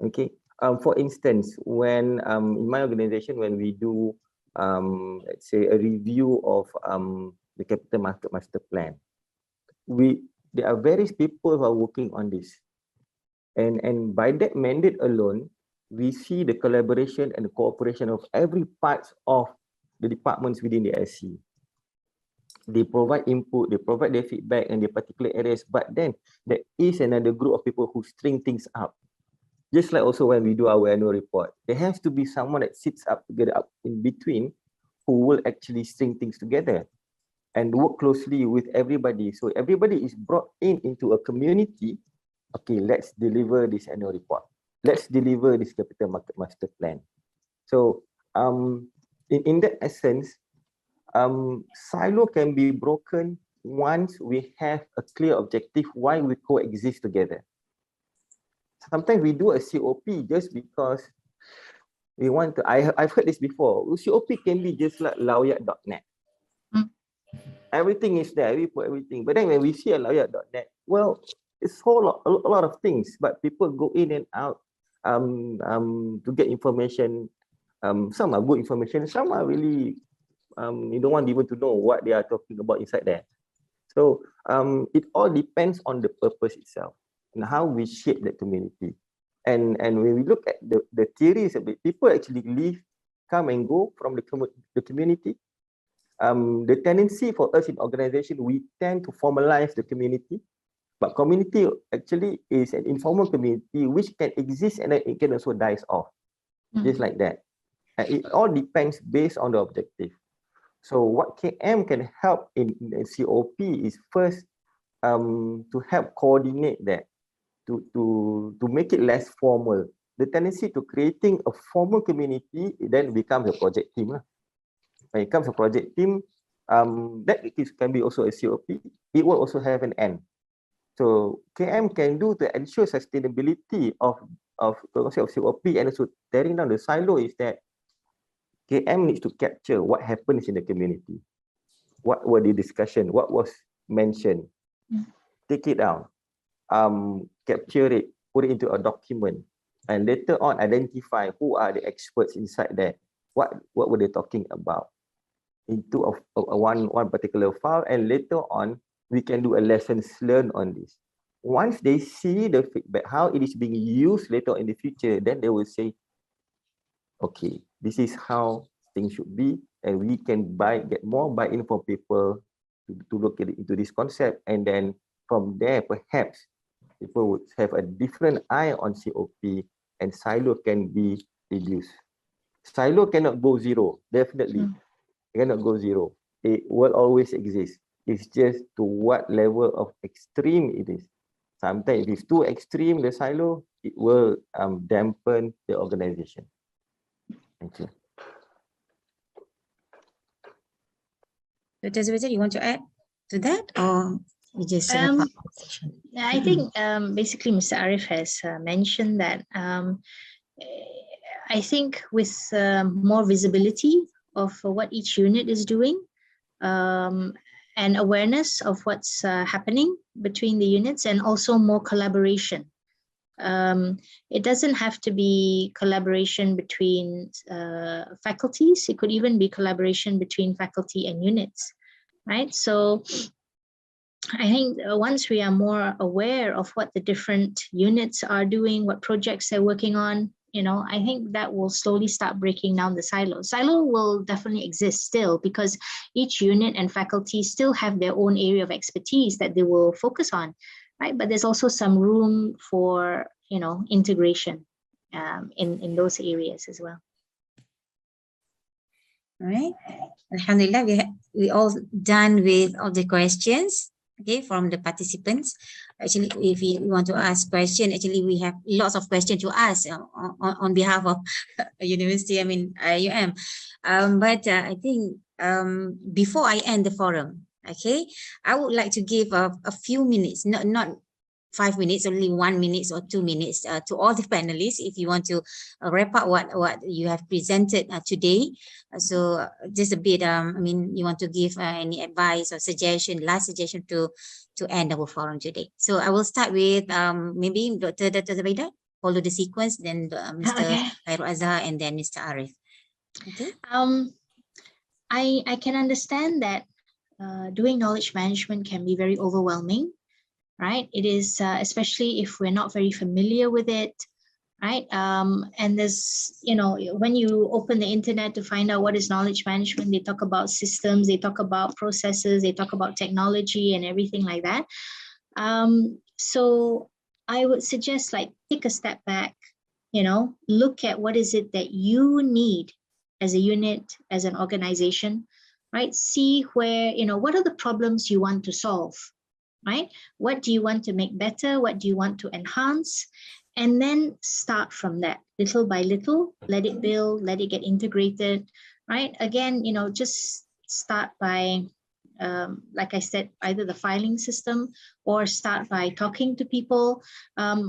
Okay. For instance, when in my organization, when we do, let's say, a review of the capital market master plan, there are various people who are working on this. And by that mandate alone, we see the collaboration and the cooperation of every part of the departments within the SC. They provide input, they provide their feedback in their particular areas, but then there is another group of people who string things up. Just like also when we do our annual report, there has to be someone that sits up together up in between who will actually string things together and work closely with everybody. So everybody is brought into a community. Okay, let's deliver this annual report. Let's deliver this capital market master plan. So in that essence, silo can be broken once we have a clear objective why we coexist together. Sometimes we do a COP just because we want to. I've heard this before. COP can be just like lawyat.net. Everything is there, we put everything. But then when we see a lawyat.net, well, it's a lot of things, but people go in and out to get information. Some are good information, some are really You don't want even to know what they are talking about inside there. So it all depends on the purpose itself and how we shape the community. And when we look at the theories of it, people actually leave, come and go from the community. The tendency for us in organization, we tend to formalize the community, but community actually is an informal community which can exist and then it can also dies off, just like that. And it all depends based on the objective. So what KM can help in COP is first to help coordinate that, to make it less formal. The tendency to creating a formal community, it then becomes a project team. When it comes to project team, that can be also a COP. It will also have an end. So KM can do to ensure sustainability of the concept of COP and also tearing down the silo is that KM needs to capture what happens in the community. What were the discussion? What was mentioned? Take it down, capture it, put it into a document, and later on identify who are the experts inside there. What were they talking about into one particular file, and later on we can do a lessons learned on this. Once they see the feedback, how it is being used later in the future, then they will say, okay, this is how things should be, and we can get more buy-in from people to look at into this concept, and then from there perhaps people would have a different eye on COP, and silo can be reduced. Silo cannot go zero, definitely. It cannot go zero. It will always exist. It's just to what level of extreme it is. Sometimes if it's too extreme, the silo, it will dampen the organization. Thank you. Dr. Zabeda, you want to add to that, or we just I think basically Mr. Arief has mentioned that I think with more visibility of what each unit is doing and awareness of what's happening between the units, and also more collaboration. It doesn't have to be collaboration between faculties. It could even be collaboration between faculty and units, right? So I think once we are more aware of what the different units are doing, what projects they're working on, I think that will slowly start breaking down the silo. Silo will definitely exist still, because each unit and faculty still have their own area of expertise that they will focus on, right? But there's also some room for, integration in those areas as well. All right. Alhamdulillah, we all done with all the questions, okay, from the participants. Actually, if you want to ask question, actually we have lots of questions to ask on behalf of university, IIUM. But I think before I end the forum, okay, I would like to give a few minutes, not 5 minutes, only 1 minute or 2 minutes to all the panelists, if you want to wrap up what you have presented today. So just a bit, you want to give any advice or suggestion, last suggestion to end our forum today. So I will start with maybe Dr. Zabeda, follow the sequence, then Mr. Hairuladzhar, and then Mr. Arief. Okay. I can understand that doing knowledge management can be very overwhelming, right? It is, especially if we're not very familiar with it, right? And there's, when you open the internet to find out what is knowledge management, they talk about systems, they talk about processes, they talk about technology and everything like that. So I would suggest, take a step back, look at what is it that you need as a unit, as an organization, right? See where, what are the problems you want to solve, right? What do you want to make better? What do you want to enhance? And then start from that, little by little, let it build, let it get integrated, right? Again, just start by, like I said, either the filing system, or start by talking to people.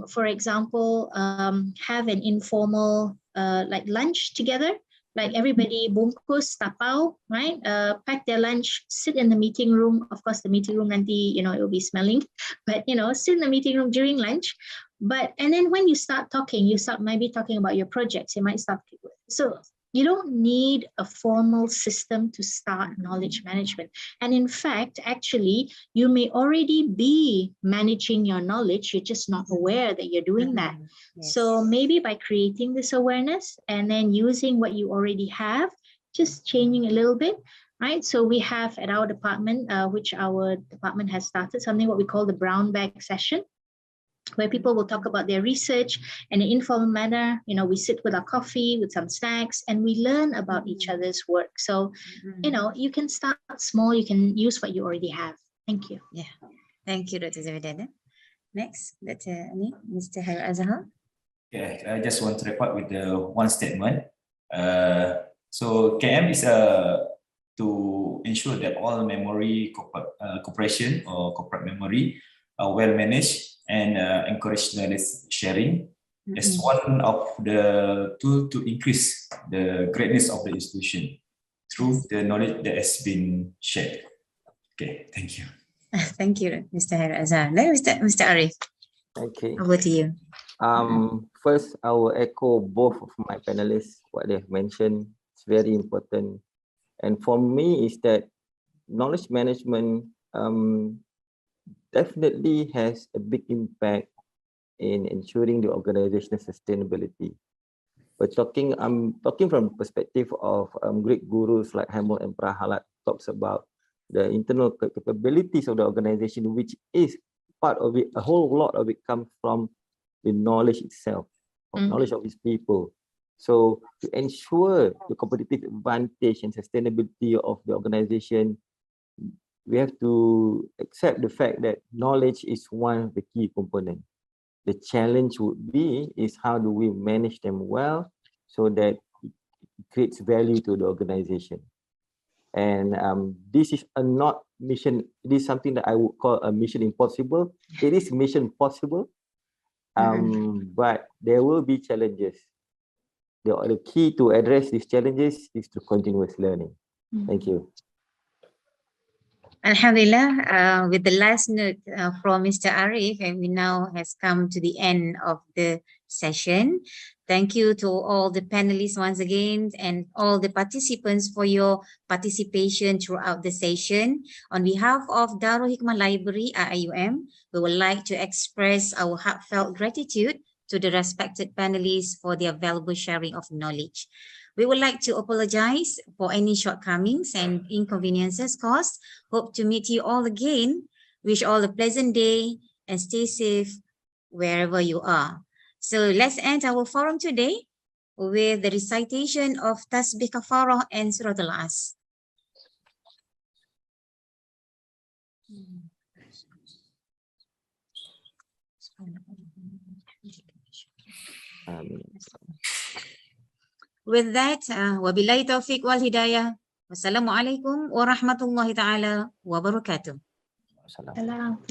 For example, have an informal lunch together. Like everybody bungkus, tapau, right? Pack their lunch, sit in the meeting room. Of course, the meeting room nanti, it will be smelling, but sit in the meeting room during lunch. And then when you start talking, you start maybe talking about your projects. You might start. So You don't need a formal system to start knowledge management. And in fact, actually, you may already be managing your knowledge. You're just not aware that you're doing that. Yes. So maybe by creating this awareness and then using what you already have, just changing a little bit, right? So we have at our department, which our department has started, something what we call the brown bag session, where people will talk about their research in an informal manner. You know, we sit with our coffee, with some snacks, and we learn about each other's work. So, you know, you can start small, you can use what you already have. Thank you. Yeah. Thank you, Dr. Zabeda. Next, Mr. Hairuladzhar. Yeah, I just want to report with the one statement. So KM is to ensure that all memory cooperation or corporate memory are well managed and encourage knowledge sharing as one of the tool to increase the greatness of the institution through the knowledge that has been shared. Okay, thank you. Thank you, Mr. Hairuladzhar. Then Mr. Arief, Okay. over to you. First, I will echo both of my panelists, what they've mentioned. It's very important. And for me is that knowledge management definitely has a big impact in ensuring the organizational sustainability. But I'm talking from the perspective of great gurus like Hamid and Prahalat talks about the internal capabilities of the organization, which is part of it. A whole lot of it comes from the knowledge itself, knowledge of its people. So to ensure the competitive advantage and sustainability of the organization, we have to accept the fact that knowledge is one of the key components. The challenge would be is how do we manage them well so that it creates value to the organization. And this is a not mission, it is something that I would call a mission impossible. It is mission possible, but there will be challenges. The key to address these challenges is through continuous learning. Thank you. Alhamdulillah, with the last note from Mr. Arief, and we now has come to the end of the session. Thank you to all the panelists once again and all the participants for your participation throughout the session. On behalf of Darul Hikmah Library, IIUM, we would like to express our heartfelt gratitude to the respected panelists for their valuable sharing of knowledge. We would like to apologize for any shortcomings and inconveniences caused. Hope to meet you all again. Wish all a pleasant day and stay safe wherever you are. So let's end our forum today with the recitation of Tasbih Kafarah and Surah Al-Asr. With that, wabillahi taufiq wal hidayah. Wassalamualaikum warahmatullahi ta'ala wabarakatuh. Salam.